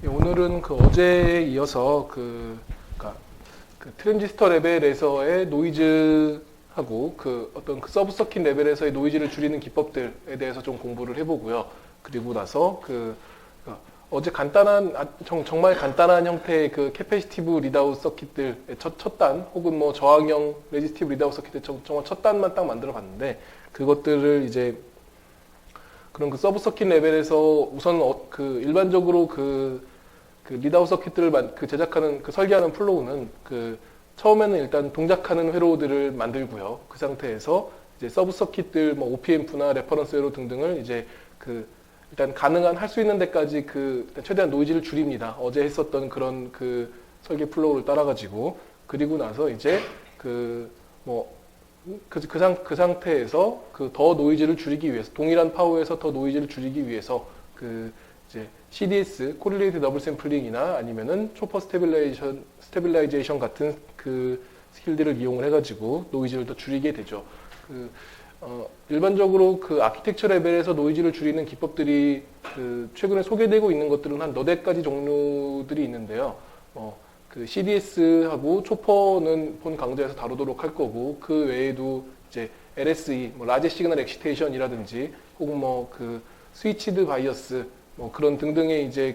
오늘은 그 어제에 이어서 그러니까 그 트랜지스터 레벨에서의 노이즈하고 그 어떤 그 서브 서킷 레벨에서의 노이즈를 줄이는 기법들에 대해서 좀 공부를 해보고요. 그리고 나서 어제 정말 간단한 형태의 그 캐패시티브 리드아웃 서킷들 첫 단 혹은 뭐 저항형 레지스티브 리드아웃 서킷들 정말 첫 단만 딱 만들어 봤는데 그것들을 이제 그런 그 서브 서킷 레벨에서 우선 일반적으로 그 리드아웃 서킷들을 제작하는 설계하는 플로우는 처음에는 일단 동작하는 회로들을 만들고요. 그 상태에서 이제 서브 서킷들 뭐 OPM프나 레퍼런스 회로 등등을 이제 일단 가능한 할 수 있는 데까지 최대한 노이즈를 줄입니다. 어제 했었던 그런 설계 플로우를 따라가지고 그리고 나서 이제 그 상태에서 더 노이즈를 줄이기 위해서 동일한 파워에서 더 노이즈를 줄이기 위해서 이제 CDS 코릴레이트 더블 샘플링이나 아니면은 초퍼 스테빌라이제이션 같은 스킬들을 이용을 해가지고 노이즈를 더 줄이게 되죠. 일반적으로 아키텍처 레벨에서 노이즈를 줄이는 기법들이 최근에 소개되고 있는 것들은 한 너댓 가지 종류들이 있는데요. CDS하고 초퍼는 본 강좌에서 다루도록 할 거고 그 외에도 이제 LSE, 라지 시그널 엑시테이션이라든지 혹은 스위치드 바이어스 그런 등등의 이제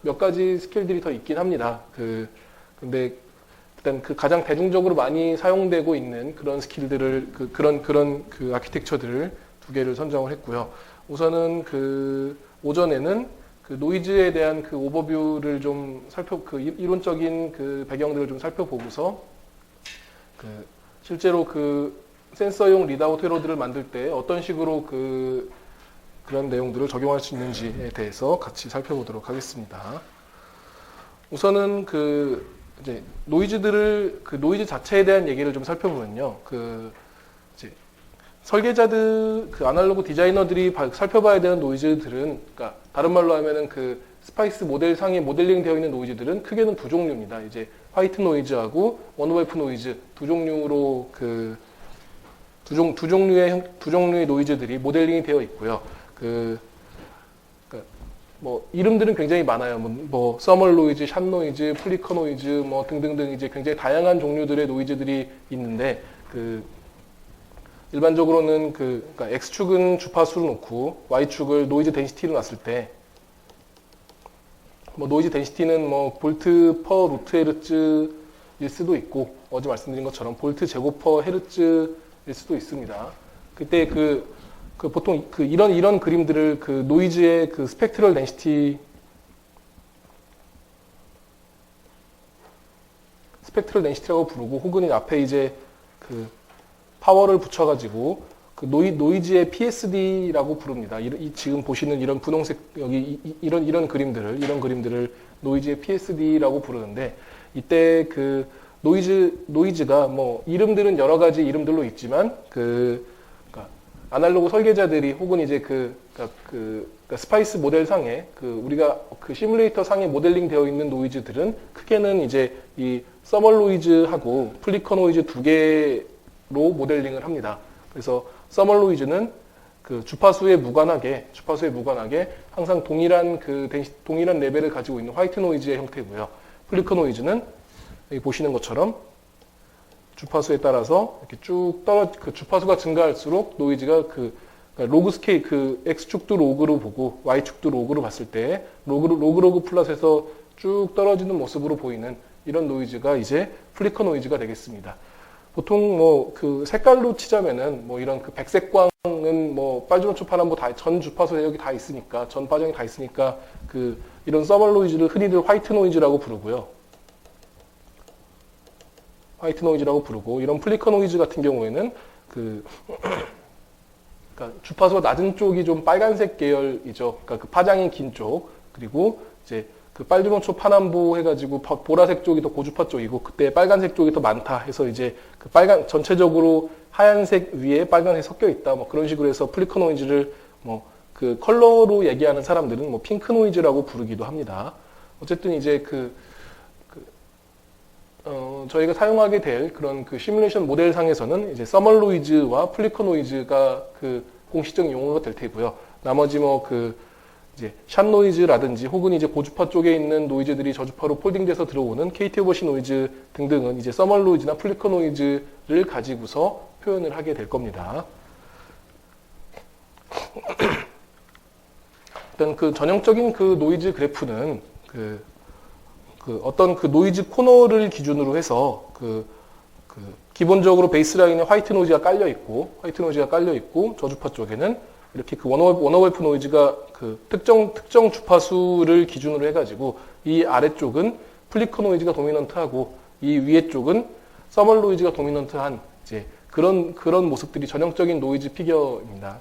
몇 가지 스킬들이 더 있긴 합니다. 근데 일단 가장 대중적으로 많이 사용되고 있는 그런 스킬들을 그런 아키텍처들을 두 개를 선정을 했고요. 우선은 오전에는 노이즈에 대한 오버뷰를 좀 이론적인 배경들을 좀 살펴보고서 실제로 센서용 리드아웃 회로들을 만들 때 어떤 식으로 그런 내용들을 적용할 수 있는지에 대해서 같이 살펴보도록 하겠습니다. 우선은 이제 노이즈 자체에 대한 얘기를 좀 살펴보면요. 이제 설계자들, 아날로그 디자이너들이 살펴봐야 되는 노이즈들은, 그러니까 다른 말로 하면은 스파이스 모델 상에 모델링 되어 있는 노이즈들은 크게는 두 종류입니다. 이제 화이트 노이즈하고 원웨이프 노이즈 두 종류로 두 종류의 노이즈들이 모델링이 되어 있고요. 이름들은 굉장히 많아요. 서멀 노이즈, 샷 노이즈, 플리커 노이즈, 등등등 이제 굉장히 다양한 종류들의 노이즈들이 있는데, 일반적으로는 그러니까 X축은 주파수를 놓고, Y축을 노이즈 덴시티로 놨을 때, 노이즈 덴시티는 볼트 퍼 루트 헤르츠일 수도 있고, 어제 말씀드린 것처럼 볼트 제곱 퍼 헤르츠일 수도 있습니다. 그때 보통 이런 그림들을 노이즈의 스펙트럴 덴시티라고 부르고 혹은 앞에 이제 파워를 붙여가지고 노이즈의 PSD라고 부릅니다. 지금 보시는 이런 분홍색 여기 이런 그림들을 노이즈의 PSD라고 부르는데 이때 노이즈가 이름들은 여러 가지 이름들로 있지만 아날로그 설계자들이 혹은 이제 스파이스 모델 상에 우리가 시뮬레이터 상에 모델링 되어 있는 노이즈들은 크게는 이제 이 서멀 노이즈하고 플리커 노이즈 두 개로 모델링을 합니다. 그래서 서멀 노이즈는 주파수에 무관하게 항상 동일한 레벨을 가지고 있는 화이트 노이즈의 형태고요. 플리커 노이즈는 여기 보시는 것처럼 주파수에 따라서 이렇게 쭉 주파수가 증가할수록 노이즈가 로그 스케일, X축도 로그로 보고 Y축도 로그로 봤을 때 로그 플러스에서 쭉 떨어지는 모습으로 보이는 이런 노이즈가 이제 플리커 노이즈가 되겠습니다. 보통 색깔로 치자면은 이런 백색광은 빨주노초 파란보 전 주파수 내역이 다 있으니까 전 파장이 다 있으니까 이런 서멀 노이즈를 흔히들 화이트 노이즈라고 부르고요. 화이트 노이즈라고 부르고 이런 플리커 노이즈 같은 경우에는 그러니까 주파수가 낮은 쪽이 좀 빨간색 계열이죠. 그러니까 파장이 긴 쪽 그리고 이제 빨주노초 파남보 해가지고 보라색 쪽이 더 고주파 쪽이고 그때 빨간색 쪽이 더 많다 해서 이제 전체적으로 하얀색 위에 빨간색 섞여 있다 그런 식으로 해서 플리커 노이즈를 컬러로 얘기하는 사람들은 핑크 노이즈라고 부르기도 합니다. 어쨌든 이제 저희가 사용하게 될 그런 시뮬레이션 모델 상에서는 이제 서멀 노이즈와 플리커 노이즈가 공식적인 용어가 될 테고요. 나머지 이제 샷 노이즈라든지 혹은 이제 고주파 쪽에 있는 노이즈들이 저주파로 폴딩돼서 들어오는 KT 오버시 노이즈 등등은 이제 서멀 노이즈나 플리커 노이즈를 가지고서 표현을 하게 될 겁니다. 일단 그 전형적인 그 노이즈 그래프는 어떤 그 노이즈 코너를 기준으로 해서 기본적으로 베이스라인에 화이트 노이즈가 깔려 있고 저주파 쪽에는 이렇게 그 원어웨프 노이즈가 그 특정 주파수를 기준으로 해가지고 이 아래쪽은 플리커 노이즈가 도미넌트하고 이 위에 쪽은 서멀 노이즈가 도미넌트한 이제 그런 모습들이 전형적인 노이즈 피겨입니다.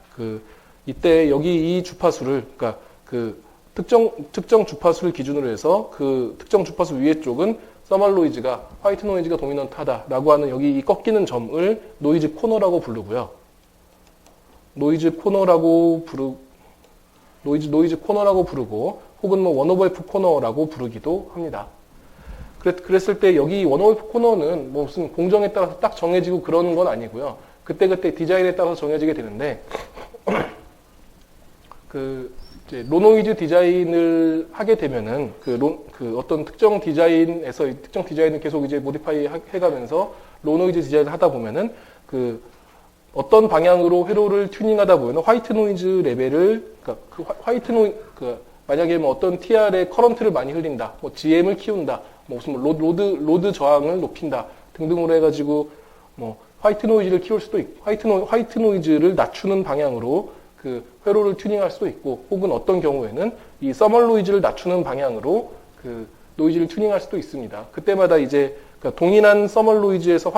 이때 여기 이 주파수를 그러니까 그 특정 주파수를 기준으로 해서 그 특정 주파수 위에 쪽은 서멀 노이즈가 화이트 노이즈가 도미넌트하다라고 하는 여기 이 꺾이는 점을 노이즈 코너라고 부르고요. 노이즈 코너라고 부르고 혹은 뭐 원오버F 코너라고 부르기도 합니다. 그랬을 때 여기 원오버F 코너는 뭐 무슨 공정에 따라서 딱 정해지고 그러는 건 아니고요. 그때 디자인에 따라서 정해지게 되는데 이제 로노이즈 디자인을 하게 되면은 어떤 특정 디자인을 계속 이제 모디파이 해가면서 로노이즈 디자인을 하다 보면은 어떤 방향으로 회로를 튜닝하다 보면 화이트 노이즈 레벨을 만약에 뭐 어떤 TR에 커런트를 많이 흘린다, 뭐 GM을 키운다, 뭐 무슨 로드 저항을 높인다 등등으로 해가지고 뭐 화이트 노이즈를 키울 수도 있고 화이트 노이즈를 낮추는 방향으로 그 회로를 튜닝할 수도 있고 혹은 어떤 경우에는 이 서멀 노이즈를 낮추는 방향으로 그 노이즈를 튜닝할 수도 있습니다. 그때마다 이제 동일한 서멀 노이즈에서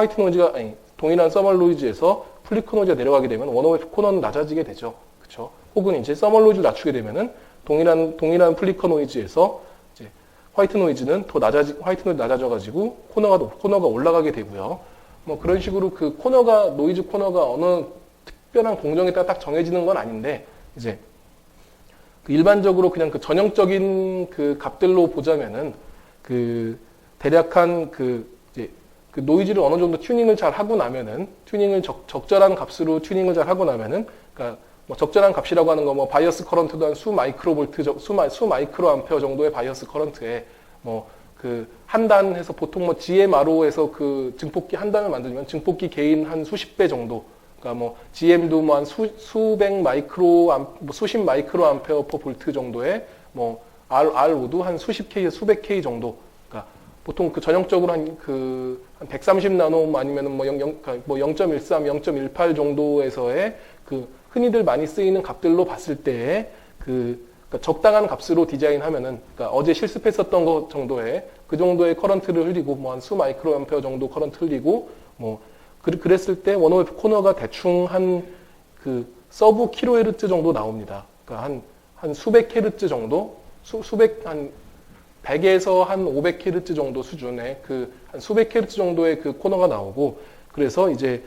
동일한 서멀 노이즈에서 플리커 노이즈가 내려가게 되면 원오웨프 코너는 낮아지게 되죠. 그렇죠? 혹은 이제 서멀 노이즈를 낮추게 되면은 동일한 플리커 노이즈에서 이제 화이트 노이즈는 낮아져가지고 코너가 올라가게 되고요. 뭐 그런 식으로 노이즈 코너가 어느 특별한 공정에 따라 딱 정해지는 건 아닌데 이제 일반적으로 그냥 전형적인 값들로 보자면은 대략 한 노이즈를 어느 정도 튜닝을 잘 하고 나면은 적절한 값으로 튜닝을 잘 하고 나면은 그러니까 뭐 적절한 값이라고 하는 거 뭐 바이어스 커런트도 한 수 마이크로 암페어 정도의 바이어스 커런트에 뭐 한 단 해서 보통 뭐 GMRO에서 증폭기 한 단을 만들면 증폭기 게인 한 수십 배 정도. 그러니까 뭐 GM도 뭐 한 수십 마이크로 암페어 퍼 볼트 정도의 뭐 RO도 한 수십 K, 수백 K 정도. 그러니까 보통 전형적으로 한 130 나노 아니면은 뭐 0.13, 0.18 정도에서의 흔히들 많이 쓰이는 값들로 봤을 때에 그러니까 적당한 값으로 디자인하면은 그러니까 어제 실습했었던 것 정도의 그 정도의 커런트를 흘리고 뭐 한 수 마이크로 암페어 정도 커런트 흘리고 뭐 그랬을 때 원오웨프 코너가 대충 한 서브 킬로헤르츠 정도 나옵니다. 그러니까 한 수백 헤르츠 정도, 한 100에서 한 500헤르츠 정도 수준의 한 수백 헤르츠 정도의 코너가 나오고 그래서 이제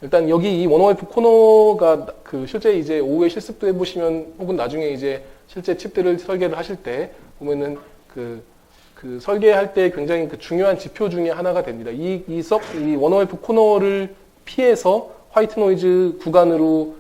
일단 여기 이 원오웨프 코너가 실제 이제 오후에 실습도 해보시면 혹은 나중에 이제 실제 칩들을 설계를 하실 때 보면은 설계할 때 굉장히 중요한 지표 중에 하나가 됩니다. 이 원오웨프 코너를 피해서 화이트 노이즈 구간으로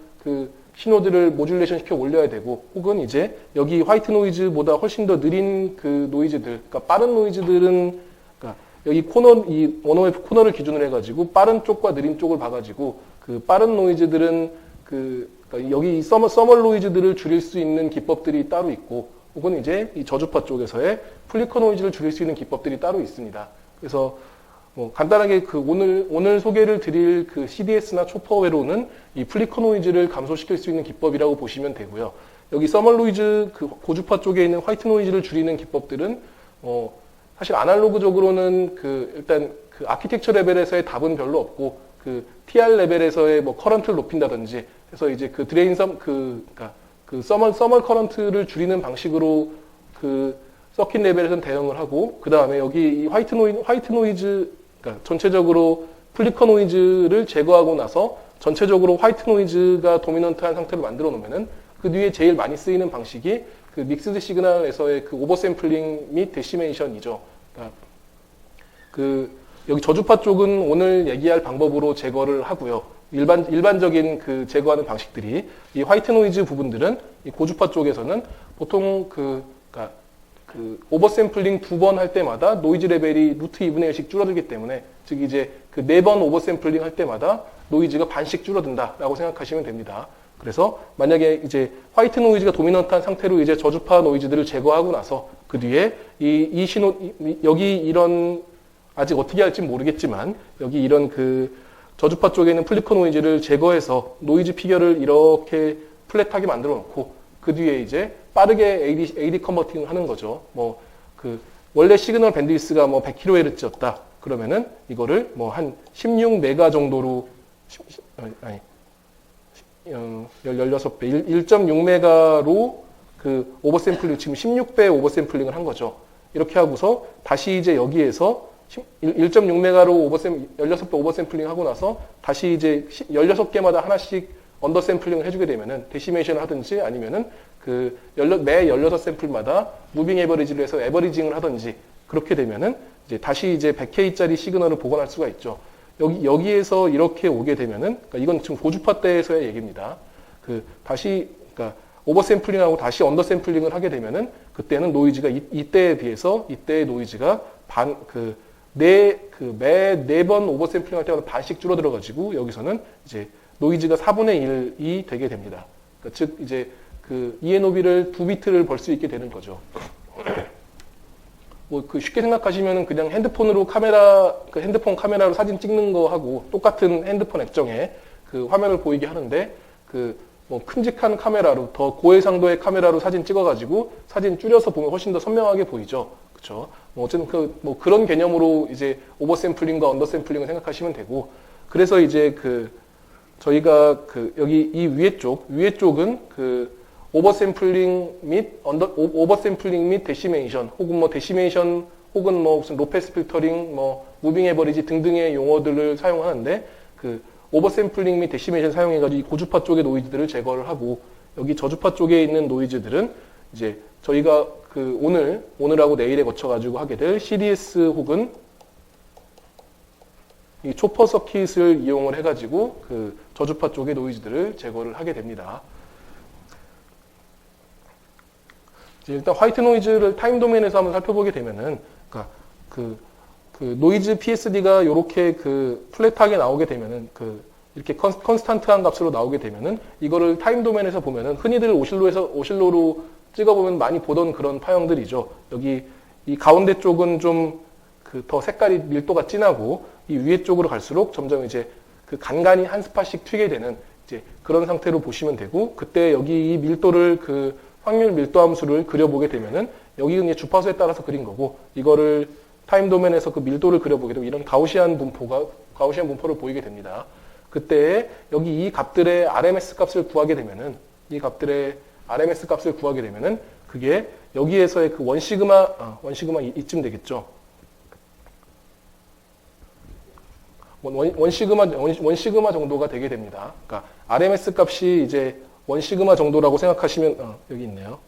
신호들을 모듈레이션 시켜 올려야 되고 혹은 이제 여기 화이트 노이즈보다 훨씬 더 느린 노이즈들, 그러니까 빠른 노이즈들은 그러니까 여기 이 원오웨프 코너를 기준으로 해가지고 빠른 쪽과 느린 쪽을 봐가지고 빠른 노이즈들은 그러니까 여기 서멀 노이즈들을 줄일 수 있는 기법들이 따로 있고 혹은 이제 이 저주파 쪽에서의 플리커 노이즈를 줄일 수 있는 기법들이 따로 있습니다. 그래서 뭐 간단하게 오늘 소개를 드릴 CDS나 초퍼 회로는 이 플리커 노이즈를 감소시킬 수 있는 기법이라고 보시면 되고요. 여기 서멀 노이즈 고주파 쪽에 있는 화이트 노이즈를 줄이는 기법들은 사실 아날로그적으로는 일단 아키텍처 레벨에서의 답은 별로 없고 TR 레벨에서의 뭐 커런트를 높인다든지 해서 이제 그러니까 서멀 커런트를 줄이는 방식으로 서킷 레벨에서는 대응을 하고 그 다음에 여기 이 화이트 노이즈 그러니까 전체적으로 플리커 노이즈를 제거하고 나서 전체적으로 화이트 노이즈가 도미넌트한 상태로 만들어 놓으면은 그 뒤에 제일 많이 쓰이는 방식이 믹스드 시그널에서의 오버샘플링 및 데시메이션이죠. 그러니까 여기 저주파 쪽은 오늘 얘기할 방법으로 제거를 하고요. 일반적인 그 제거하는 방식들이 이 화이트 노이즈 부분들은 이 고주파 쪽에서는 보통 그러니까 그 오버샘플링 2번 할 때마다 노이즈 레벨이 루트 2분의 1씩 줄어들기 때문에 즉 이제 그 4번 오버샘플링 할 때마다 노이즈가 반씩 줄어든다라고 생각하시면 됩니다. 그래서 만약에 이제 화이트 노이즈가 도미넌트한 상태로 이제 저주파 노이즈들을 제거하고 나서 그 뒤에 이 신호 여기 이런 아직 어떻게 할지 모르겠지만 여기 이런 그 저주파 쪽에 있는 플리커 노이즈를 제거해서 노이즈 피겨를 이렇게 플랫하게 만들어 놓고 그 뒤에 이제 빠르게 AD 컨버팅을 하는 거죠. 뭐 그 원래 시그널 밴드위스가 뭐 100kHz였다. 그러면은 이거를 뭐 한 16메가 정도로 16배 1.6메가로 그 오버샘플링 지금 16배 오버샘플링을 한 거죠. 이렇게 하고서 다시 이제 여기에서 1.6메가로 16배 오버샘플링 하고 나서 다시 이제 16개마다 하나씩 언더샘플링을 해주게 되면은 데시메이션을 하든지 아니면은 그 매 16샘플마다 무빙 에버리지를 해서 에버리징을 하든지 그렇게 되면은 이제 다시 이제 100K짜리 시그널을 복원할 수가 있죠. 여기에서 이렇게 오게 되면은 그러니까 이건 지금 고주파 때에서의 얘기입니다. 그 다시 그러니까 오버샘플링하고 다시 언더샘플링을 하게 되면은 그때는 노이즈가 이때에 비해서 이때의 노이즈가 매 4번 오버샘플링 할 때마다 반씩 줄어들어 가지고 여기서는 이제 노이즈가 4분의 1이 되게 됩니다. 그러니까 즉 이제 그 ENOB를 2비트를 벌 수 있게 되는 거죠. 뭐 그 쉽게 생각하시면은 그냥 핸드폰으로 핸드폰 카메라로 사진 찍는 거하고 똑같은 핸드폰 액정에 그 화면을 보이게 하는데 그 뭐 큼직한 카메라로 더 고해상도의 카메라로 사진 찍어가지고 사진 줄여서 보면 훨씬 더 선명하게 보이죠. 그렇죠? 뭐 어쨌든 뭐 그런 개념으로 이제 오버샘플링과 언더샘플링을 생각하시면 되고 그래서 이제 저희가 여기 이 위에 쪽은 오버샘플링 및 데시메이션 혹은 뭐 데시메이션 혹은 뭐 무슨 로패스 필터링 뭐 무빙 에버리지 등등의 용어들을 사용하는데 오버샘플링 및 데시메이션 사용해가지고 이 고주파 쪽의 노이즈들을 제거를 하고 여기 저주파 쪽에 있는 노이즈들은 이제 저희가 오늘하고 내일에 거쳐가지고 하게 될 CDS 혹은 이 초퍼 서킷을 이용을 해가지고 저주파 쪽의 노이즈들을 제거를 하게 됩니다. 일단 화이트 노이즈를 타임 도메인에서 한번 살펴보게 되면은, 그러니까 노이즈 PSD가 이렇게 플랫하게 나오게 되면은, 이렇게 컨스탄트한 값으로 나오게 되면은, 이거를 타임 도메인에서 보면은, 흔히들 오실로로 찍어보면 많이 보던 그런 파형들이죠. 여기 이 가운데 쪽은 좀 더 색깔이 밀도가 진하고, 이 위에 쪽으로 갈수록 점점 이제 간간히 한 스팟씩 튀게 되는 이제 그런 상태로 보시면 되고, 그때 여기 이 밀도를 확률 밀도 함수를 그려보게 되면은 여기는 이제 주파수에 따라서 그린 거고 이거를 타임 도메인에서 밀도를 그려보게 되고 이런 가우시안 분포를 보이게 됩니다. 그때 여기 이 값들의 RMS 값을 구하게 되면은 그게 여기에서의 원시그마 이쯤 되겠죠. 원시그마 정도가 되게 됩니다. 그러니까 RMS 값이 이제 원시그마 정도라고 생각하시면 여기 있네요.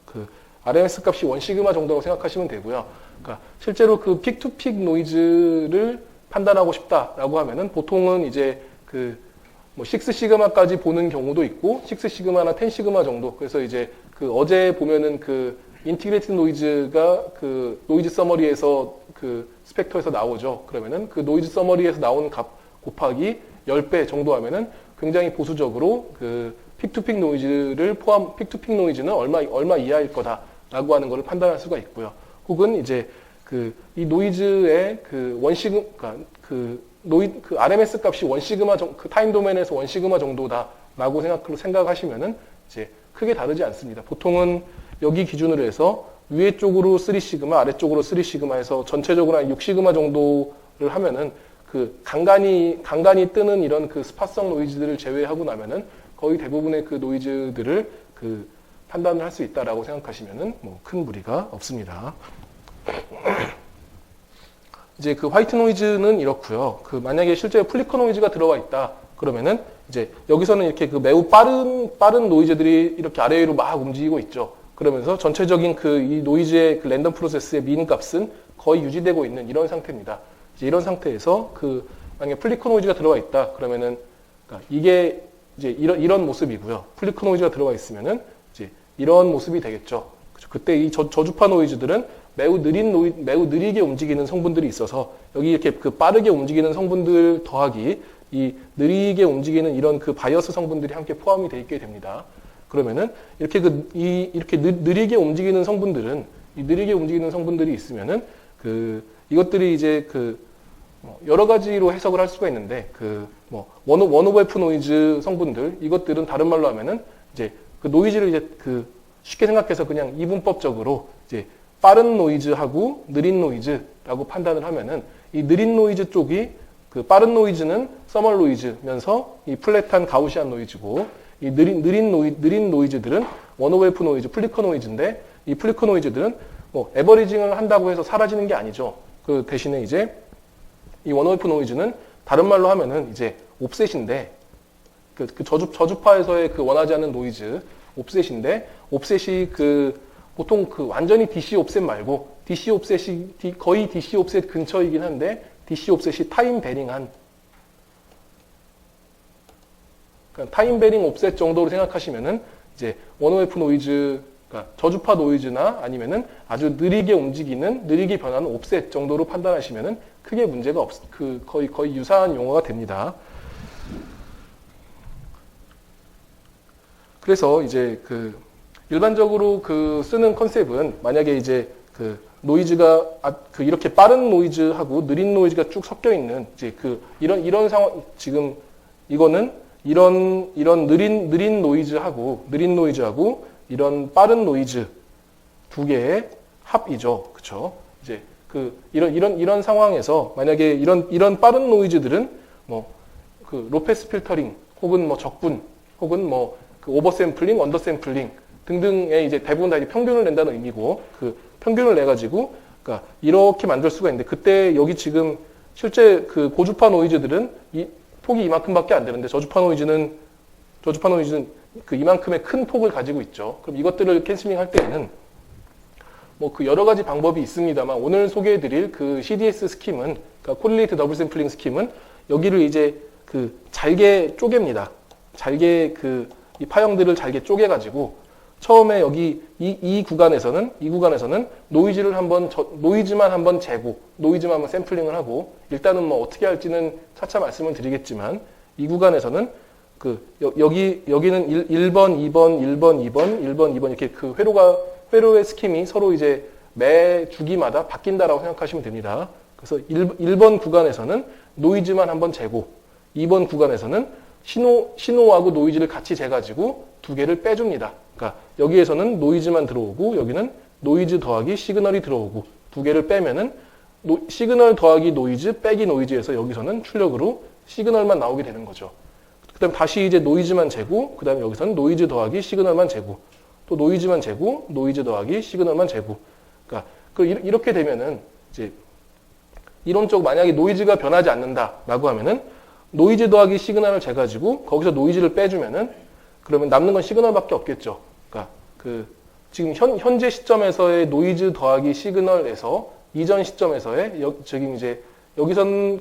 RMS 값이 원시그마 정도라고 생각하시면 되고요. 그러니까 실제로 픽투픽 노이즈를 판단하고 싶다라고 하면은 보통은 이제 뭐 6시그마까지 보는 경우도 있고 6시그마나 10시그마 정도. 그래서 이제 어제 보면은 인티그레이티드 노이즈가 노이즈 서머리에서 스펙터에서 나오죠. 그러면은 노이즈 서머리에서 나오는 값 곱하기 10배 정도 하면은 굉장히 보수적으로 픽투픽 노이즈는 얼마 이하일 거다라고 하는 것을 판단할 수가 있고요. 혹은 이제 이 노이즈의 RMS 값이 원시그마 타임 도메인에서 원시그마 정도다라고 생각하시면은 이제 크게 다르지 않습니다. 보통은 여기 기준으로 해서 위에 쪽으로 3시그마, 아래쪽으로 3시그마 해서 전체적으로 한 6시그마 정도를 하면은 간간히 뜨는 이런 스팟성 노이즈들을 제외하고 나면은 거의 대부분의 노이즈들을 판단을 할 수 있다라고 생각하시면은 뭐 큰 무리가 없습니다. 이제 화이트 노이즈는 이렇고요. 만약에 실제 플리커 노이즈가 들어와 있다 그러면은 이제 여기서는 이렇게 매우 빠른 노이즈들이 이렇게 아래 위로 막 움직이고 있죠. 그러면서 전체적인 이 노이즈의 랜덤 프로세스의 민 값은 거의 유지되고 있는 이런 상태입니다. 이제 이런 상태에서 만약에 플리커 노이즈가 들어와 있다 그러면은 그러니까 이게 이제 이런 모습이고요. 플리커 노이즈가 들어가 있으면은 이제 이런 모습이 되겠죠. 그때 이 저주파 노이즈들은 매우 느리게 움직이는 성분들이 있어서 여기 이렇게 그 빠르게 움직이는 성분들 더하기 이 느리게 움직이는 이런 그 바이어스 성분들이 함께 포함이 되어 있게 됩니다. 그러면은 이렇게 이렇게 느리게 움직이는 성분들은 이 느리게 움직이는 성분들이 있으면은 이것들이 이제 여러 가지로 해석을 할 수가 있는데 원 오브 F 노이즈 성분들 이것들은 다른 말로 하면은 이제 그 노이즈를 이제 쉽게 생각해서 그냥 이분법적으로 이제 빠른 노이즈하고 느린 노이즈라고 판단을 하면은 이 느린 노이즈 쪽이 빠른 노이즈는 서멀 노이즈면서 이 플랫한 가우시안 노이즈고 이 느린 노이즈들은 원 오브 F 노이즈, 플리커 노이즈인데 이 플리커 노이즈들은 에버리징을 한다고 해서 사라지는 게 아니죠. 그 대신에 이제 이 원 오브 F 노이즈는 다른 말로 하면은 이제 옵셋인데 저주파에서의 원하지 않는 노이즈 옵셋인데 옵셋이 보통 완전히 DC 옵셋 말고 DC 옵셋이 거의 DC 옵셋 근처이긴 한데 DC 옵셋이 타임 베링한 그러니까 타임 베링 옵셋 정도로 생각하시면은 이제 원 오브 F 노이즈 그러니까 저주파 노이즈나 아니면은 아주 느리게 변하는 옵셋 정도로 판단하시면은 크게 문제가 거의 유사한 용어가 됩니다. 그래서 이제 일반적으로 쓰는 컨셉은 만약에 이제 노이즈가 이렇게 빠른 노이즈하고 느린 노이즈가 쭉 섞여 있는 이제 이런 상황 지금 이거는 이런 느린 노이즈하고 이런 빠른 노이즈 두 개의 합이죠. 그렇죠? 이제 이런 상황에서 만약에 이런 빠른 노이즈들은 로페스 필터링 혹은 적분 혹은 오버샘플링, 언더샘플링 등등의 이제 대부분 다 이제 평균을 낸다는 의미고 평균을 내 가지고 그러니까 이렇게 만들 수가 있는데 그때 여기 지금 실제 고주파 노이즈들은 폭이 이만큼밖에 안 되는데 저주파 노이즈는 이만큼의 큰 폭을 가지고 있죠. 그럼 이것들을 캔슬링 할 때에는 여러 가지 방법이 있습니다만 오늘 소개해드릴 CDS 스킴은 그러니까 코릴레이트 더블 샘플링 스킴은 여기를 이제 잘게 쪼갭니다. 잘게 이 파형들을 잘게 쪼개가지고 처음에 여기 이 구간에서는 노이즈만 한번 재고 노이즈만 한번 샘플링을 하고 일단은 어떻게 할지는 차차 말씀을 드리겠지만 이 구간에서는 여기는 1번, 2번, 1번, 2번, 1번, 2번 이렇게 회로의 스킴이 서로 이제 매 주기마다 바뀐다라고 생각하시면 됩니다. 그래서 1번 구간에서는 노이즈만 한번 재고 2번 구간에서는 신호하고 노이즈를 같이 재가지고 두 개를 빼줍니다. 그러니까 여기에서는 노이즈만 들어오고 여기는 노이즈 더하기 시그널이 들어오고 두 개를 빼면은 시그널 더하기 노이즈 빼기 노이즈에서 여기서는 출력으로 시그널만 나오게 되는 거죠. 그 다음에 다시 이제 노이즈만 재고 그 다음에 여기서는 노이즈 더하기 시그널만 재고 또 노이즈만 재고 노이즈 더하기 시그널만 재고 그러니까 이렇게 되면은 이제 이론적으로 만약에 노이즈가 변하지 않는다라고 하면은 노이즈 더하기 시그널을 재가지고 거기서 노이즈를 빼주면은 그러면 남는 건 시그널밖에 없겠죠. 그러니까 지금 현재 시점에서의 노이즈 더하기 시그널에서 이전 시점에서의 지금 이제 여기서는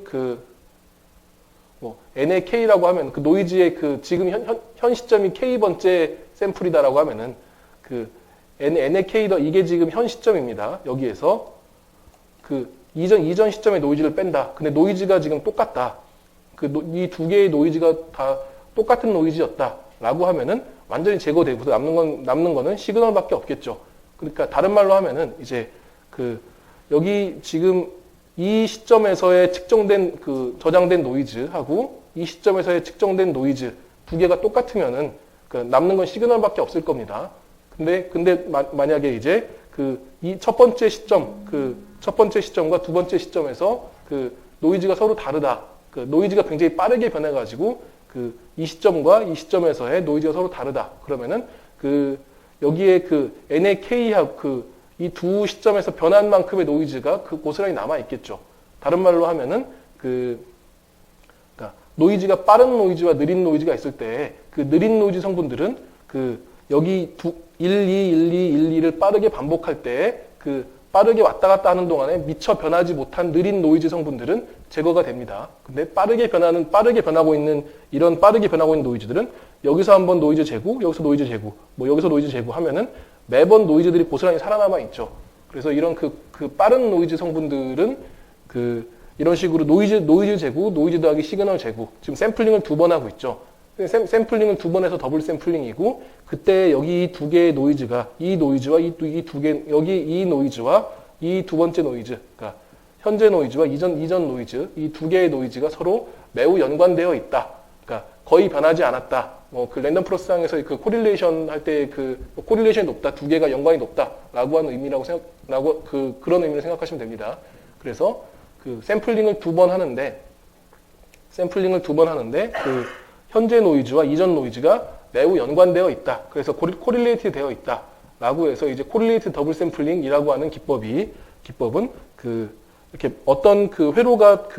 n의 k라고 하면 노이즈의 지금 현 시점이 k번째 샘플이다라고 하면은 n의 k 이게 지금 현 시점입니다. 여기에서 이전 시점의 노이즈를 뺀다. 근데 노이즈가 지금 똑같다. 이 두 개의 노이즈가 다 똑같은 노이즈였다라고 하면은 완전히 제거되고 남는 거는 시그널밖에 없겠죠. 그러니까 다른 말로 하면은 이제 여기 지금 이 시점에서의 측정된 저장된 노이즈하고 이 시점에서의 측정된 노이즈 두 개가 똑같으면은 남는 건 시그널밖에 없을 겁니다. 근데 만약에 이제 이 첫 번째 시점과 두 번째 시점에서 노이즈가 서로 다르다. 노이즈가 굉장히 빠르게 변해가지고 이 시점과 이 시점에서의 노이즈가 서로 다르다. 그러면은 여기에 n의 k하고 이 두 시점에서 변한 만큼의 노이즈가 고스란히 남아 있겠죠. 다른 말로 하면은 그러니까 노이즈가 빠른 노이즈와 느린 노이즈가 있을 때 느린 노이즈 성분들은 여기 1, 2, 1, 2, 1, 2를 빠르게 반복할 때 빠르게 왔다 갔다 하는 동안에 미처 변하지 못한 느린 노이즈 성분들은 제거가 됩니다. 근데 빠르게 변하고 있는 이런 빠르게 변하고 있는 노이즈들은 여기서 한번 노이즈 제고, 여기서 노이즈 제고, 뭐 여기서 노이즈 제고 하면은 매번 노이즈들이 고스란히 살아남아 있죠. 그래서 이런 그 빠른 노이즈 성분들은 이런 식으로 노이즈 제고, 노이즈 더하기 시그널 제고, 지금 샘플링을 2번 하고 있죠. 샘플링을 2번 해서 더블 샘플링이고, 그때 여기 두 개의 노이즈가, 이 노이즈와 이 두 개, 여기 이 노이즈와 이 두 번째 노이즈, 그러니까 현재 노이즈와 이전 노이즈, 이 두 개의 노이즈가 서로 매우 연관되어 있다. 그러니까 거의 변하지 않았다. 뭐 그 랜덤 프로세스상에서 그 코릴레이션 할 때 코릴레이션이 높다, 두 개가 연관이 높다라고 하는 의미라고 그런 의미를 생각하시면 됩니다. 그래서 샘플링을 2번 하는데 그 현재 노이즈와 이전 노이즈가 매우 연관되어 있다. 그래서 코릴레이트 되어 있다. 라고 해서 이제 코릴레이트 더블 샘플링이라고 하는 기법은 이렇게 어떤 회로가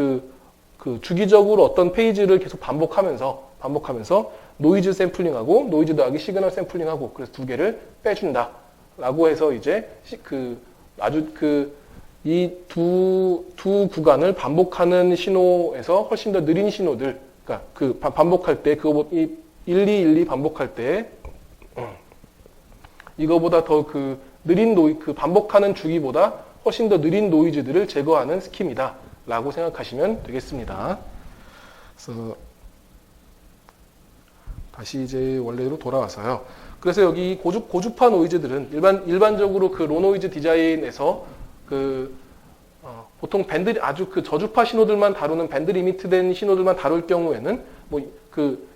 주기적으로 어떤 페이지를 계속 반복하면서 노이즈 샘플링하고 노이즈 더하기 시그널 샘플링하고 그래서 두 개를 빼준다. 라고 해서 이제 이 두 구간을 반복하는 신호에서 훨씬 더 느린 신호들, 그러니까 반복할 때, 1, 2 반복할 때, 이거보다 더 느린 반복하는 주기보다 훨씬 더 느린 노이즈들을 제거하는 스킴이다. 라고 생각하시면 되겠습니다. 그래서, 다시 이제 원래로 돌아와서요. 그래서 여기 고주파 노이즈들은 일반적으로 로 노이즈 디자인에서 보통 아주 저주파 신호들만 다루는 밴드 리미트된 신호들만 다룰 경우에는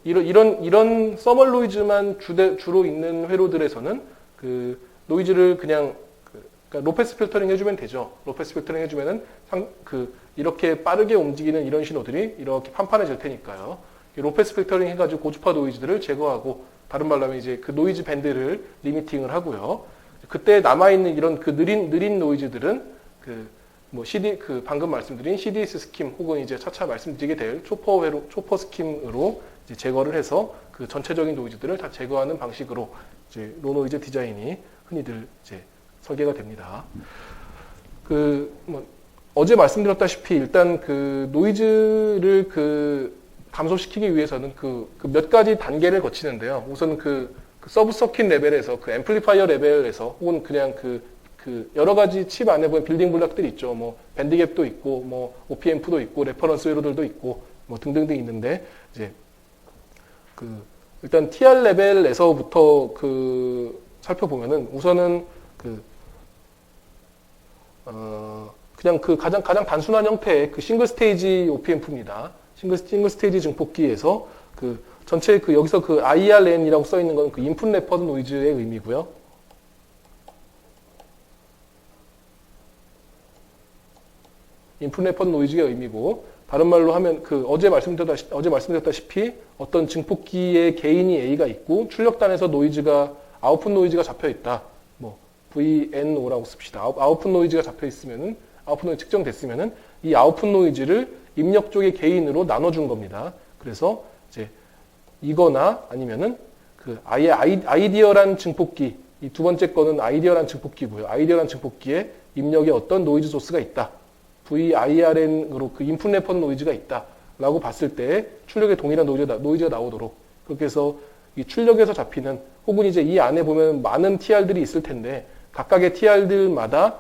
이런 서멀 노이즈만 주로 있는 회로들에서는 노이즈를 그러니까 로패스 필터링 해주면 되죠. 로패스 필터링 해주면은 이렇게 빠르게 움직이는 이런 신호들이 이렇게 판판해질 테니까요. 로패스 필터링 해가지고 고주파 노이즈들을 제거하고, 다른 말로 하면 이제 노이즈 밴드를 리미팅을 하고요. 그때 남아있는 이런 느린 노이즈들은 방금 말씀드린 CDS 스킴 혹은 이제 차차 말씀드리게 될 초퍼 스킴으로 이제 제거를 해서 전체적인 노이즈들을 다 제거하는 방식으로 이제 로 노이즈 디자인이 흔히들 이제 설계가 됩니다. 어제 말씀드렸다시피 일단 노이즈를 감소시키기 위해서는 몇 가지 단계를 거치는데요. 우선 서브 서킷 레벨에서 앰플리파이어 레벨에서 혹은 그냥 여러 가지 칩 안에 보면 빌딩 블록들이 있죠. 뭐 밴드갭도 있고, 뭐 OP앰프도 있고, 레퍼런스 회로들도 있고, 뭐 등등등 있는데 이제 일단 TR 레벨에서부터 살펴보면은 우선은 그냥 가장 단순한 형태의 싱글 스테이지 OP앰프입니다. 싱글 스테이지 증폭기에서 전체 여기서 IRN이라고 써 있는 건 인풋 레퍼런스 노이즈의 의미고요. 인풋 레퍼런스 노이즈의 의미고, 다른 말로 하면 어제 말씀드렸다시피 어떤 증폭기의 게인이 A가 있고 출력단에서 아웃풋 노이즈가 잡혀 있다. 뭐 VNO라고 씁시다. 아웃풋 노이즈가 잡혀 있으면은, 아웃풋 노이즈 측정됐으면은 이 아웃풋 노이즈를 입력 쪽의 게인으로 나눠준 겁니다. 그래서 이제 이거나 아니면은 아예 아이디어란 증폭기, 이 두 번째 거는 아이디어란 증폭기고요. 아이디어란 증폭기에 입력에 어떤 노이즈 소스가 있다. VIRN으로 인풋 레퍼런스 노이즈가 있다. 라고 봤을 때 출력에 동일한 노이즈가 나오도록, 그렇게 해서 이 출력에서 잡히는, 혹은 이제 이 안에 보면 많은 TR들이 있을 텐데 각각의 TR들마다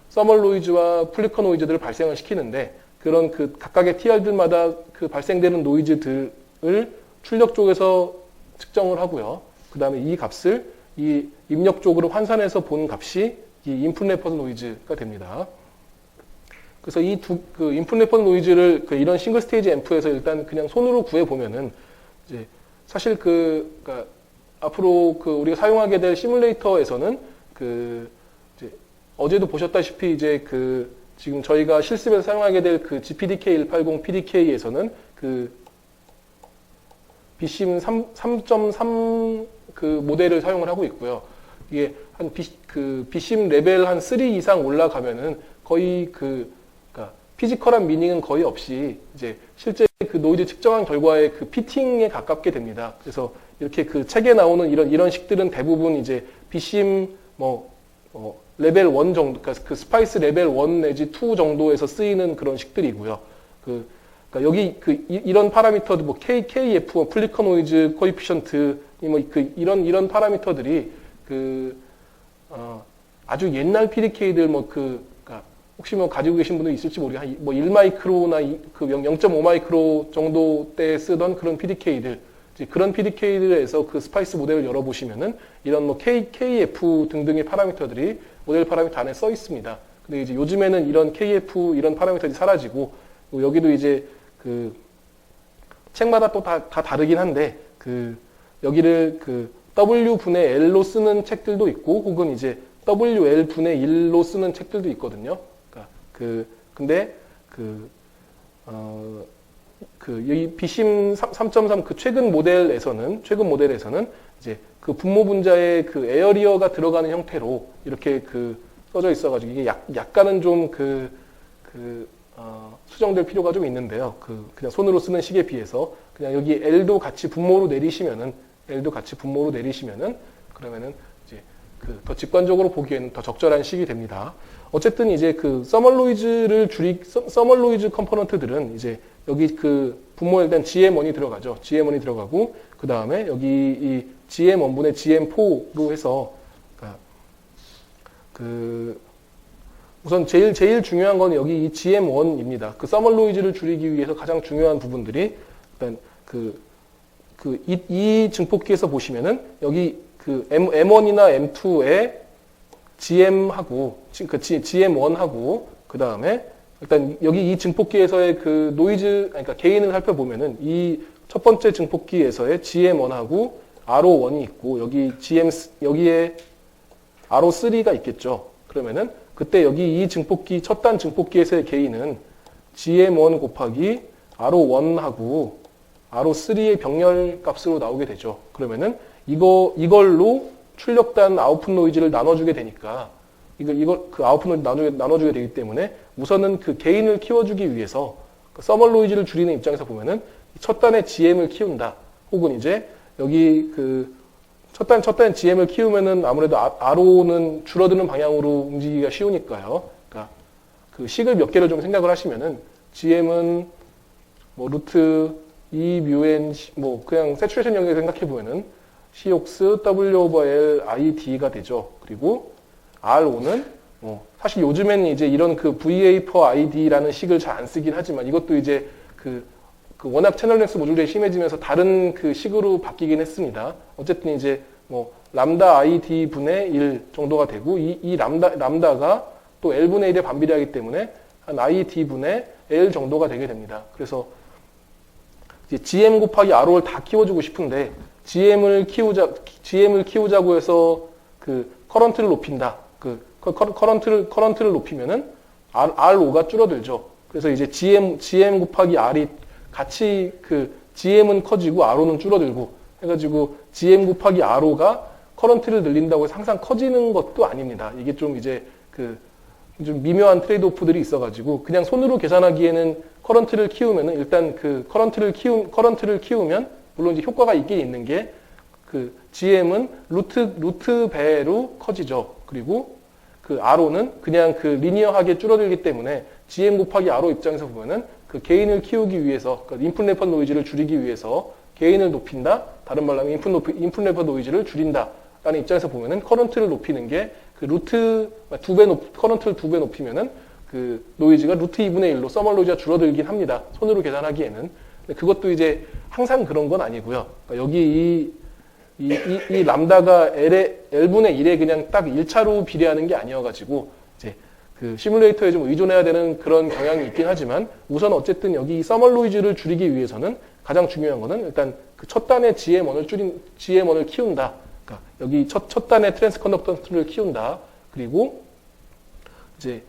서멀 노이즈와 플리커 노이즈들을 발생을 시키는데, 그런 각각의 TR들마다 발생되는 노이즈들을 출력 쪽에서 측정을 하고요. 그 다음에 이 값을 이 입력 쪽으로 환산해서 본 값이 이 인풋 레퍼런스 노이즈가 됩니다. 그래서 이 인풋 레퍼런스 노이즈를 이런 싱글 스테이지 앰프에서 일단 그냥 손으로 구해보면은, 이제 사실 그러니까 앞으로 우리가 사용하게 될 시뮬레이터에서는 이제 어제도 보셨다시피 이제 지금 저희가 실습에서 사용하게 될 GPDK180 PDK에서는 BSIM 3.3 모델을 사용을 하고 있고요. 이게 한 BSIM 레벨 한 3 이상 올라가면은 거의 그러니까 피지컬한 미닝은 거의 없이 이제 실제 노이즈 측정한 결과의 피팅에 가깝게 됩니다. 그래서 이렇게 책에 나오는 이런 식들은 대부분 이제 BSIM 레벨 1 정도, 그러니까 그 스파이스 레벨 1 내지 2 정도에서 쓰이는 그런 식들이고요. 그러니까 여기 이런 파라미터도 뭐 KF, 플리커 노이즈 코에피션트, 이런 파라미터들이 아주 옛날 PDK들 그러니까 혹시 가지고 계신 분들 있을지 모르겠어요. 뭐 1마이크로나 0.5마이크로 정도 때 쓰던 그런 PDK들, 그런 PDK들에서 그 스파이스 모델을 열어보시면은 이런 뭐 KF 등등의 파라미터들이 모델 파라미터 안에 써 있습니다. 근데 이제 요즘에는 이런 KF 이런 파라미터들이 사라지고, 여기도 이제 책마다 또 다 다르긴 한데, 여기를 W분의 L로 쓰는 책들도 있고, 혹은 이제 WL분의 1로 쓰는 책들도 있거든요. 그러니까 여기 비심 3.3 최근 모델에서는 이제 그 분모 분자의 에어리어가 들어가는 형태로 이렇게 써져 있어가지고 이게 약간은 좀 수정될 필요가 좀 있는데요. 그냥 손으로 쓰는 식에 비해서 그냥 여기 L도 같이 분모로 내리시면은 그러면은 이제 더 직관적으로 보기에는 더 적절한 식이 됩니다. 어쨌든 이제 서멀로이즈 컴포넌트들은 이제 여기 분모에 일단 GM1이 들어가죠. GM1이 들어가고, 그 다음에 여기 이 GM1분의 GM4로 해서, 우선 제일 중요한 건 여기 이 GM1입니다. 서멀로이즈를 줄이기 위해서 가장 중요한 부분들이, 일단 이 증폭기에서 보시면은 여기 M1이나 M2에 GM하고, GM1하고, 그 다음에 일단 여기 이 증폭기에서의 노이즈, 그러니까 게인을 살펴보면은 이 첫 번째 증폭기에서의 GM1하고 RO1이 있고, 여기에 RO3가 있겠죠. 그러면은 그때 여기 이 증폭기, 첫 단 증폭기에서의 게인은 GM1 곱하기 RO1하고 RO3의 병렬 값으로 나오게 되죠. 그러면은 이걸로 출력단 아웃풋 노이즈를 나눠주게 되니까, 아웃풋 노이즈 나눠주게 되기 때문에 우선은 게인을 키워주기 위해서 서멀로이즈를 줄이는 입장에서 보면은 첫 단의 GM을 키운다. 혹은 이제 여기 첫 단 GM을 키우면은 아무래도 RO는 줄어드는 방향으로 움직이기가 쉬우니까요. 그러니까 식을 몇 개를 좀 생각을 하시면은 GM은 뭐 루트 2μn 뭐 그냥 세츄레이션 영역 생각해 보면은 COX W/L ID가 되죠. 그리고 RO는 사실 요즘에는 이제 이런 VA per ID라는 식을 잘 안 쓰긴 하지만, 이것도 이제 워낙 채널 렉스 모듈들이 심해지면서 다른 식으로 바뀌긴 했습니다. 어쨌든 이제 뭐 람다 ID 분의 1 정도가 되고, 이 람다가 또 L분의 1에 반비례하기 때문에 한 ID 분의 L 정도가 되게 됩니다. 그래서 이제 GM 곱하기 RO를 다 키워주고 싶은데, GM을 키우자고 해서 커런트를 높인다. 커런트를 높이면은 RO가 줄어들죠. 그래서 이제 GM 곱하기 R이 같이 GM은 커지고 RO는 줄어들고 해가지고 GM 곱하기 RO가 커런트를 늘린다고 해서 항상 커지는 것도 아닙니다. 이게 좀 이제 좀 미묘한 트레이드 오프들이 있어가지고, 그냥 손으로 계산하기에는 커런트를 키우면은 일단 커런트를 키우면 물론 이제 효과가 있긴 있는 게 GM은 루트 배로 커지죠. 그리고 RO는 그냥 리니어하게 줄어들기 때문에 GM 곱하기 RO 입장에서 보면은 게인을 키우기 위해서, 그러니까 인풋 래퍼 노이즈를 줄이기 위해서 게인을 높인다. 다른 말로 하면 인풋 래퍼 노이즈를 줄인다. 라는 입장에서 보면은 커런트를 높이는 게 커런트를 2배 높이면은 노이즈가 루트 2분의 1로 서멀 노이즈가 줄어들긴 합니다. 손으로 계산하기에는. 근데 그것도 이제 항상 그런 건 아니고요. 그러니까 여기 이 람다가 L분의 1에 그냥 딱 1차로 비례하는 게 아니어가지고, 이제 시뮬레이터에 좀 의존해야 되는 그런 경향이 있긴 하지만, 우선 어쨌든 여기 서멀 노이즈를 줄이기 위해서는 가장 중요한 거는 일단 첫 단의 GM1을 키운다. 그러니까 여기 첫 단의 트랜스 컨덕턴스를 키운다. 그리고 이제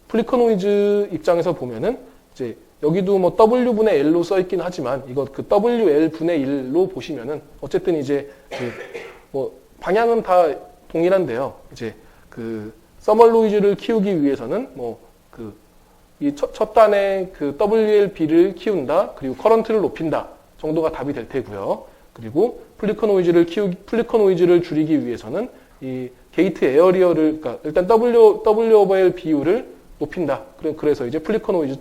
플리커 노이즈 입장에서 보면은 이제 여기도 뭐 W분의 L로 써있긴 하지만, 이거 WL분의 1로 보시면은, 어쨌든 이제, 뭐, 방향은 다 동일한데요. 이제, 서멀 노이즈를 키우기 위해서는, 뭐, 이 첫 단의 WLB를 키운다, 그리고 커런트를 높인다 정도가 답이 될 테고요. 그리고 플리커 노이즈를 줄이기 위해서는, 이 게이트 에어리어를, 그러니까 일단 W 오버 L 비율을 높인다. 그래서 이제 플리커 노이즈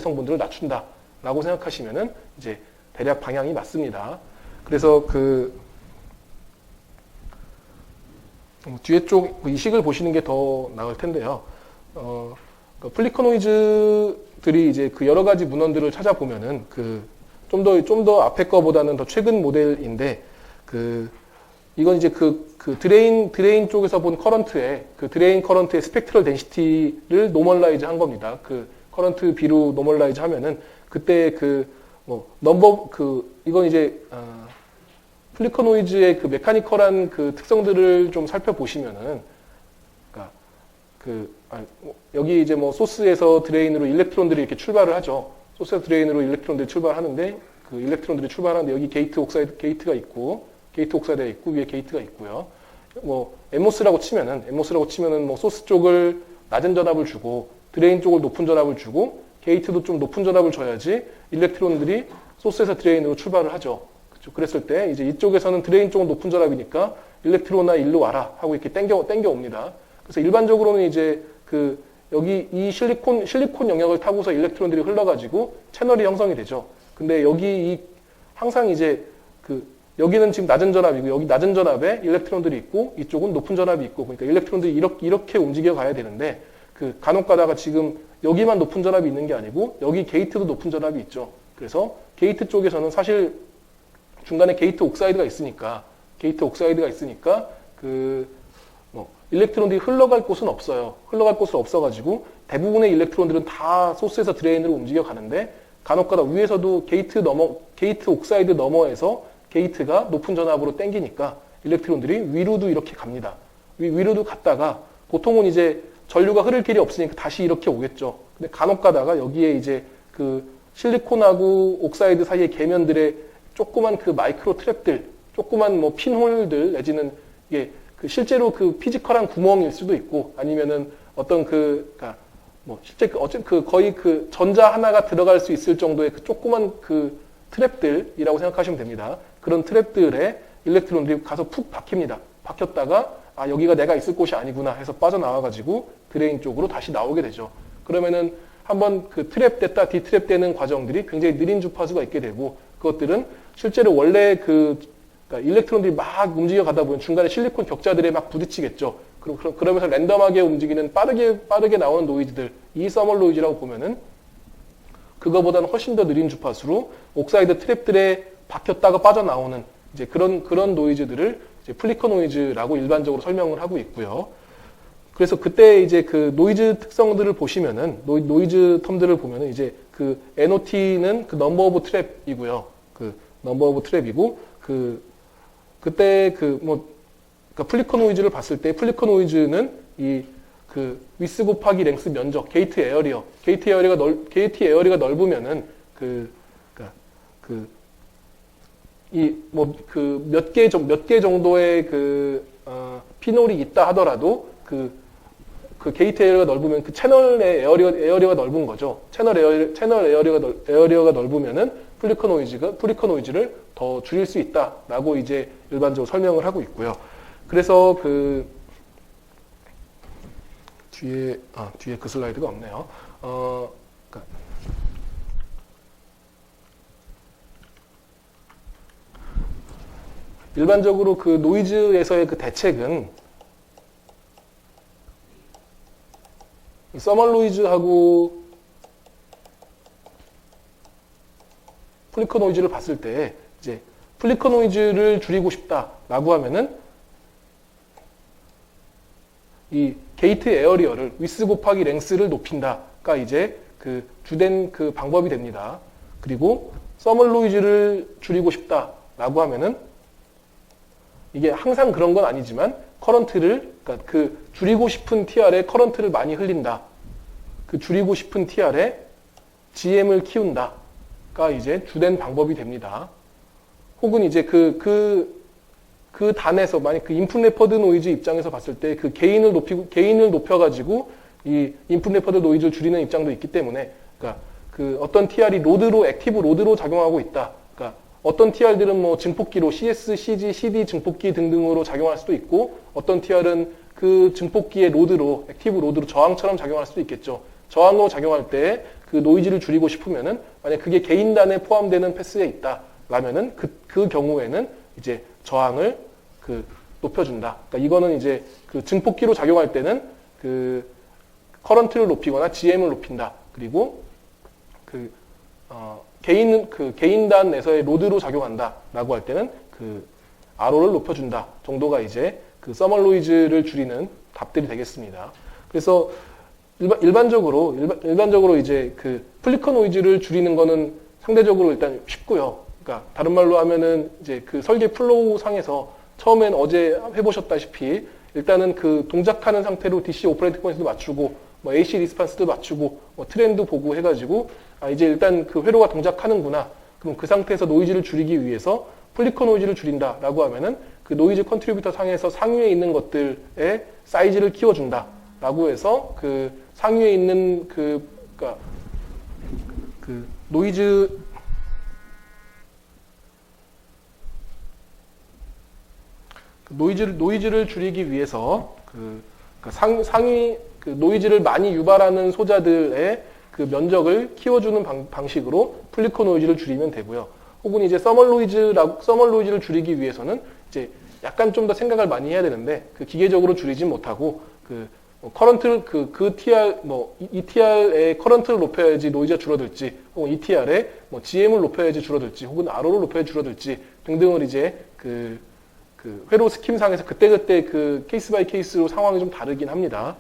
성분들을 낮춘다라고 생각하시면은 이제 대략 방향이 맞습니다. 그래서 뒤에 쪽 이 식을 보시는 게 더 나을 텐데요. 그러니까 플리커 노이즈들이 이제 그 여러 가지 문헌들을 찾아보면은 좀 더 앞에 거보다는 더 최근 모델인데 이건 이제 드레인 쪽에서 본 커런트의 드레인 커런트의 스펙트럴 덴시티를 노멀라이즈 한 겁니다. 커런트 B로 노멀라이즈 하면은 그때 이건 이제 플리커 노이즈의 메카니컬한 특성들을 좀 살펴보시면은 그러니까 여기 이제 소스에서 드레인으로 일렉트론들이 이렇게 출발을 하죠. 소스에서 드레인으로 일렉트론들이 출발하는데 일렉트론들이 출발하는데 여기 게이트가 있고 게이트 옥사이드가 있고 위에 게이트가 있고요. 엠모스라고 치면은 소스 쪽을 낮은 전압을 주고 드레인 쪽을 높은 전압을 주고 게이트도 좀 높은 전압을 줘야지 일렉트론들이 소스에서 드레인으로 출발을 하죠. 그렇죠? 그랬을 때 이제 이쪽에서는 드레인 쪽은 높은 전압이니까 일렉트론아 일로 와라 하고 이렇게 땡겨 옵니다. 그래서 일반적으로는 이제 여기 이 실리콘 영역을 타고서 일렉트론들이 흘러가지고 채널이 형성이 되죠. 근데 여기 항상 이제 여기는 지금 낮은 전압이고 여기 낮은 전압에 일렉트론들이 있고 이쪽은 높은 전압이 있고 그러니까 일렉트론들이 이렇게 움직여 가야 되는데 간혹 가다가 지금 여기만 높은 전압이 있는 게 아니고 여기 게이트도 높은 전압이 있죠. 그래서 게이트 쪽에서는 사실 중간에 게이트 옥사이드가 있으니까 일렉트론들이 흘러갈 곳은 없어요. 흘러갈 곳은 없어가지고 대부분의 일렉트론들은 다 소스에서 드레인으로 움직여 가는데 간혹가다 위에서도 게이트 옥사이드 너머에서 게이트가 높은 전압으로 땡기니까 일렉트론들이 위로도 이렇게 갑니다. 위로도 갔다가 보통은 이제 전류가 흐를 길이 없으니까 다시 이렇게 오겠죠. 근데 간혹 가다가 여기에 이제 실리콘하고 옥사이드 사이의 계면들의 조그만 마이크로 트랩들, 조그만 핀홀들 내지는 이게 실제로 피지컬한 구멍일 수도 있고 아니면은 어떤 실제 거의 전자 하나가 들어갈 수 있을 정도의 조그만 트랩들이라고 생각하시면 됩니다. 그런 트랩들에 일렉트론들이 가서 푹 박힙니다. 박혔다가 여기가 내가 있을 곳이 아니구나 해서 빠져나와가지고 드레인 쪽으로 다시 나오게 되죠. 그러면은 한번 트랩 됐다 디트랩 되는 과정들이 굉장히 느린 주파수가 있게 되고 그것들은 실제로 원래 그러니까 일렉트론들이 막 움직여 가다 보면 중간에 실리콘 격자들에 막 부딪히겠죠. 그러면서 랜덤하게 움직이는 빠르게 나오는 노이즈들, 이 서멀 노이즈라고 보면은 그거보다는 훨씬 더 느린 주파수로 옥사이드 트랩들에 박혔다가 빠져나오는 이제 그런 노이즈들을 이제 플리커 노이즈라고 일반적으로 설명을 하고 있고요. 그래서 그때 이제 노이즈 특성들을 보시면은 노이즈 텀들을 보면은 이제 NOT는 넘버 오브 트랩이고요. 넘버 오브 트랩이고 그때 그러니까 플리커 노이즈를 봤을 때 플리커 노이즈는 위스 곱하기 랭스 면적, 게이트 에어리가 넓으면은 몇 개 정도의 피놀이 있다 하더라도 게이트 에어리가 넓으면 채널의 에어리가 넓은 거죠. 채널 에어리가 넓으면은 플리커 노이즈를 더 줄일 수 있다라고 이제 일반적으로 설명을 하고 있고요. 그래서 뒤에 슬라이드가 없네요. 일반적으로 노이즈에서의 대책은 서멀 노이즈하고 플리커 노이즈를 봤을 때 이제 플리커 노이즈를 줄이고 싶다라고 하면은 이 게이트 에어리어를 위스 곱하기 랭스를 높인다가 이제 주된 방법이 됩니다. 그리고 서멀 노이즈를 줄이고 싶다라고 하면은 이게 항상 그런 건 아니지만 커런트를 그러니까 줄이고 싶은 TR에 커런트를 많이 흘린다. 줄이고 싶은 TR에 GM을 키운다가 이제 주된 방법이 됩니다. 혹은 이제 단에서 만약 인풋 레퍼드 노이즈 입장에서 봤을 때 게인을 높여가지고 이 인풋 레퍼드 노이즈를 줄이는 입장도 있기 때문에 그러니까 어떤 TR이 액티브 로드로 작용하고 있다. 그러니까 어떤 TR들은 뭐 증폭기로 CS, CG, CD 증폭기 등등으로 작용할 수도 있고 어떤 TR은 그 증폭기의 로드로 액티브 로드로 저항처럼 작용할 수도 있겠죠. 저항으로 작용할 때 그 노이즈를 줄이고 싶으면은 만약 그게 개인단에 포함되는 패스에 있다라면은 그 경우에는 이제 저항을 높여준다. 그러니까 이거는 이제 그 증폭기로 작용할 때는 그 커런트를 높이거나 GM을 높인다. 그리고 개인단 내에서의 로드로 작용한다라고 할 때는 그 RO를 높여준다 정도가 이제 그 서멀 노이즈를 줄이는 답들이 되겠습니다. 그래서 일반적으로 이제 그 플리커 노이즈를 줄이는 거는 상대적으로 일단 쉽고요. 그러니까 다른 말로 하면은 이제 그 설계 플로우 상에서 처음엔 어제 해보셨다시피 일단은 그 동작하는 상태로 DC 오퍼레이팅 포인트도 맞추고 뭐 AC 리스판스도 맞추고 뭐 트렌드 보고 해가지고 이제 일단 그 회로가 동작하는구나. 그럼 그 상태에서 노이즈를 줄이기 위해서 플리커 노이즈를 줄인다라고 하면은 그 노이즈 컨트리뷰터 상에서 상위에 있는 것들의 사이즈를 키워준다라고 해서 그 상위에 있는 그러니까 그 노이즈를 줄이기 위해서 상위 그 노이즈를 많이 유발하는 소자들의 그 면적을 키워주는 방식으로 플리커 노이즈를 줄이면 되고요. 혹은 이제 서멀 노이즈를 줄이기 위해서는 이제 약간 좀 더 생각을 많이 해야 되는데 그 기계적으로 줄이진 못하고 커런트를 TR 이 TR의 커런트를 높여야지 노이즈가 줄어들지 혹은 이 TR의 뭐 GM을 높여야지 줄어들지 혹은 RO를 높여야지 줄어들지 등등을 이제 그 회로 스킴상에서 그때그때 그 케이스 바이 케이스로 상황이 좀 다르긴 합니다.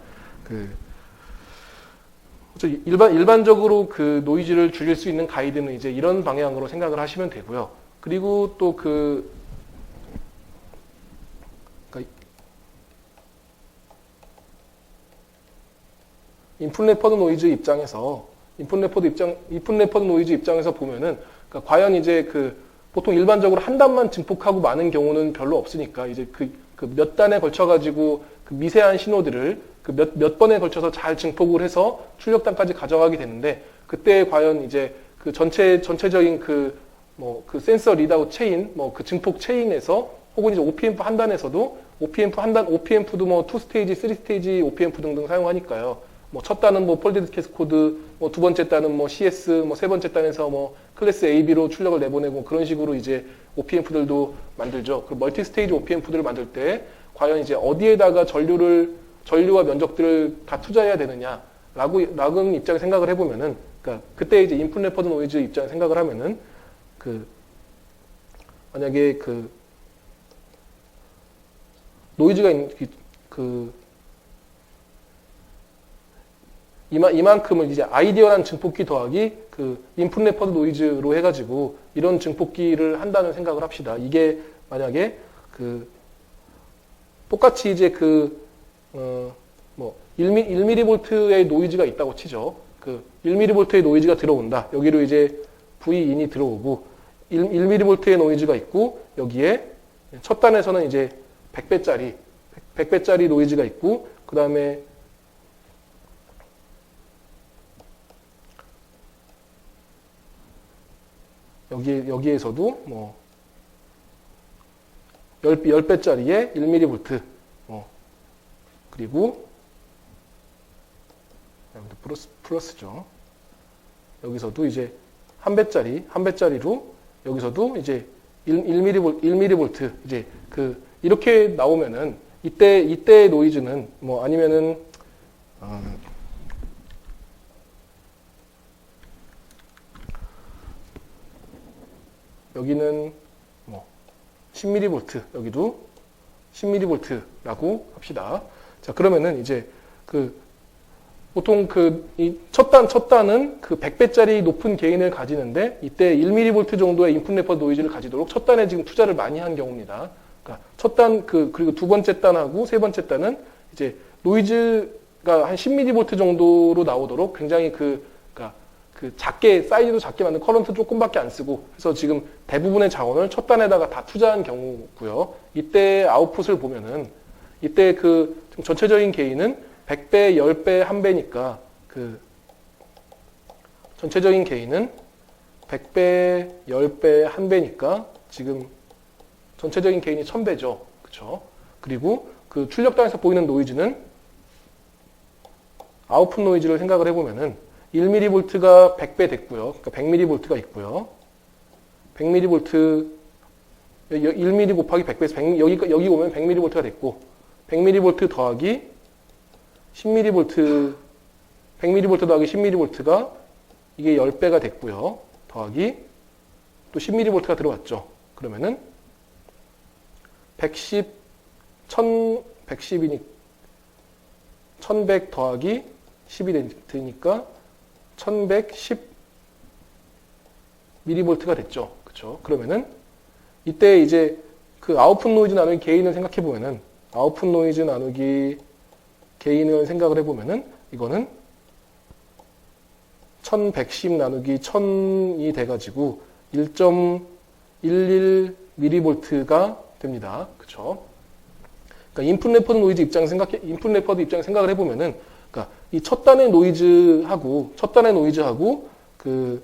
일반적으로 그 노이즈를 줄일 수 있는 가이드는 이제 이런 방향으로 생각을 하시면 되고요. 그리고 또 인풋 레퍼드 노이즈 입장에서 보면은 그러니까 과연 이제 보통 일반적으로 한 단만 증폭하고 많은 경우는 별로 없으니까 이제 몇 단에 걸쳐 가지고 그 미세한 신호들을 몇 번에 걸쳐서 잘 증폭을 해서 출력단까지 가져가게 되는데 그때 과연 이제 그 전체적인 센서 리드아웃 체인 그 증폭 체인에서 혹은 이제 OPM프 한 단에서도 OPM프도 뭐 2스테이지, 3스테이지 OPM프 등등 사용하니까요. 첫 단은 폴디드 캐스코드, 두 번째 단은 CS, 세 번째 단에서 클래스 AB로 출력을 내보내고 그런 식으로 이제 OPM프들도 만들죠. 그 멀티 스테이지 OPM프들을 만들 때 과연 이제 어디에다가 전류와 면적들을 다 투자해야 되느냐라는 입장에 생각을 해보면은, 그러니까 그때 이제 인풋 레퍼드 노이즈 입장에 생각을 하면은 만약에 노이즈가 이만큼을 이제 아이디어란 증폭기 더하기 인풋 레퍼드 노이즈로 해가지고 이런 증폭기를 한다는 생각을 합시다. 이게 만약에 똑같이 이제 1mV의 노이즈가 있다고 치죠. 1mV의 노이즈가 들어온다. 여기로 이제 V인이 들어오고 1mV의 노이즈가 있고 여기에 첫 단에서는 이제 100배짜리 노이즈가 있고 그 다음에 여기에서도 10배짜리의 1mV 그리고 플러스죠. 여기서도 이제 1배짜리로 여기서도 이제 1mV 이제 이렇게 나오면은 이때의 노이즈는 아니면은 여기는 10mV, 여기도 10mV라고 합시다. 자, 그러면은 이제 보통 이 첫 단은 100배짜리 높은 게인을 가지는데 이때 1mV 정도의 인풋 레퍼드 노이즈를 가지도록 첫 단에 지금 투자를 많이 한 경우입니다. 그러니까 첫 단 그리고 두 번째 단하고 세 번째 단은 이제 노이즈가 한 10mV 정도로 나오도록 굉장히 작게 사이즈도 작게 만든 커런트 조금밖에 안 쓰고 그래서 지금 대부분의 자원을 첫 단에다가 다 투자한 경우고요. 이때 아웃풋을 보면은 이때 전체적인 게인은 100배, 10배, 1배니까 전체적인 게인은 100배, 10배, 1배니까 지금 전체적인 게인이 1000배죠. 그쵸? 그리고 그 출력단에서 보이는 노이즈는 아웃풋 노이즈를 생각을 해보면은 1mV가 100배 됐고요. 그러니까 100mV가 있고요. 100mV 1mm 곱하기 100배에서 여기 오면 100mV가 됐고 100mV 더하기 10mV 100mV 더하기 10mV가 이게 10배가 됐고요. 더하기 또 10mV가 들어왔죠. 그러면은 110, 1110이니 1100 더하기 10이 되니까 1110 mV가 됐죠. 그쵸? 그러면은 이때 이제 그 아웃풋 노이즈 나누기 게인을 생각해 보면은 아웃풋 노이즈 나누기 게인을 생각을 해보면은 이거는 1110 나누기 1000이 돼가지고 1.11mV가 됩니다. 그쵸? 그러니까 인풋 레퍼드 노이즈 인풋 레퍼드 입장 생각을 해보면은 그러니까 이 첫 단의 노이즈하고 그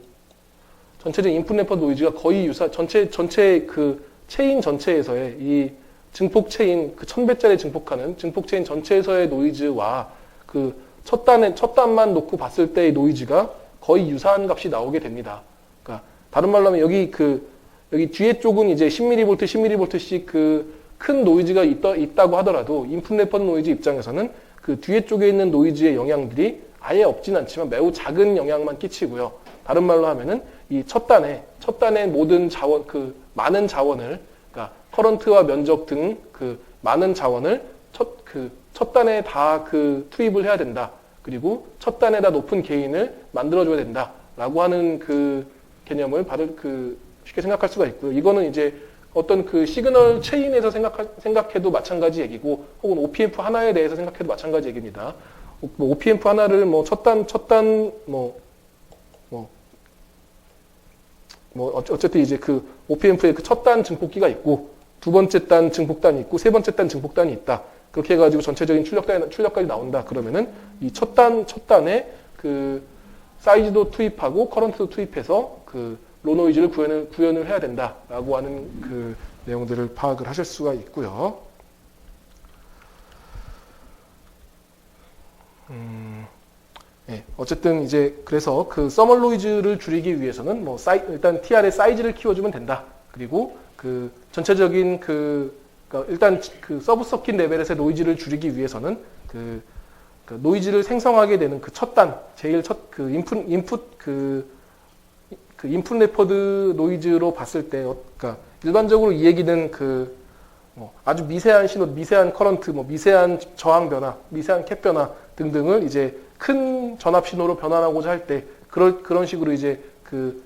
전체적인 인풋 레퍼드 노이즈가 거의 전체 그 체인 전체에서의 이 증폭 체인, 그 1000배짜리 증폭하는 증폭 체인 전체에서의 노이즈와 그 첫 단만 놓고 봤을 때의 노이즈가 거의 유사한 값이 나오게 됩니다. 그러니까 다른 말로 하면 여기 뒤에 쪽은 이제 10mV, 10mV씩 그 큰 노이즈가 있다고 하더라도 인풋 레퍼드 노이즈 입장에서는 그 뒤에 쪽에 있는 노이즈의 영향들이 아예 없진 않지만 매우 작은 영향만 끼치고요. 다른 말로 하면은 이 첫 단의 모든 자원, 그 많은 자원을, 그러니까 커런트와 면적 등 그 많은 자원을 첫 단에 다 그 투입을 해야 된다. 그리고 첫 단에다 높은 게인을 만들어줘야 된다. 라고 하는 그 개념을 쉽게 생각할 수가 있고요. 이거는 이제 어떤 그 시그널 체인에서 생각해도 마찬가지 얘기고, 혹은 OPF 하나에 대해서 생각해도 마찬가지 얘기입니다. 뭐 OPF 하나를 뭐 어쨌든 이제 그 OPMF의 그 첫 단 증폭기가 있고, 두 번째 단 증폭단이 있고, 세 번째 단 증폭단이 있다. 그렇게 해가지고 전체적인 출력까지 나온다. 그러면은 이 첫 단에 그 사이즈도 투입하고 커런트도 투입해서 그 로노이즈를 구현을 해야 된다라고 하는 그 내용들을 파악을 하실 수가 있고요. 네, 어쨌든 이제 그래서 그 서멀 노이즈를 줄이기 위해서는 뭐 일단 TR의 사이즈를 키워주면 된다. 그리고 그 전체적인 그러니까 일단 그 서브 서킷 레벨에서의 노이즈를 줄이기 위해서는 그 노이즈를 생성하게 되는 그 첫 단, 제일 첫 그 인풋 레퍼드 노이즈로 봤을 때, 그러니까 일반적으로 이 얘기는 뭐 아주 미세한 신호, 미세한 커런트, 뭐 미세한 저항 변화, 미세한 캡 변화 등등을 이제 큰 전압 신호로 변환하고자 할 때 그런 식으로 이제 그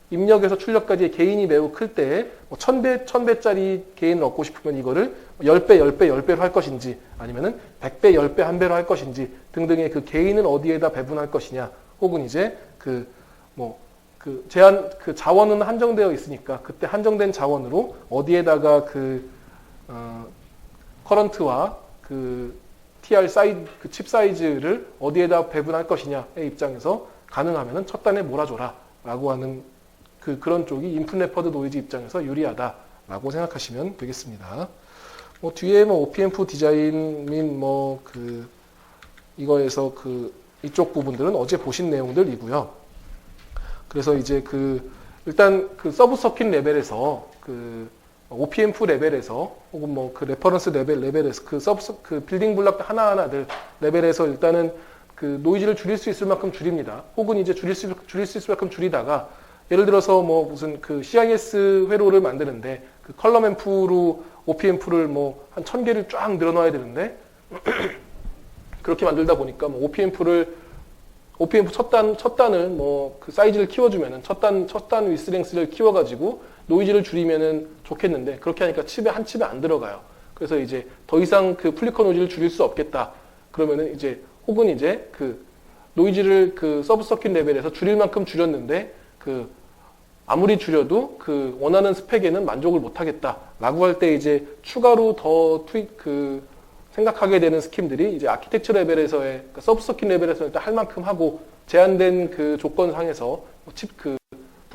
입력에서 출력까지의 게인이 매우 클 때 1000배짜리 게인을 얻고 싶으면 이거를 10배로 할 것인지 아니면은 100배, 10배, 1배로 할 것인지 등등의 그 게인을 어디에다 배분할 것이냐, 혹은 이제 자원은 한정되어 있으니까 그때 한정된 자원으로 어디에다가 커런트와 TR 사이즈, 칩 사이즈를 어디에다 배분할 것이냐의 입장에서 가능하면은 첫 단에 몰아줘라 라고 하는 그런 쪽이 인풋 레퍼드 노이즈 입장에서 유리하다라고 생각하시면 되겠습니다. 뒤에 OPMF 디자인 및 이거에서 이쪽 부분들은 어제 보신 내용들이고요. 그래서 이제 일단 서브 서킷 레벨에서 OPMF 레벨에서 혹은 레퍼런스 레벨에서 빌딩 블록 하나하나들 레벨에서 일단은 노이즈를 줄일 수 있을 만큼 줄입니다. 혹은 이제 줄일 수 있을 만큼 줄이다가 예를 들어서 무슨 CIS 회로를 만드는데 컬럼 앰프로 OPMF를 한 1000개를 쫙 늘어놔야 되는데 그렇게 만들다 보니까 OPMF 첫 단을 사이즈를 키워주면은 첫 단 위스랭스를 키워가지고 노이즈를 줄이면은 좋겠는데 그렇게 하니까 한 칩에 안 들어가요. 그래서 이제 더 이상 플리커 노이즈를 줄일 수 없겠다. 그러면은 이제 혹은 이제 노이즈를 서브 서킷 레벨에서 줄일 만큼 줄였는데 아무리 줄여도 원하는 스펙에는 만족을 못 하겠다라고 할 때 이제 추가로 더 생각하게 되는 스킴들이 이제 아키텍처 레벨에서의 서브 서킷 레벨에서 일단 할 만큼 하고 제한된 조건상에서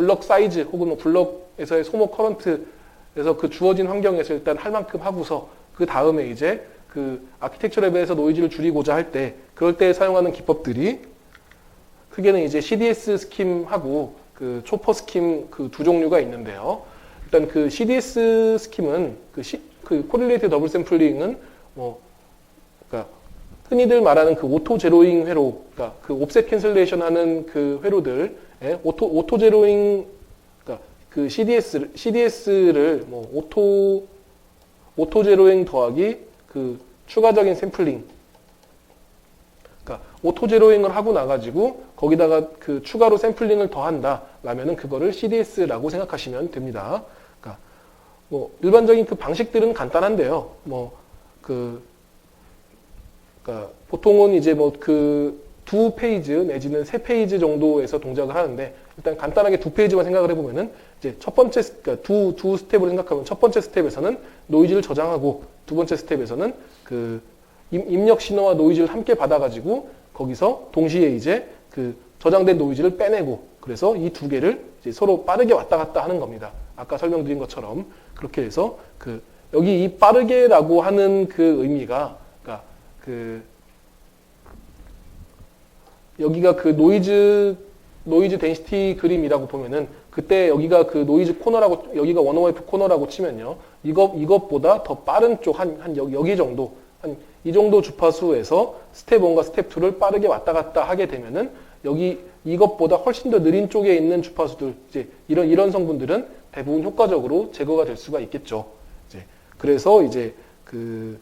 블럭 사이즈 혹은 뭐 블럭에서의 소모 커런트에서 그 주어진 환경에서 일단 할 만큼 하고서 그 다음에 이제 그 아키텍처 레벨에서 노이즈를 줄이고자 할 때 그럴 때 사용하는 기법들이 크게는 이제 CDS 스킴하고 그 초퍼 스킴 그 두 종류가 있는데요. 일단 그 CDS 스킴은 그 코릴레이트 더블 샘플링은 뭐 그러니까 흔히들 말하는 그 오토 제로잉 회로, 그러니까 그 옵셋 캔슬레이션 하는 그 회로들, 오토 제로잉, 그러니까 그 CDS를 뭐 오토 제로잉 더하기 그 추가적인 샘플링, 그러니까 오토 제로잉을 하고 나가지고 거기다가 그 추가로 샘플링을 더한다 라면은 그거를 CDS라고 생각하시면 됩니다. 그러니까 뭐 일반적인 그 방식들은 간단한데요. 그러니까 보통은 이제 뭐 그 두 페이지 내지는 세 페이지 정도에서 동작을 하는데 일단 간단하게 두 페이지만 생각을 해보면은 이제 첫 번째 그러니까 두 스텝을 생각하면 첫 번째 스텝에서는 노이즈를 저장하고 두 번째 스텝에서는 그 입력 신호와 노이즈를 함께 받아가지고 거기서 동시에 이제 그 저장된 노이즈를 빼내고 그래서 이 두 개를 이제 서로 빠르게 왔다 갔다 하는 겁니다. 아까 설명드린 것처럼 그렇게 해서 그 여기 이 빠르게라고 하는 그 의미가 그러니까 그 여기가 그 노이즈 덴시티 그림이라고 보면은 그때 여기가 그 노이즈 코너라고 여기가 원오웨이프 코너라고 치면요. 이것보다 더 빠른 쪽 한 여기 정도 한 이 정도 주파수에서 스텝 1과 스텝 2를 빠르게 왔다 갔다 하게 되면은 여기 이것보다 훨씬 더 느린 쪽에 있는 주파수들 이제 이런 성분들은 대부분 효과적으로 제거가 될 수가 있겠죠. 이제 그래서 이제 그러니까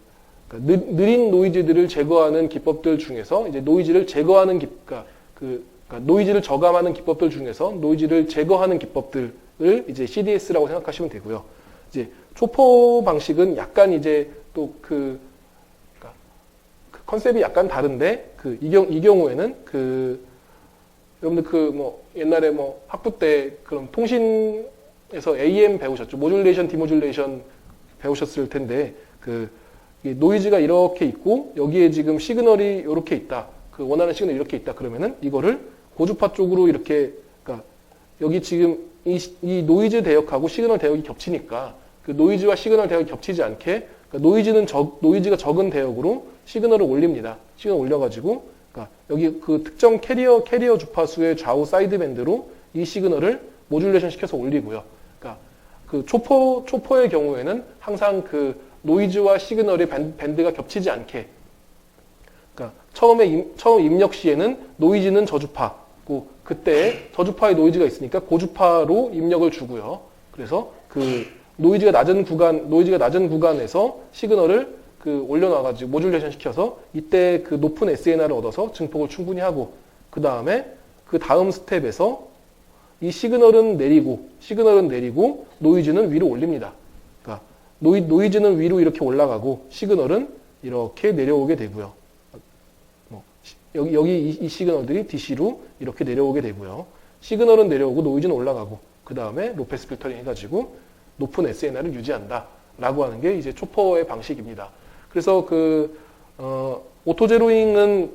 느린 노이즈들을 제거하는 기법들 중에서 이제 노이즈를 제거하는 그러니까 노이즈를 저감하는 기법들 중에서 노이즈를 제거하는 기법들을 이제 CDS라고 생각하시면 되고요. 이제 초포 방식은 약간 이제 또 그 컨셉이 약간 다른데 이 경우에는 여러분들 그 뭐 옛날에 뭐 학부 때 그런 통신에서 AM 배우셨죠. 모듈레이션, 디모듈레이션 배우셨을 텐데 노이즈가 이렇게 있고 여기에 지금 시그널이 이렇게 있다. 그 원하는 시그널이 이렇게 있다. 그러면은 이거를 고주파 쪽으로 이렇게 그러니까 여기 지금 이 노이즈 대역하고 시그널 대역이 겹치니까 그 노이즈와 시그널 대역이 겹치지 않게 그러니까 노이즈가 적은 대역으로 시그널을 올립니다. 시그널 올려가지고 그러니까 여기 그 특정 캐리어 주파수의 좌우 사이드 밴드로 이 시그널을 모듈레이션 시켜서 올리고요. 그러니까 그 초포의 경우에는 항상 그 노이즈와 시그널의 밴드가 겹치지 않게 그러니까 처음 입력 시에는 노이즈는 저주파고 그때 저주파의 노이즈가 있으니까 고주파로 입력을 주고요. 그래서 그 노이즈가 낮은 구간에서 시그널을 올려놔가지고 모듈레이션 시켜서 이때 그 높은 SNR을 얻어서 증폭을 충분히 하고 그 다음 스텝에서 이 시그널은 내리고 노이즈는 위로 올립니다. 그러니까 노이즈는 위로 이렇게 올라가고 시그널은 이렇게 내려오게 되고요. 여기 이 시그널들이 DC로 이렇게 내려오게 되고요. 시그널은 내려오고 노이즈는 올라가고 그 다음에 로패스 필터링 해가지고 높은 SNR을 유지한다 라고 하는 게 이제 초퍼의 방식입니다. 그래서 오토 제로잉은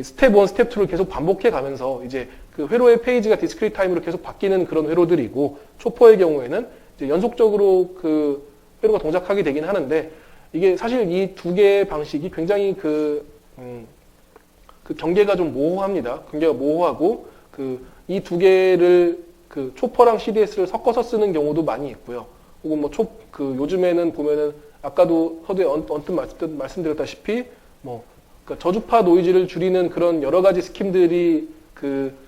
스텝 1, 스텝 2를 계속 반복해 가면서 이제 그 회로의 페이지가 디스크리트 타임으로 계속 바뀌는 그런 회로들이고 초퍼의 경우에는 이제 연속적으로 그 회로가 동작하게 되긴 하는데 이게 사실 이 두 개의 방식이 굉장히 그 경계가 좀 모호합니다. 경계가 모호하고 이 두 개를 초퍼랑 CDS를 섞어서 쓰는 경우도 많이 있고요. 혹은 뭐 요즘에는 보면은 아까도 서두에 언뜻 말씀드렸다시피 그러니까 저주파 노이즈를 줄이는 그런 여러 가지 스킴들이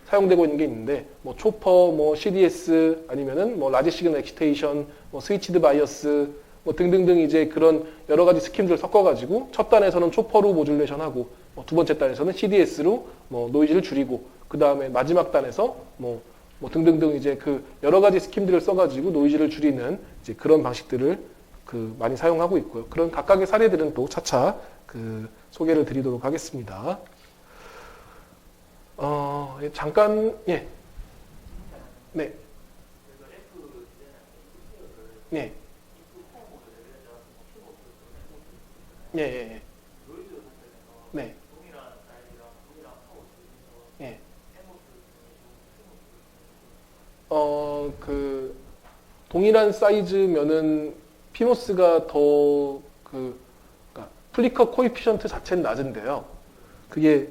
사용되고 있는 게 있는데 초퍼, CDS 아니면은 라지 시그널 엑시테이션, 스위치드 바이어스 등등등 이제 그런 여러 가지 스킴들을 섞어가지고 첫 단에서는 초퍼로 모듈레이션하고 두 번째 단에서는 CDS로 노이즈를 줄이고 그 다음에 마지막 단에서 등등등 이제 여러 가지 스킴들을 써가지고 노이즈를 줄이는 이제 그런 방식들을 많이 사용하고 있고요. 그런 각각의 사례들은 또 차차 소개를 드리도록 하겠습니다. 잠깐 예, 네, 네, 예, 예, 예. 네. 동일한 사이즈면은 피모스가 더 그러니까 플리커 코이피션트 자체는 낮은데요. 그게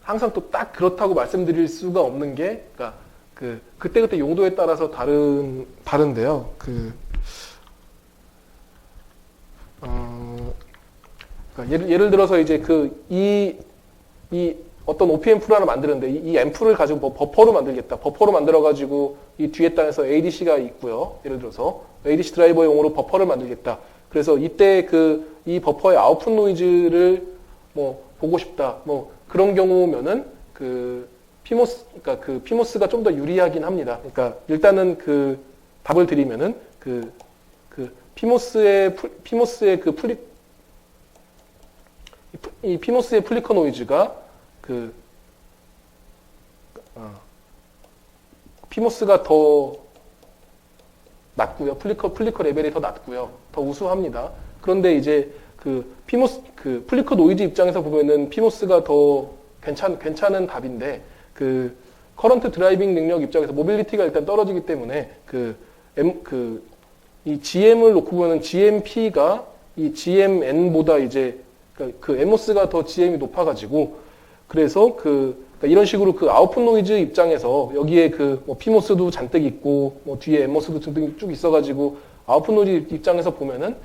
항상 또 딱 그렇다고 말씀드릴 수가 없는 게, 그러니까 그때그때 용도에 따라서 다른데요. 그러니까 예를 들어서 이제 이 어떤 OP 앰프를 하나 만드는데 이 앰프를 가지고 뭐 버퍼로 만들겠다. 버퍼로 만들어가지고 이 뒤에 단에서 ADC가 있고요. 예를 들어서 ADC 드라이버용으로 버퍼를 만들겠다. 그래서 이때 이 버퍼의 아웃풋 노이즈를 뭐 보고 싶다. 뭐 그런 경우면은 그러니까 피모스가 좀 더 유리하긴 합니다. 그러니까 일단은 답을 드리면은 피모스의 피모스의 플리커 노이즈가 피모스가 더 낮고요. 플리커 레벨이 더 낮고요. 더 우수합니다. 그런데 이제 플리커 노이즈 입장에서 보면은 피모스가 더 괜찮은 답인데, 커런트 드라이빙 능력 입장에서 모빌리티가 일단 떨어지기 때문에, 이 GM을 놓고 보면은 GMP가 이 GMN보다 이제, 에모스가 더 GM이 높아가지고, 그래서 그러니까 이런 식으로 아웃풋 노이즈 입장에서 여기에 뭐 피모스도 잔뜩 있고, 뭐 뒤에 에모스도 잔뜩 쭉 있어가지고, 아웃풋 노이즈 입장에서 보면은,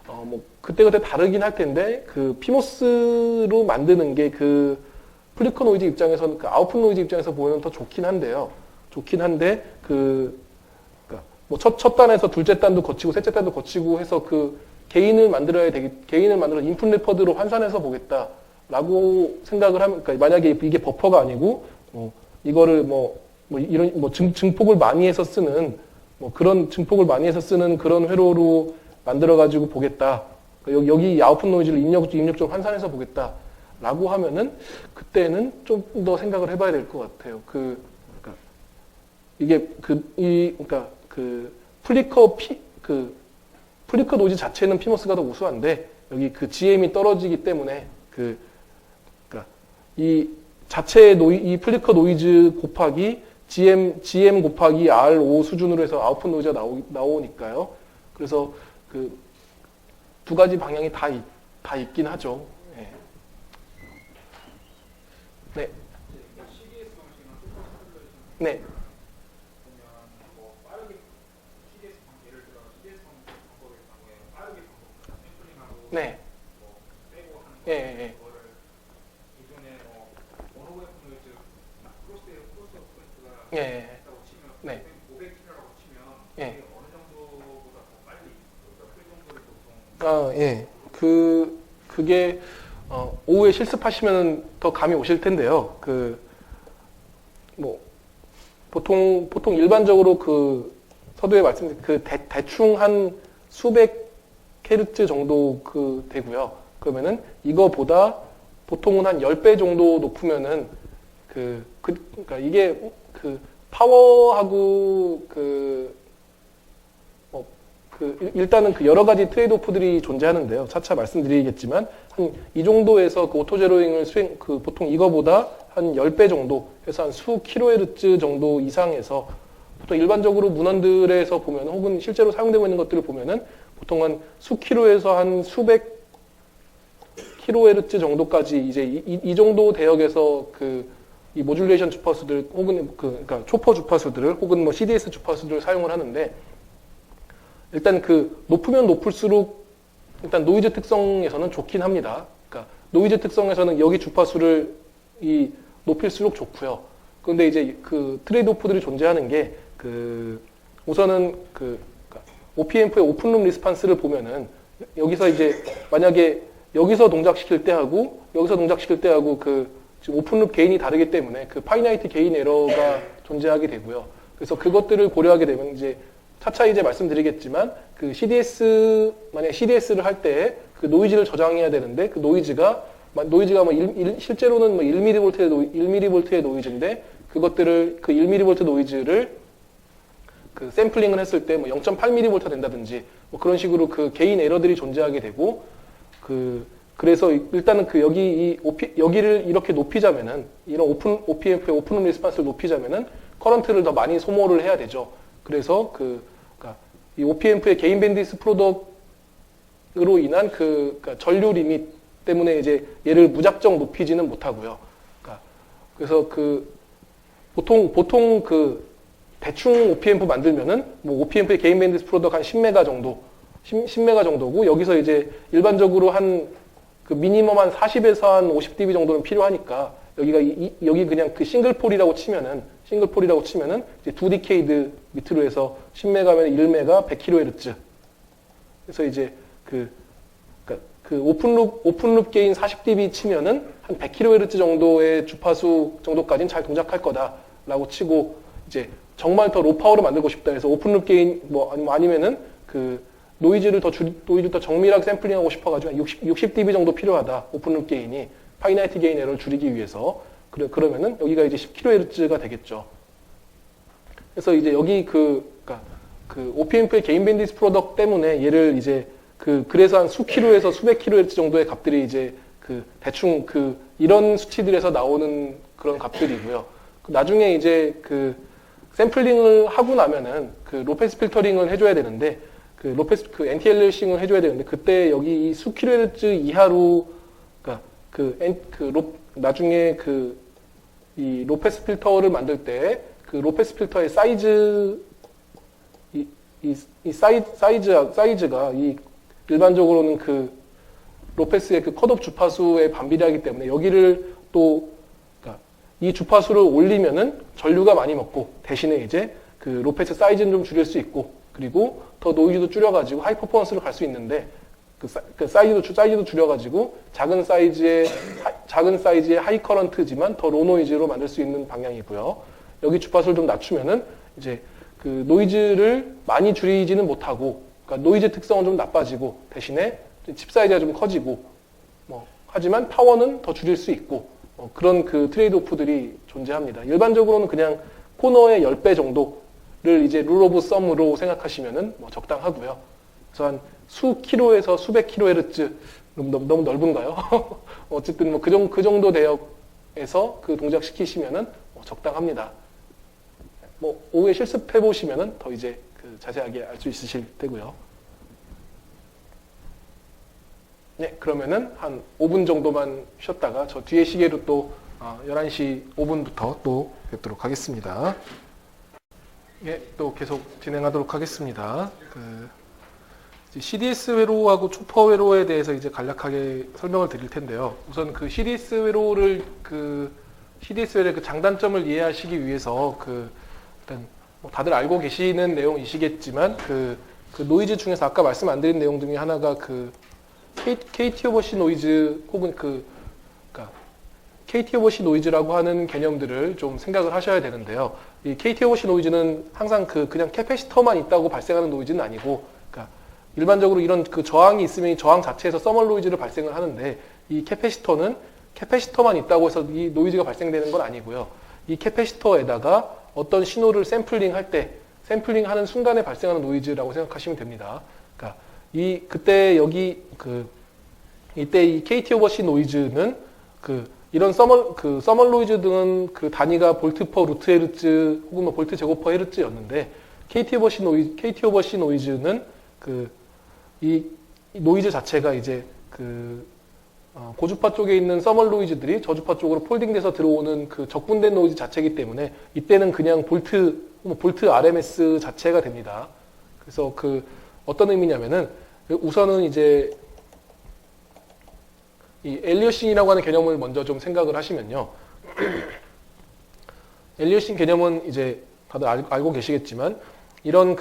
뭐 그때그때 다르긴 할 텐데, 피모스로 만드는 게 플리커 노이즈 입장에서는 아웃풋 노이즈 입장에서 보면 더 좋긴 한데요. 좋긴 한데, 그러니까 뭐 첫 단에서 둘째 단도 거치고 셋째 단도 거치고 해서 게인을 만들어서 인풋 레퍼드로 환산해서 보겠다라고 생각을 하면, 그러니까 만약에 이게 버퍼가 아니고, 이거를 이런 증폭을 많이 해서 쓰는, 그런 증폭을 많이 해서 쓰는 그런 회로로 만들어가지고 보겠다. 그러니까 여기 아웃풋 노이즈를 입력적으로 환산해서 보겠다. 라고 하면은, 그때는 좀 더 생각을 해봐야 될 것 같아요. 그러니까 이게, 그러니까 플리커 노이즈 자체는 피모스가 더 우수한데, 여기 GM이 떨어지기 때문에, 그러니까 이 자체의 이 플리커 노이즈 곱하기 GM 곱하기 R5 수준으로 해서 아웃풋 노이즈가 나오니까요. 그래서 두 가지 방향이 다 있긴 하죠. 네. 네. 네. 네. 예, 예. 예. 네. 예. 예. 그게, 오후에 실습하시면 더 감이 오실 텐데요. 보통 일반적으로 서두에 말씀드린 대충 한 수백 헤르츠 정도 되고요. 그러면은 이거보다 보통은 한 10배 정도 높으면은 그러니까 이게 파워하고 일단은 여러 가지 트레이드 오프들이 존재하는데요. 차차 말씀드리겠지만 한 이 정도에서 오토 제로잉을 보통 이거보다 한 10배 정도 해서 한 수 킬로헤르츠 정도 이상에서 보통 일반적으로 문헌들에서 보면 혹은 실제로 사용되고 있는 것들을 보면은 보통 한 수 킬로에서 한 수백 킬로헤르츠 정도까지 이제 이 정도 대역에서 이 모듈레이션 주파수들 혹은 그러니까 초퍼 주파수들을 혹은 뭐 CDS 주파수들을 사용을 하는데, 일단 높으면 높을수록 일단 노이즈 특성에서는 좋긴 합니다. 그러니까 노이즈 특성에서는 여기 주파수를 높일수록 좋고요. 그런데 이제 트레이드 오프들이 존재하는 게 우선은 OP앰프의 오픈룸 리스판스를 보면은 여기서 이제 만약에 여기서 동작시킬 때하고 여기서 동작시킬 때하고 지금 오픈룸 게인이 다르기 때문에 파이나이트 게인 에러가 존재하게 되고요. 그래서 그것들을 고려하게 되면 이제 차차 이제 말씀드리겠지만 만약에 CDS를 할 때 노이즈를 저장해야 되는데 노이즈가 실제로는 1mV의 노이즈인데 그것들을 1mV 노이즈를 샘플링을 했을 때 0.8mV가 된다든지 그런 식으로 게인 에러들이 존재하게 되고 그래서 일단은 여기를 이렇게 높이자면은 이런 OP앰프의 오픈룸 리스판스를 높이자면은 커런트를 더 많이 소모를 해야 되죠. 그래서 그러니까 이 OP앰프의 게인 밴드위스 프로덕트로 인한 그러니까 전류 리밋 때문에 이제 얘를 무작정 높이지는 못하고요. 그러니까 그래서 보통 대충 OP앰프 만들면은 뭐 OP앰프의 게인 밴드위스 프로덕트 한 10메가 정도, 10메가 정도고 여기서 이제 일반적으로 미니멈 한 40에서 한 50dB 정도는 필요하니까 여기 그냥 싱글폴이라고 치면은 이제 2디케이드 밑으로 해서 10메가면 1메가 100kHz. 그래서 이제 오픈룹 게인 40dB 치면은 한 100kHz 정도의 주파수 정도까지는 잘 동작할 거다라고 치고 이제 정말 더 로파워로 만들고 싶다 해서 오픈룹 게인 아니면은 노이즈를 더 정밀하게 샘플링하고 싶어가지고 60dB 정도 필요하다. 오픈룹 게인이 파이나이트 게인 에러를 줄이기 위해서 그러면은 여기가 이제 10kHz가 되겠죠. 그래서 이제 여기 OP앰프의 게인 밴드위스 프로덕트 때문에 얘를 이제 그래서 한 수킬로에서 수백 kHz 정도의 값들이 이제 대충 이런 수치들에서 나오는 그런 값들이고요. 나중에 이제 샘플링을 하고 나면은 로패스 필터링을 해줘야 되는데 NTL싱을 해줘야 되는데 그때 여기 이 수킬로헤르츠 이하로 나중에 이 로패스 필터를 만들 때 로패스 필터의 사이즈가 일반적으로는 로패스의 컷오프 주파수에 반비례하기 때문에 여기를 이 주파수를 올리면은 전류가 많이 먹고 대신에 이제 로패스 사이즈는 좀 줄일 수 있고 그리고 더 노이즈도 줄여가지고 하이 퍼포먼스를 갈 수 있는데 사이즈도 줄여가지고 작은 사이즈의 하이 커런트지만 더 로 노이즈로 만들 수 있는 방향이고요. 여기 주파수를 좀 낮추면은 이제 노이즈를 많이 줄이지는 못하고 그러니까 노이즈 특성은 좀 나빠지고 대신에 칩 사이즈가 좀 커지고 하지만 파워는 더 줄일 수 있고 그런 트레이드 오프들이 존재합니다. 일반적으로는 그냥 코너의 10배 정도를 이제 룰 오브 썸으로 생각하시면은 적당하고요. 그래서 한 수킬로에서 수백 킬로헤르츠 너무 넓은가요? 어쨌든 그 정도 대역에서 동작 시키시면은 적당합니다. 오후에 실습해 보시면은 더 이제 자세하게 알 수 있으실 테고요. 네, 그러면은 한 5분 정도만 쉬었다가 저 뒤에 시계로 또 11시 5분부터 또 뵙도록 하겠습니다. 예, 또 계속 진행하도록 하겠습니다. CDS 회로하고 초퍼 회로에 대해서 이제 간략하게 설명을 드릴 텐데요. 우선 CDS 회로를 CDS 회로의 장단점을 이해하시기 위해서 일단 다들 알고 계시는 내용이시겠지만 노이즈 중에서 아까 말씀 안 드린 내용 중에 하나가 KT 오버 C 노이즈 혹은 KT 오버 C 노이즈라고 하는 개념들을 좀 생각을 하셔야 되는데요. 이 KT 오버 C 노이즈는 항상 그냥 캐패시터만 있다고 발생하는 노이즈는 아니고, 일반적으로 이런 저항이 있으면 이 저항 자체에서 서멀 노이즈를 발생을 하는데, 이 캐패시터는 캐패시터만 있다고 해서 이 노이즈가 발생되는 건 아니고요. 이 캐패시터에다가 어떤 신호를 샘플링하는 순간에 발생하는 노이즈라고 생각하시면 됩니다. 그때 이때 이 KT 오버 C 노이즈는 이런 서멀 노이즈 등은 단위가 볼트 퍼 루트 헤르츠 혹은 볼트 제곱 퍼 헤르츠였는데 KT 오버 C 노이즈는 이 노이즈 자체가 이제 고주파 쪽에 있는 서멀 노이즈들이 저주파 쪽으로 폴딩돼서 들어오는 적분된 노이즈 자체이기 때문에 이때는 그냥 볼트 RMS 자체가 됩니다. 그래서 어떤 의미냐면은 우선은 이제 이 엘리어싱이라고 하는 개념을 먼저 좀 생각을 하시면요. 엘리어싱 개념은 이제 다들 알고 계시겠지만 이런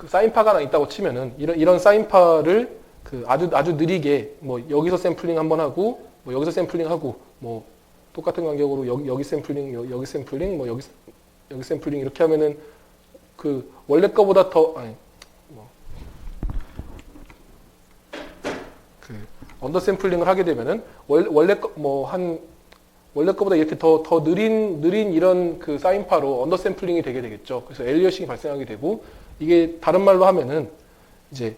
사인파가 하나 있다고 치면은 이런 사인파를 아주 느리게 여기서 샘플링 한번 하고 여기서 샘플링 하고 똑같은 간격으로 여기 샘플링 여기 샘플링 여기 샘플링 이렇게 하면은 원래 거보다 더 언더 샘플링을 하게 되면은 원래 거보다 이렇게 더 느린 이런 사인파로 언더 샘플링이 되게 되겠죠. 그래서 엘리어싱이 발생하게 되고 이게 다른 말로 하면은 이제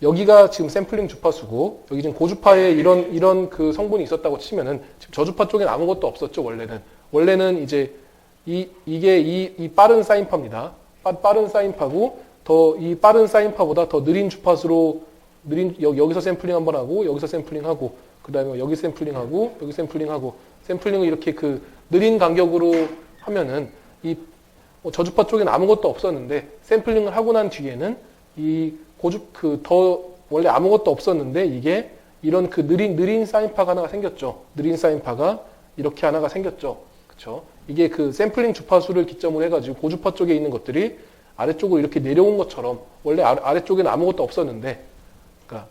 여기가 지금 샘플링 주파수고 여기 지금 고주파에 이런 성분이 있었다고 치면은 지금 저주파 쪽엔 아무것도 없었죠. 원래는 이제 이게 빠른 사인파입니다. 빠른 사인파고 이 빠른 사인파보다 더 느린 주파수로 여기서 샘플링 한번 하고 여기서 샘플링하고 그다음에 여기 샘플링하고 여기 샘플링하고 샘플링을 이렇게 그 느린 간격으로 하면은 이 저주파 쪽에는 아무것도 없었는데 샘플링을 하고 난 뒤에는 원래 아무것도 없었는데 이게 이런 그 느린 사인파가 하나가 생겼죠. 느린 사인파가 이렇게 하나가 생겼죠. 그쵸? 이게 그 샘플링 주파수를 기점으로 해가지고 고주파 쪽에 있는 것들이 아래쪽으로 이렇게 내려온 것처럼 원래 아래쪽에는 아무것도 없었는데, 그러니까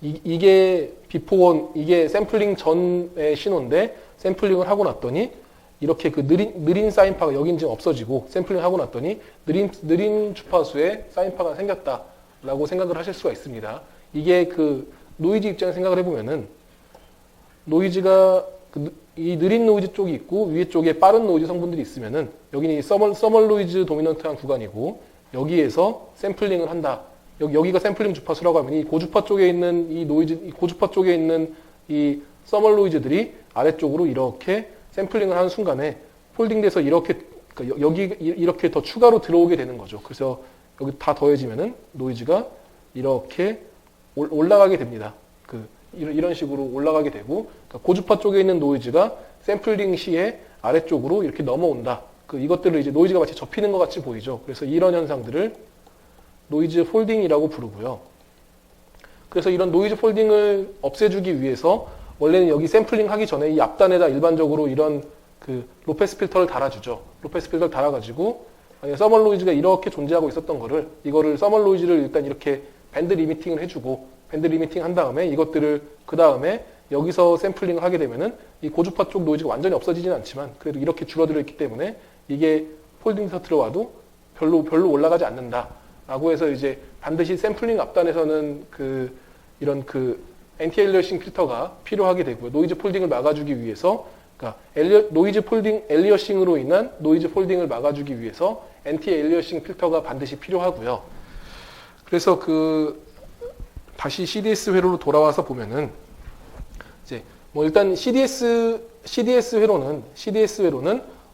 이게 비포 이게 샘플링 전의 신호인데 샘플링을 하고 났더니 이렇게 그 느린 사인파가 여긴 지금 없어지고 샘플링을 하고 났더니 느린 주파수의 사인파가 생겼다라고 생각을 하실 수가 있습니다. 이게 그 노이즈 입장에서 생각을 해보면은 노이즈가 이 느린 노이즈 쪽이 있고 위에 쪽에 빠른 노이즈 성분들이 있으면은 여기는 이 서멀 노이즈 도미넌트한 구간이고 여기에서 샘플링을 한다. 여기가 샘플링 주파수라고 하면 이 고주파 쪽에 있는 이 고주파 쪽에 있는 이 서멀 노이즈들이 아래쪽으로 이렇게 샘플링을 하는 순간에 폴딩돼서 그러니까 여기 이렇게 더 추가로 들어오게 되는 거죠. 그래서 여기 다 더해지면은 노이즈가 이렇게 올라가게 됩니다. 이런 식으로 올라가게 되고, 그러니까 고주파 쪽에 있는 노이즈가 샘플링 시에 아래쪽으로 이렇게 넘어온다. 이것들을 이제 노이즈가 마치 접히는 것 같이 보이죠. 그래서 이런 현상들을 노이즈 폴딩이라고 부르고요. 그래서 이런 노이즈 폴딩을 없애주기 위해서 원래는 여기 샘플링 하기 전에 이 앞단에다 일반적으로 이런 그 로페스 필터를 달아주죠. 로페스 필터를 달아가지고 서멀 노이즈가 이렇게 존재하고 있었던 이거를 서멀 노이즈를 일단 이렇게 밴드 리미팅을 해주고 밴드 리미팅 한 다음에 이것들을 그 다음에 여기서 샘플링을 하게 되면은 이 고주파 쪽 노이즈가 완전히 없어지진 않지만 그래도 이렇게 줄어들어 있기 때문에 이게 폴딩에서 들어와도 별로 올라가지 않는다라고 해서 이제 반드시 샘플링 앞단에서는 이런 엔티 엘리어싱 필터가 필요하게 되고요. 노이즈 폴딩을 막아주기 위해서, 그러니까 노이즈 폴딩 엘리어싱으로 인한 노이즈 폴딩을 막아주기 위해서 엔티 엘리어싱 필터가 반드시 필요하고요. 그래서 다시 CDS 회로로 돌아와서 보면은 이제 일단 CDS 회로는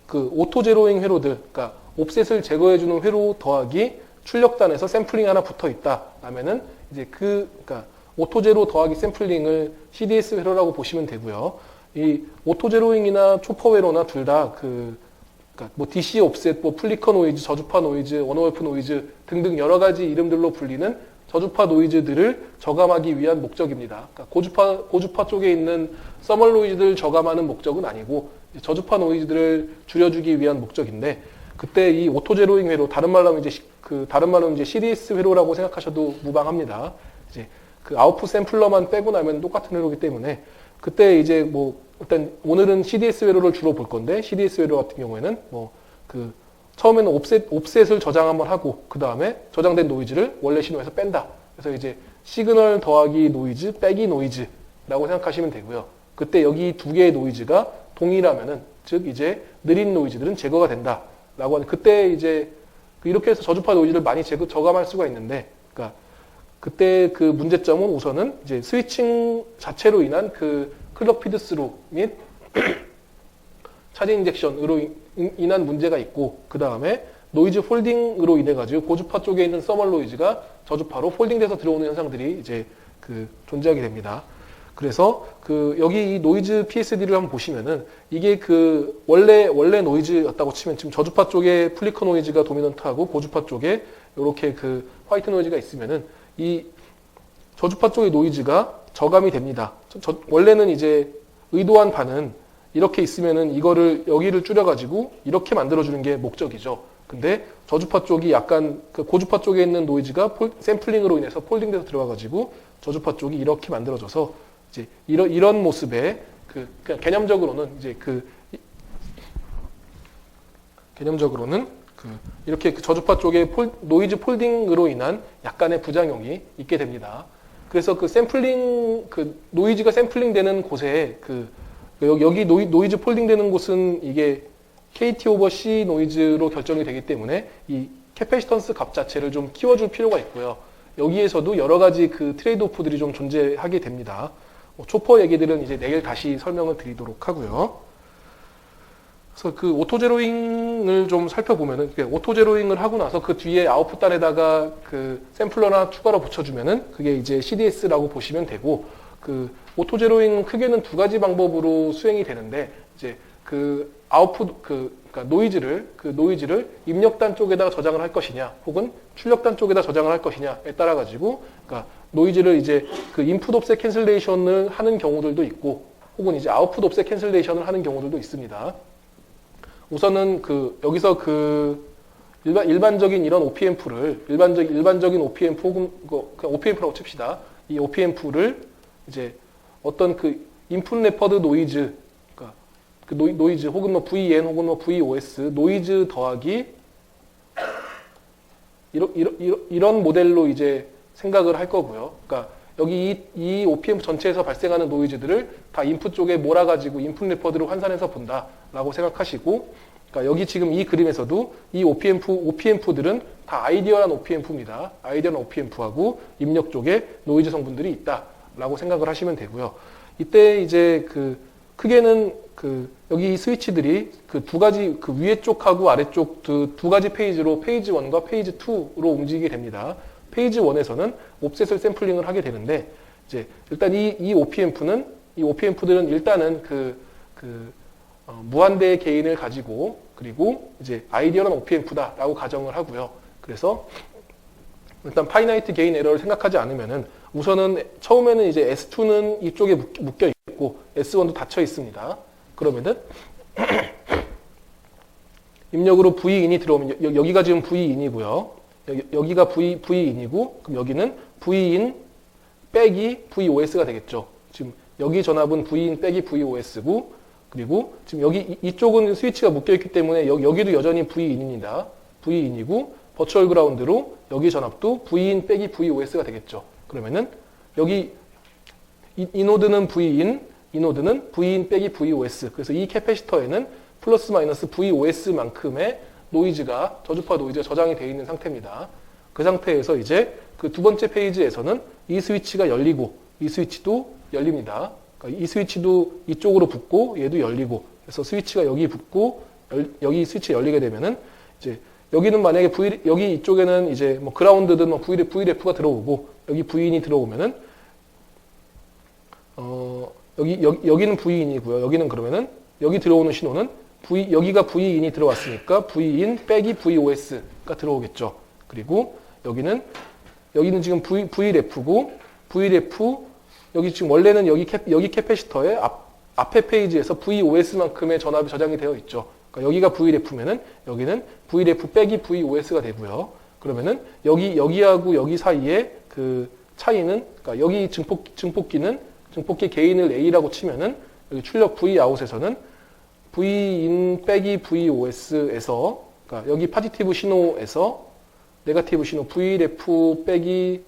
그 오토 제로잉 회로들, 그러니까 옵셋을 제거해주는 회로 더하기 출력단에서 샘플링 하나 붙어 있다 라면은 이제 그러니까 오토 제로 더하기 샘플링을 CDS 회로라고 보시면 되고요. 이 오토 제로잉이나 초퍼 회로나 둘 다 그러니까 DC 옵셋, 플리커 노이즈, 저주파 노이즈, 원오웨프 노이즈 등등 여러 가지 이름들로 불리는 저주파 노이즈들을 저감하기 위한 목적입니다. 그러니까 고주파 쪽에 있는 서멀 노이즈들을 저감하는 목적은 아니고 저주파 노이즈들을 줄여주기 위한 목적인데, 그때 이 오토 제로잉 회로, 다른 말로 하면 이제 CDS 회로라고 생각하셔도 무방합니다. 이제 아웃풋 샘플러만 빼고 나면 똑같은 회로이기 때문에 그때 이제 일단 오늘은 CDS 회로를 주로 볼 건데, CDS 회로 같은 경우에는 처음에는 옵셋을 저장 한번 하고 그 다음에 저장된 노이즈를 원래 신호에서 뺀다. 그래서 이제 시그널 더하기 노이즈 빼기 노이즈라고 생각하시면 되고요. 그때 여기 두 개의 노이즈가 동일하면은, 즉 이제 느린 노이즈들은 제거가 된다라고 하는, 그때 이제 이렇게 해서 저주파 노이즈를 많이 저감할 수가 있는데, 그러니까 그때 그 문제점은 우선은 이제 스위칭 자체로 인한 클럭 피드스루 및 차지 인젝션으로 인한 문제가 있고, 그 다음에 노이즈 폴딩으로 인해 가지고 고주파 쪽에 있는 서멀 노이즈가 저주파로 폴딩돼서 들어오는 현상들이 이제 존재하게 됩니다. 그래서 여기 이 노이즈 PSD를 한번 보시면은 이게 원래 노이즈였다고 치면 지금 저주파 쪽에 플리커 노이즈가 도미넌트하고 고주파 쪽에 이렇게 화이트 노이즈가 있으면은 이 저주파 쪽의 노이즈가 저감이 됩니다. 원래는 이제 의도한 바는 이렇게 있으면은 여기를 줄여가지고 이렇게 만들어주는 게 목적이죠. 근데 저주파 쪽이 약간 고주파 쪽에 있는 노이즈가 샘플링으로 인해서 폴딩돼서 들어와가지고 저주파 쪽이 이렇게 만들어져서 이제 이런 모습의 그냥 개념적으로는 이렇게 저주파 쪽에 노이즈 폴딩으로 인한 약간의 부작용이 있게 됩니다. 그래서 노이즈가 샘플링되는 곳에 여기 노이즈 폴딩되는 곳은 이게 KT 오버 C 노이즈로 결정이 되기 때문에 이 캐패시턴스 값 자체를 좀 키워줄 필요가 있고요. 여기에서도 여러 가지 트레이드 오프들이 좀 존재하게 됩니다. 초퍼 얘기들은 이제 내일 다시 설명을 드리도록 하고요. 그래서 그 오토 제로잉을 좀 살펴보면은, 오토 제로잉을 하고 나서 그 뒤에 아웃풋 단에다가 그 샘플러나 추가로 붙여주면은 그게 이제 CDS라고 보시면 되고, 그 오토 제로잉 크게는 두 가지 방법으로 수행이 되는데, 이제 그 아웃풋 그러니까 노이즈를 입력단 쪽에다가 저장을 할 것이냐, 혹은 출력단 쪽에다 저장을 할 것이냐에 따라 가지고, 그러니까 노이즈를 이제 그 인풋 옵셋 캔슬레이션을 하는 경우들도 있고, 혹은 이제 아웃풋 옵셋 캔슬레이션을 하는 경우들도 있습니다. 우선은 여기서 일반적인 이런 OPM프를 일반적인 OPM프 혹은 그냥 OPM프라고 칩시다. 이 OPM프를 이제 어떤 그 인풋 레퍼드 노이즈, 그러니까 그 노이즈 혹은 뭐 VN 혹은 뭐 VOS 노이즈 더하기 이런 모델로 이제 생각을 할 거고요. 그러니까 여기 이 OPM프 전체에서 발생하는 노이즈들을 다 인풋 쪽에 몰아가지고 인풋 레퍼드로 환산해서 본다라고 생각하시고, 그러니까 여기 지금 이 그림에서도 이 OPM프들은 다 아이디어한 OPM프입니다. 아이디어한 OPM프하고 입력 쪽에 노이즈 성분들이 있다라고 생각을 하시면 되고요. 이때 이제 크게는 여기 이 스위치들이 그 두 가지 그 위에 쪽하고 아래쪽 두 가지 페이지로 페이지 1과 페이지 2로 움직이게 됩니다. 페이지 1에서는 옵셋을 샘플링을 하게 되는데, 이제 일단 이 OPM프들은 일단은 무한대의 게인을 가지고, 그리고 이제 아이디어는 OPM프다라고 가정을 하고요. 그래서 일단 파이나이트 게인 에러를 생각하지 않으면은 우선은 처음에는 이제 S2는 이쪽에 묶여 있고 S1도 닫혀 있습니다. 그러면은 입력으로 Vin이 들어오면 여기가 지금 Vin이고요. 여기가 Vin이고, 그럼 여기는 Vin 빼기 VOS가 되겠죠. 지금 여기 전압은 Vin 빼기 VOS고, 그리고 지금 여기 이쪽은 스위치가 묶여있기 때문에 여기도 여전히 Vin입니다. Vin이고, 버추얼 그라운드로 여기 전압도 Vin 빼기 VOS가 되겠죠. 그러면은 여기 이 노드는 Vin, 이 노드는 Vin 빼기 VOS. 그래서 이 캐패시터에는 플러스 마이너스 VOS만큼의 저주파 노이즈가 저장이 되어 있는 상태입니다. 그 상태에서 이제 그 두 번째 페이지에서는 이 스위치가 열리고 이 스위치도 열립니다. 그러니까 이 스위치도 이쪽으로 붙고 얘도 열리고, 그래서 스위치가 여기 붙고 여기 스위치 열리게 되면은 이제 여기는 만약에 여기 이쪽에는 이제 뭐 그라운드든 뭐 VRF가 들어오고 여기 Vin이 들어오면은 여기는 Vin이고요. 여기는 그러면은 여기 들어오는 신호는 여기가 Vin이 들어왔으니까 Vin 빼기 VOS가 들어오겠죠. 그리고 여기는 지금 VRF고 VRF 여기 지금 원래는 여기 캐패시터의 앞에 페이지에서 VOS만큼의 전압이 저장이 되어 있죠. 그러니까 여기가 VRF면은 여기는 VRF 빼기 VOS가 되고요. 그러면은 여기하고 여기 사이에 그 차이는, 그러니까 여기 증폭기 게인을 A라고 치면은 여기 출력 Vout에서는 Vin 빼기 VOS에서, 그러니까 여기 파지티브 신호에서 네거티브 신호 VRF 빼기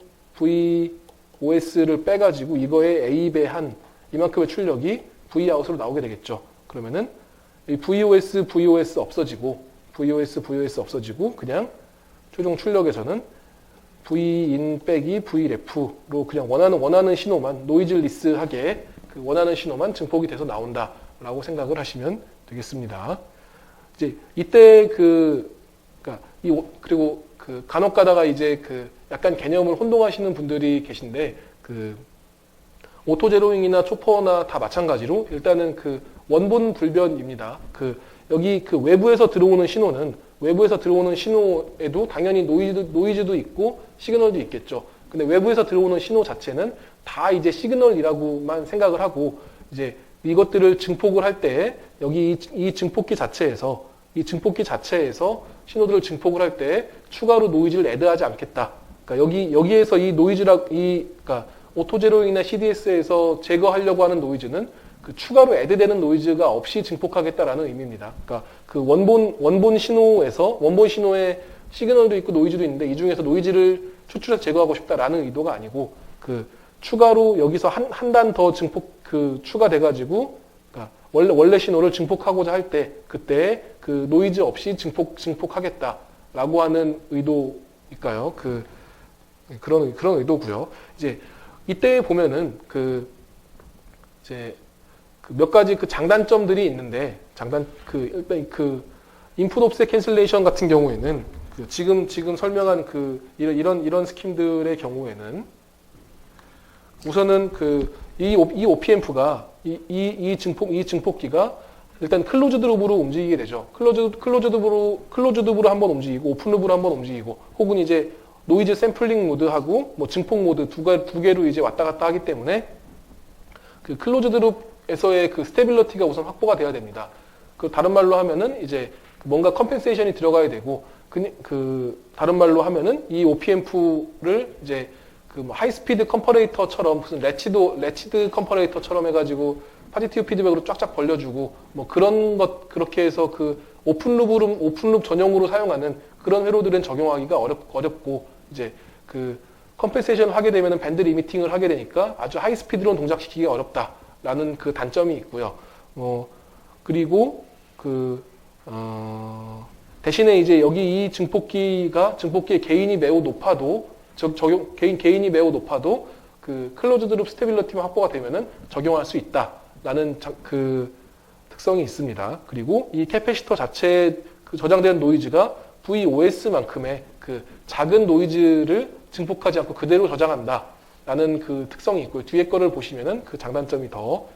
VOS를 빼가지고 이거에 A배한 이만큼의 출력이 Vout으로 나오게 되겠죠. 그러면은 이 VOS 없어지고 그냥 최종 출력에서는 Vin 빼기 VRF로 그냥 원하는 신호만 노이즈리스하게 원하는 신호만 증폭이 돼서 나온다라고 생각을 하시면 되겠습니다. 이제 이때 그리고 간혹 가다가 이제 약간 개념을 혼동하시는 분들이 계신데, 오토 제로잉이나 초퍼나 다 마찬가지로 일단은 원본 불변입니다. 여기 외부에서 들어오는 신호에도 당연히 노이즈도 있고 시그널도 있겠죠. 근데 외부에서 들어오는 신호 자체는 다 이제 시그널이라고만 생각을 하고, 이제 이것들을 증폭을 할 때 여기 이 증폭기 자체에서 신호들을 증폭을 할 때 추가로 노이즈를 애드하지 않겠다. 그러니까 여기에서 이 그러니까 오토 제로잉이나 CDS에서 제거하려고 하는 노이즈는 추가로 애드되는 노이즈가 없이 증폭하겠다라는 의미입니다. 그러니까 원본 신호에 시그널도 있고 노이즈도 있는데 이 중에서 노이즈를 추출해서 제거하고 싶다라는 의도가 아니고, 추가로 여기서 한 단 더 추가돼가지고, 그러니까 원래 신호를 증폭하고자 할 때 그때 노이즈 없이 증폭하겠다라고 하는 의도일까요? 그런 의도고요. 이제 이때 보면은 이제 몇 가지 장단점들이 있는데, 일단 인풋 옵셋 캔슬레이션 같은 경우에는 지금 설명한 이런 스킴들의 경우에는 우선은 이 OPM프가 이 증폭기가 일단 클로즈드 룹으로 움직이게 되죠. 클로즈드 룹으로 한번 움직이고 오픈 룹으로 한번 움직이고 혹은 이제 노이즈 샘플링 모드하고 뭐 증폭 모드 두 개로 이제 왔다 갔다 하기 때문에 클로즈드 룹에서의 스테빌리티가 우선 확보가 돼야 됩니다. 다른 말로 하면은 이제 뭔가 컴펜세이션이 들어가야 되고 다른 말로 하면은 이 OPM프를 이제 하이스피드 컴퍼레이터처럼 무슨 레치드 컴퍼레이터처럼 해가지고 파지티브 피드백으로 쫙쫙 벌려주고 뭐 그렇게 해서 오픈룹 전용으로 사용하는 그런 회로들은 적용하기가 어렵고 이제 컴펜세이션을 하게 되면은 밴드 리미팅을 하게 되니까 아주 하이스피드로 동작시키기가 어렵다라는 단점이 있고요. 그리고 대신에 이제 여기 이 증폭기의 게인이 매우 높아도 게인이 매우 높아도 클로즈드 룹 스테빌리티만 확보가 되면은 적용할 수 있다라는 특성이 있습니다. 그리고 이 캐패시터 자체에 저장된 노이즈가 VOS만큼의 작은 노이즈를 증폭하지 않고 그대로 저장한다라는 특성이 있고요. 뒤에 거를 보시면은 장단점이 더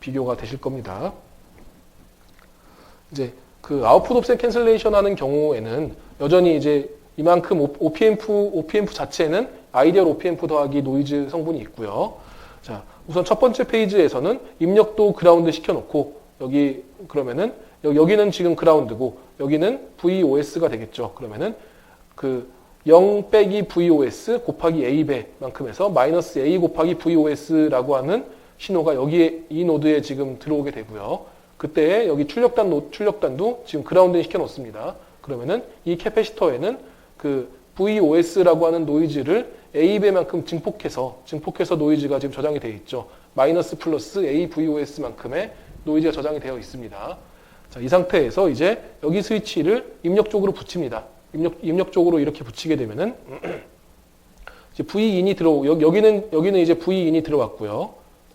비교가 되실 겁니다. 이제 아웃풋 옵셋 캔슬레이션 하는 경우에는 여전히 이제 이만큼 OPM프 자체는 아이디얼 OPM프 더하기 노이즈 성분이 있고요. 자, 우선 첫 번째 페이지에서는 입력도 그라운드 시켜놓고 그러면은 여기는 지금 그라운드고 여기는 VOS가 되겠죠. 그러면은 0 빼기 VOS 곱하기 A배만큼 해서 마이너스 A 곱하기 VOS라고 하는 신호가 여기에 이 노드에 지금 들어오게 되고요. 그때 여기 출력단도 지금 그라운드에 시켜놓습니다. 그러면은 이 캐패시터에는 VOS라고 하는 노이즈를 A배만큼 증폭해서 노이즈가 지금 저장이 되어 있죠. 마이너스 플러스 AVOS만큼의 노이즈가 저장이 되어 있습니다. 자, 이 상태에서 이제 여기 스위치를 입력 쪽으로 붙입니다. 입력 쪽으로 이렇게 붙이게 되면은 이제 Vin이 들어오고 여기는 이제 Vin이 들어왔고요.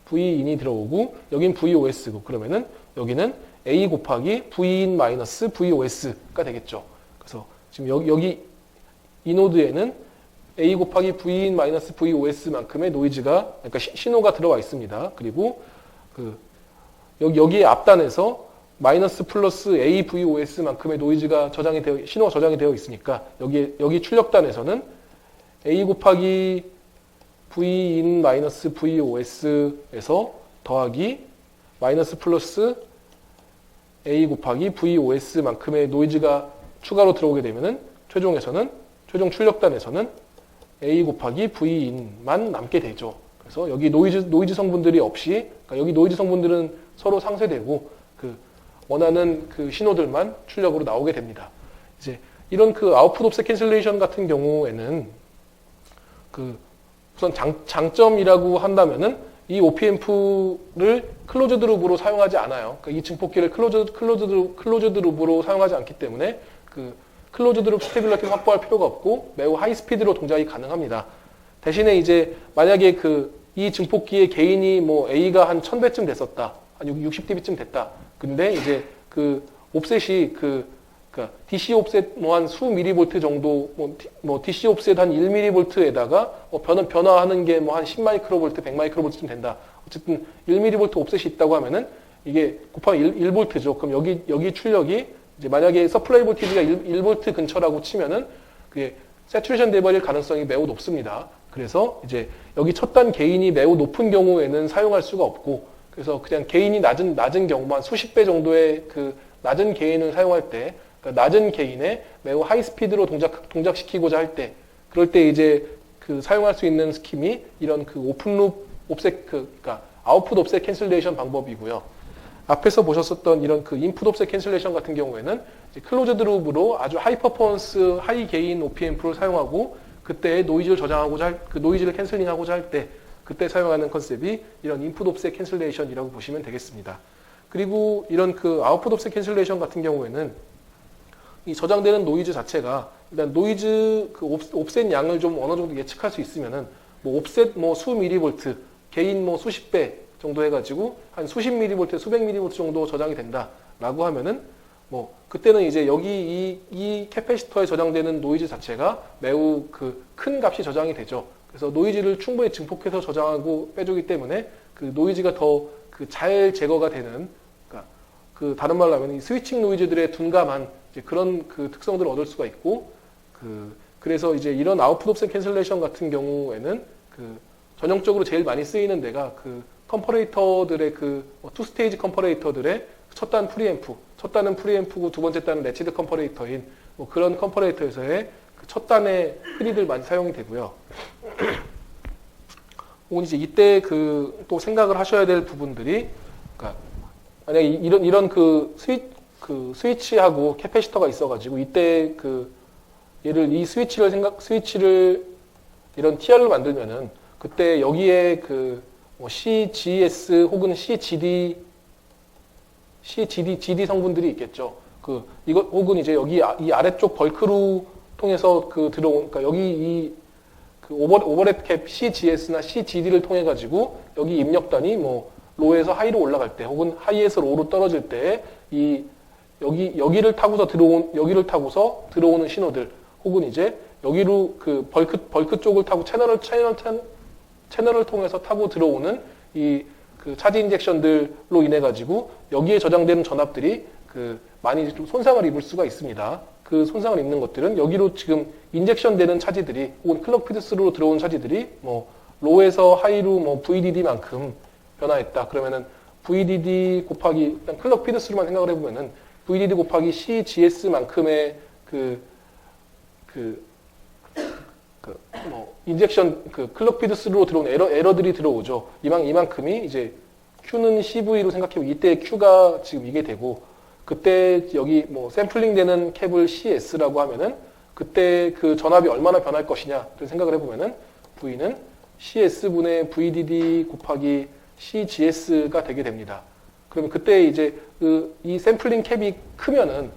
Vin이 들어오고 여긴 VOS고 그러면은 여기는 A 곱하기 Vin 마이너스 VOS가 되겠죠. 그래서 지금 여기 이 노드에는 A 곱하기 Vin 마이너스 VOS만큼의 노이즈가 그러니까 신호가 들어와 있습니다. 그리고 여기에 앞단에서 마이너스 플러스 AVOS만큼의 노이즈가 신호가 저장이 되어 있으니까 여기 출력단에서는 A 곱하기 Vin 마이너스 VOS에서 더하기 마이너스 플러스 A 곱하기 VOS만큼의 노이즈가 추가로 들어오게 되면은 최종 출력단에서는 A 곱하기 Vin만 남게 되죠. 그래서 여기 노이즈 성분들이 없이, 그러니까 여기 노이즈 성분들은 서로 상쇄되고 원하는 신호들만 출력으로 나오게 됩니다. 이제 이런 아웃풋 옵셋 캔슬레이션 같은 경우에는 우선 장점이라고 한다면은 이 OPM프를 클로즈드 룹으로 사용하지 않아요. 그러니까 이 증폭기를 클로즈드 룹으로 사용하지 않기 때문에 클로즈드 룹 스테빌리티를 확보할 필요가 없고 매우 하이 스피드로 동작이 가능합니다. 대신에 이제 만약에 이 증폭기의 게인이 뭐 A가 한 1000배쯤 됐었다. 한 60dB쯤 됐다. 근데 이제 옵셋이 DC 옵셋 뭐 한 수 미리볼트 정도 뭐 DC 옵셋 한 1mV에다가 변화하는 게 뭐 한 10마이크로볼트, 100마이크로볼트쯤 된다. 어쨌든 1mV 옵셋이 있다고 하면은 이게 곱하기 1V죠. 그럼 여기 출력이 이제 만약에 서플라이 볼티지가 1V 근처라고 치면은 그게 세츄레이션 돼버릴 가능성이 매우 높습니다. 그래서 이제 여기 첫 단 게인이 매우 높은 경우에는 사용할 수가 없고 그래서 그냥 게인이 낮은 경우만 수십 배 정도의 낮은 게인을 사용할 때 그러니까 낮은 게인에 매우 하이 스피드로 동작시키고자 할 때 그럴 때 이제 사용할 수 있는 스킴이 이런 오픈룹 옵셋 그러니까 아웃풋 옵셋 캔슬레이션 방법이고요. 앞에서 보셨었던 이런 인풋 옵셋 캔슬레이션 같은 경우에는 클로즈드 룹으로 아주 하이 퍼포먼스, 하이 게인 OPM프를 사용하고 그때 노이즈를 저장하고자 노이즈를 캔슬링하고자 할 때 그때 사용하는 컨셉이 이런 인풋 옵셋 캔슬레이션이라고 보시면 되겠습니다. 그리고 이런 아웃풋 옵셋 캔슬레이션 같은 경우에는 이 저장되는 노이즈 자체가 일단 노이즈 옵셋 양을 좀 어느 정도 예측할 수 있으면은 뭐 옵셋 뭐 수 미리볼트, 게인 뭐 수십 배 정도 해가지고 한 수십 미리볼트, 수백 미리볼트 정도 저장이 된다라고 하면은 뭐 그때는 이제 여기 이 캐패시터에 저장되는 노이즈 자체가 매우 그 큰 값이 저장이 되죠. 그래서 노이즈를 충분히 증폭해서 저장하고 빼주기 때문에 그 노이즈가 더 그 잘 제거가 되는, 그러니까 그 다른 말로 하면 이 스위칭 노이즈들의 둔감한 이제 그런 그 특성들을 얻을 수가 있고, 그래서 이제 이런 아웃풋 옵셋 캔슬레이션 같은 경우에는 그 전형적으로 제일 많이 쓰이는 데가 그 컴퍼레이터들의 그 투 스테이지 컴퍼레이터들의 첫 단 프리앰프, 첫 단은 프리앰프고 두 번째 단은 레치드 컴퍼레이터인 뭐 그런 컴퍼레이터에서의 그 첫 단에 흔히들 많이 사용이 되고요. 혹은 이제 이때 그 또 생각을 하셔야 될 부분들이, 그러니까 만약에 이런 그 스위치하고 캐패시터가 있어가지고 이때 그 얘를 이 스위치를 이런 TR을 만들면은 그때 여기에 그 뭐 CGS 혹은 GD 성분들이 있겠죠. 그 이것 혹은 이제 여기 이 아래쪽 벌크로 통해서 그 들어온, 그러니까 여기 이 그 오버랩 캡 CGS나 CGD를 통해 가지고 여기 입력단이 뭐 로에서 하이로 올라갈 때 혹은 하이에서 로로 떨어질 때 이 여기를 타고서 들어오는 신호들, 혹은 이제 여기로 그 벌크 쪽을 타고 채널을 통해서 타고 들어오는 이 그 차지 인젝션들로 인해 가지고 여기에 저장되는 전압들이 그 많이 좀 손상을 입을 수가 있습니다. 그 손상을 입는 것들은 여기로 지금 인젝션 되는 차지들이 혹은 클럭 피드스로 들어온 차지들이 뭐 로에서 하이로 뭐 VDD만큼 변화했다. 그러면은 VDD 곱하기 일단 클럭 피드스로만 생각을 해보면은 VDD 곱하기 CGS만큼의 뭐 인젝션 그 클럭 피드스로 들어온 에러들이 들어오죠. 이만큼이 이제 Q는 CV로 생각해보면 이때 Q가 지금 이게 되고, 그때 여기 뭐 샘플링 되는 캡을 CS라고 하면은 그때 그 전압이 얼마나 변할 것이냐를 생각을 해보면은 V는 CS분의 VDD 곱하기 CGS가 되게 됩니다. 그러면 그때 이제 이 샘플링 캡이 크면은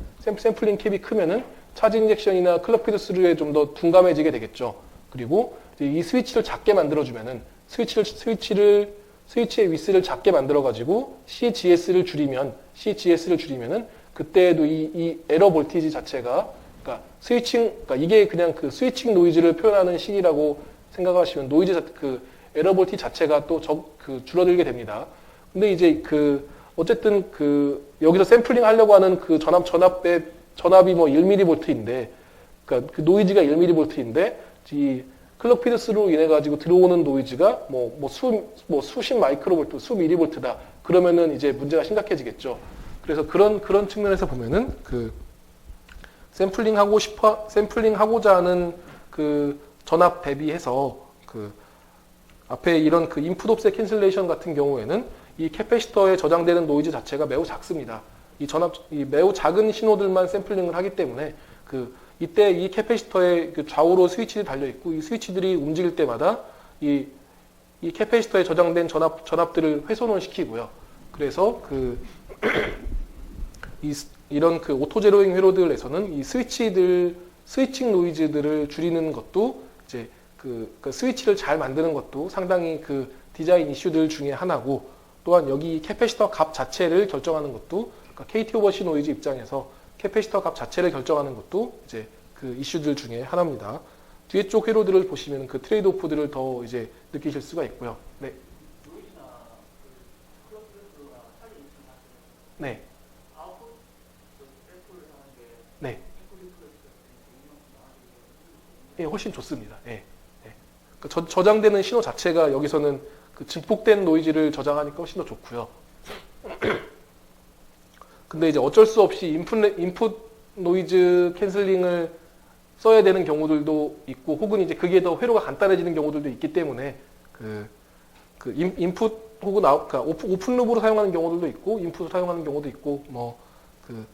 차지 인젝션이나 클럭 피드스루에 좀 더 둔감해지게 되겠죠. 그리고 이 스위치를 작게 만들어주면은 스위치의 위스를 작게 만들어가지고 CGS를 줄이면은 그때도 이 에러 볼티지 자체가, 그러니까 이게 그냥 그 스위칭 노이즈를 표현하는 식이라고 생각하시면 그 에러 볼티 자체가 또 줄어들게 됩니다. 근데 이제 어쨌든 여기서 샘플링 하려고 하는 그 전압이 뭐 1mV인데, 그러니까 그 노이즈가 1mV인데, 이 클럭 피드스로 인해 가지고 들어오는 노이즈가 수십 마이크로볼트, 수 미리볼트다. 그러면은 이제 문제가 심각해지겠죠. 그래서 그런 측면에서 보면은 샘플링하고자 하는 그 전압 대비해서 앞에 이런 인풋 옵셋 캔슬레이션 같은 경우에는 이 캐패시터에 저장되는 노이즈 자체가 매우 작습니다. 이 매우 작은 신호들만 샘플링을 하기 때문에 이때 이 캐패시터에 좌우로 스위치들이 달려 있고, 이 스위치들이 움직일 때마다 이 캐패시터에 저장된 전압들을 훼손을 시키고요. 그래서 이런 오토 제로잉 회로들에서는 이 스위칭 노이즈들을 줄이는 것도 이제 스위치를 잘 만드는 것도 상당히 디자인 이슈들 중에 하나고, 또한 여기 캐패시터 값 자체를 결정하는 것도, 그러니까 KT 오버시 노이즈 입장에서 캐패시터 값 자체를 결정하는 것도 이제 이슈들 중에 하나입니다. 뒤에 쪽 회로들을 보시면 트레이드 오프들을 더 이제 느끼실 수가 있고요. 네. 네. 네. 예, 훨씬 좋습니다. 예. 예. 저장되는 신호 자체가 여기서는 증폭된 노이즈를 저장하니까 훨씬 더 좋고요. 근데 이제 어쩔 수 없이 인풋 노이즈 캔슬링을 써야 되는 경우들도 있고, 혹은 이제 그게 더 회로가 간단해지는 경우들도 있기 때문에 인풋 혹은 그러니까 오픈 룹으로 사용하는 경우들도 있고, 인풋을 사용하는 경우도 있고, 그러니까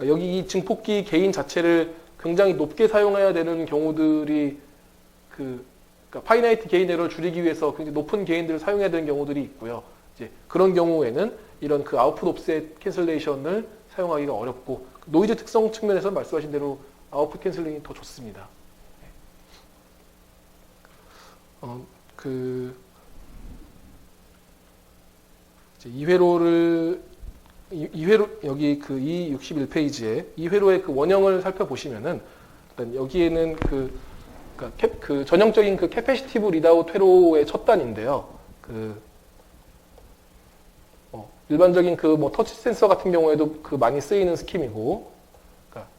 여기 이 증폭기 게인 자체를 굉장히 높게 사용해야 되는 경우들이 그러니까 파이나이트 게인 에러를 줄이기 위해서 굉장히 높은 게인들을 사용해야 되는 경우들이 있고요. 이제 그런 경우에는 이런 아웃풋 옵셋 캔슬레이션을 사용하기가 어렵고, 노이즈 특성 측면에서 말씀하신 대로 아웃풋 캔슬링이 더 좋습니다. 이제 2회로를 2회로 여기 그 E61페이지에 2회로의 그 원형을 살펴보시면은 일단 여기에는 그 전형적인 그 캐패시티브 리드아웃 회로의 첫 단인데요. 일반적인 그 뭐 터치 센서 같은 경우에도 그 많이 쓰이는 스킴이고, 그러니까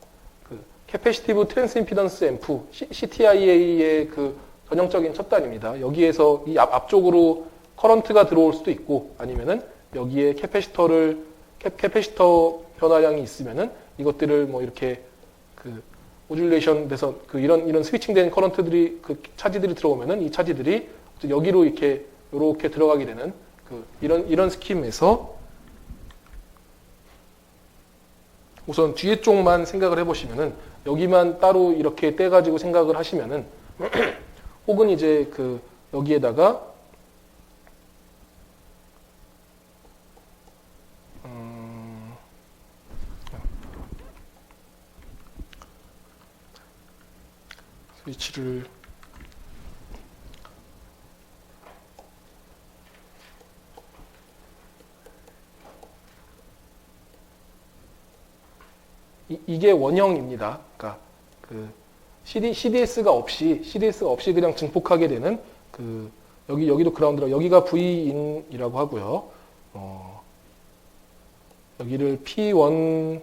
그 캐패시티브 트랜스 임피던스 앰프 CTIA의 그 전형적인 첫 단입니다. 여기에서 이 앞쪽으로 커런트가 들어올 수도 있고, 아니면은 여기에 캐패시터 변화량이 있으면은 이것들을 뭐 이렇게 그 모듈레이션 돼서 그 이런 스위칭된 커런트들이 그 차지들이 들어오면은 이 차지들이 여기로 이렇게 들어가게 되는 그 이런 스킴에서 우선 뒤에 쪽만 생각을 해보시면은 여기만 따로 이렇게 떼가지고 생각을 하시면은 혹은 이제 그 여기에다가 스위치를 이게 원형입니다. 그러니까 그 CDS가 없이 그냥 증폭하게 되는 그 여기도 그라운드라 여기가 V인이라고 하고요. 여기를 P1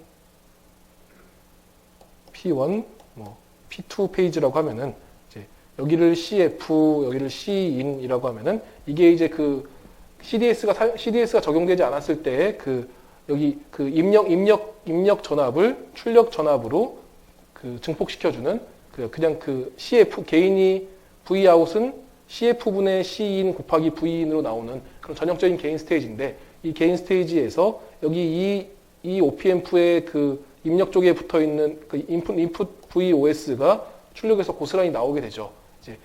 뭐 P2 페이지라고 하면은 이제 여기를 CF 여기를 C인이라고 하면은 이게 이제 그 CDS가 적용되지 않았을 때 여기 그 입력 전압을 출력 전압으로 그 증폭시켜주는 그냥 그 CF 개인이 Vout은 CF분의 C인 곱하기 V인으로 나오는 그런 전형적인 개인 스테이지인데 이 개인 스테이지에서 여기 이 OP앰프의 그 입력 쪽에 붙어 있는 그 인풋 VOS가 출력에서 고스란히 나오게 되죠. 이제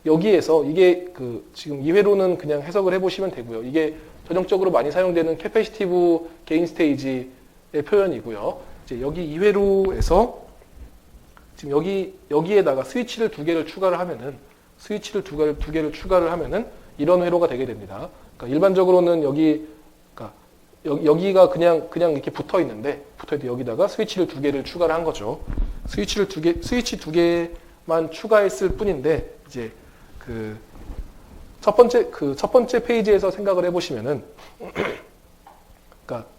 여기에서 이게 그 지금 2회로는 그냥 해석을 해보시면 되고요. 이게 전형적으로 많이 사용되는 캐패시티브 게인 스테이지의 표현이고요. 이제 여기 2회로에서 지금 여기에다가 스위치를 두 개를 추가를 하면은 이런 회로가 되게 됩니다. 그러니까 일반적으로는 여기가 그냥 이렇게 붙어 있는데 여기다가 스위치를 두 개를 추가를 한 거죠. 스위치 두 개만 추가했을 뿐인데 이제 첫 번째 페이지에서 생각을 해보시면은, 그러니까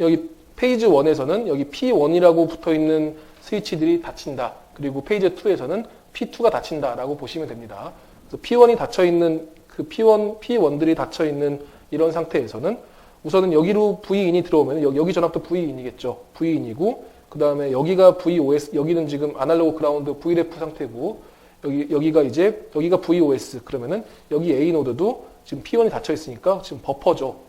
여기 페이지 1에서는 여기 P1이라고 붙어 있는 스위치들이 닫힌다. 그리고 페이지 2에서는 P2가 닫힌다라고 보시면 됩니다. 그래서 P1이 닫혀 있는 P1들이 닫혀 있는 이런 상태에서는 우선은 여기로 V인이 들어오면 여기 전압도 V인이겠죠. V인이고 그 다음에 여기가 VOS, 여기는 지금 아날로그 그라운드 Vref 상태고. 여기가 VOS 그러면은 여기 A 노드도 지금 P1이 닫혀 있으니까 지금 버퍼죠.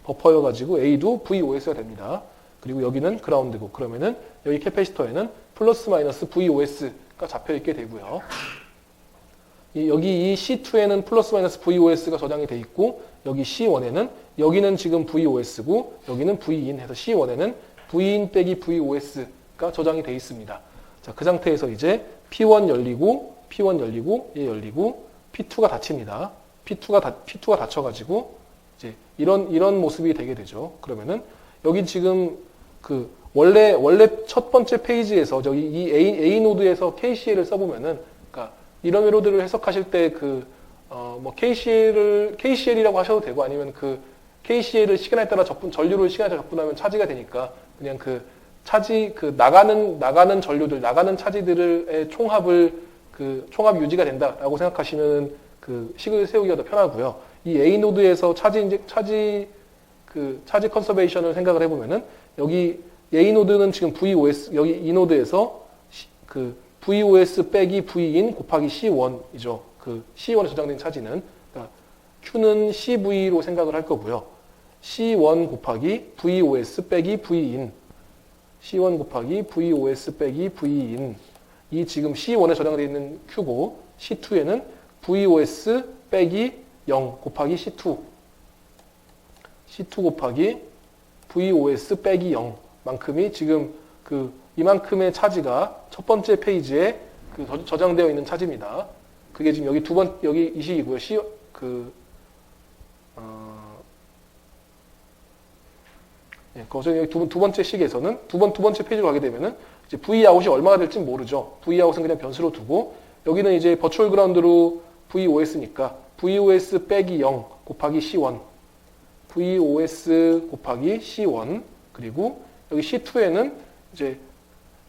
버퍼여가지고 A도 VOS가 됩니다. 그리고 여기는 그라운드고 그러면은 여기 캐패시터에는 플러스 마이너스 VOS가 잡혀 있게 되고요. 여기 이 C2에는 플러스 마이너스 VOS가 저장이 돼 있고 여기 C1에는 여기는 지금 VOS고 여기는 V인 해서 C1에는 V인 빼기 VOS가 저장이 돼 있습니다. 자, 그 상태에서 이제 P1 열리고 얘 열리고 P2가 닫힙니다. P2가 닫혀가지고 이제 이런 모습이 되게 되죠. 그러면은 여기 지금 그 원래 첫 번째 페이지에서 저기 이 A 노드에서 KCL을 써보면은 그러니까 이런 회로들을 해석하실 때 뭐 KCL이라고 하셔도 되고 아니면 그 KCL을 시간에 따라 전류를 시간에 따라 접근하면 차지가 되니까 그냥 나가는 전류들 나가는 차지들의 총합 유지가 된다라고 생각하시면 그 식을 세우기가 더 편하고요. 이 A 노드에서 차지 컨서베이션을 생각을 해보면은 여기 A 노드는 지금 VOS 여기 이 노드에서 그 VOS 빼기 V인 곱하기 C1이죠. 그 C1에 저장된 차지는 그러니까 Q는 CV로 생각을 할 거고요. C1 곱하기 VOS 빼기 V인 C1 곱하기 VOS 빼기 V인 이 지금 C1에 저장되어 있는 Q고 C2에는 VOS 빼기 0 곱하기 C2 곱하기 VOS 빼기 0 만큼이 지금 이만큼의 차지가 첫 번째 페이지에 저장되어 있는 차지입니다. 그게 지금 여기 여기 이 식이고요. 예, 거기서 여기 두 번째 식에서는 두 번째 페이지로 가게 되면은 이제 vout이 얼마가 될지 모르죠. vout은 그냥 변수로 두고 여기는 이제 버추얼 그라운드로 VOS니까 VOS 빼기 0 곱하기 C1 VOS 곱하기 C1 그리고 여기 C2에는 이제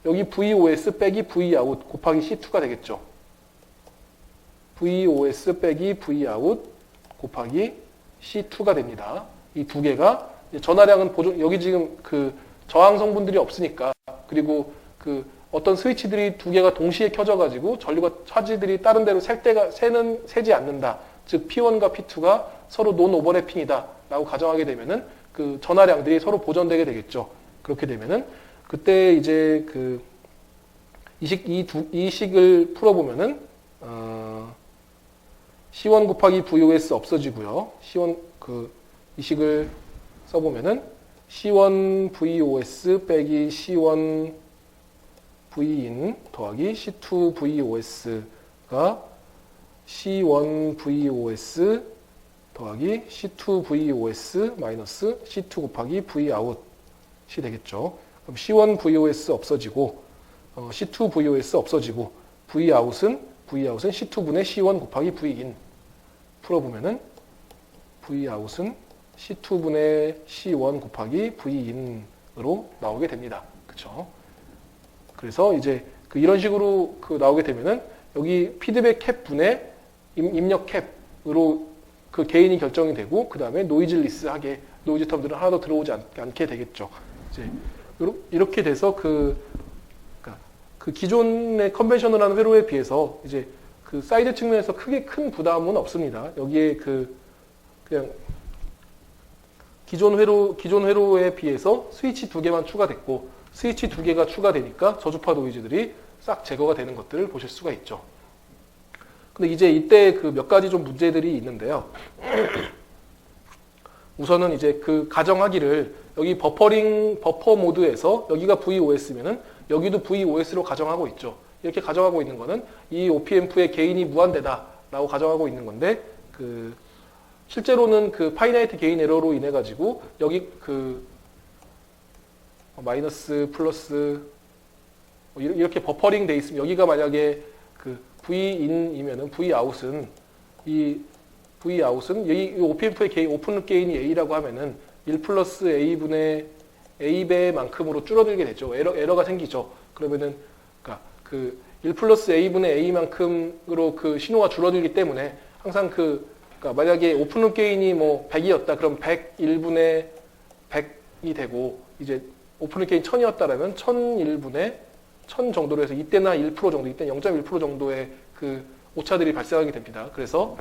여기 VOS 빼기 Vout 곱하기 C2가 되겠죠. VOS 빼기 Vout 곱하기 C2가 됩니다. 이 두 개가 전하량은 여기 지금 그 저항 성분들이 없으니까 그리고 그 어떤 스위치들이 두 개가 동시에 켜져가지고 전류가 차지들이 다른 데로 새지 않는다. 즉 P1과 P2가 서로 논 오버래핑이다 라고 가정하게 되면은 그 전하량들이 서로 보존되게 되겠죠. 그렇게 되면은 그때 이제 그 이 식을 풀어보면은 C1 곱하기 VOS 없어지고요. C1 이 식을 써보면은 C1 VOS 빼기 C1 Vin 더하기 C2 VOS가 C1 VOS 더하기 C2 VOS 마이너스 C2 곱하기 Vout이 되겠죠. 그럼 C1 VOS 없어지고 C2 VOS 없어지고 Vout은 C2분의 C1 곱하기 Vin 풀어보면은 Vout은 C2분의 C1 곱하기 Vin으로 나오게 됩니다. 그쵸? 그래서 이제 이런 식으로 나오게 되면은 여기 피드백 캡 분의 입력 캡으로 그 개인이 결정이 되고 그 다음에 노이즈리스하게 노이즈 텀들은 하나도 들어오지 않게 되겠죠. 이제 이렇게 돼서 그 기존의 컨벤셔널한 회로에 비해서 이제 그 사이드 측면에서 크게 큰 부담은 없습니다. 여기에 그냥 기존 회로에 비해서 스위치 두 개만 추가됐고 스위치 두 개가 추가되니까 저주파 노이즈들이 싹 제거가 되는 것들을 보실 수가 있죠. 근데 이제 이때 그 몇 가지 좀 문제들이 있는데요. 우선은 이제 그 가정하기를 여기 버퍼 모드에서 여기가 VOS면은 여기도 VOS로 가정하고 있죠. 이렇게 가정하고 있는 거는 이 OP앰프의 게인이 무한대다라고 가정하고 있는 건데 실제로는 그 파이나이트 게인 에러로 인해 가지고 여기 마이너스 플러스 이렇게 버퍼링 돼 있으면 여기가 만약에 Vin이면은 Vout은 이 OP앰프의 게인 오픈룹 게인이 A라고 하면은 1 플러스 A분의 A배만큼으로 줄어들게 되죠. 에러가 생기죠. 그러면은 그 1 플러스 A분의 A만큼으로 그 신호가 줄어들기 때문에 항상 그러니까 만약에 오픈룹 게인이 뭐 100이었다. 그럼 101분의 100이 되고 이제 오픈룹 게인 1000이었다라면 1001분의 1000 정도로 해서 이때나 1% 정도, 이때 0.1% 정도의 그 오차들이 발생하게 됩니다. 그래서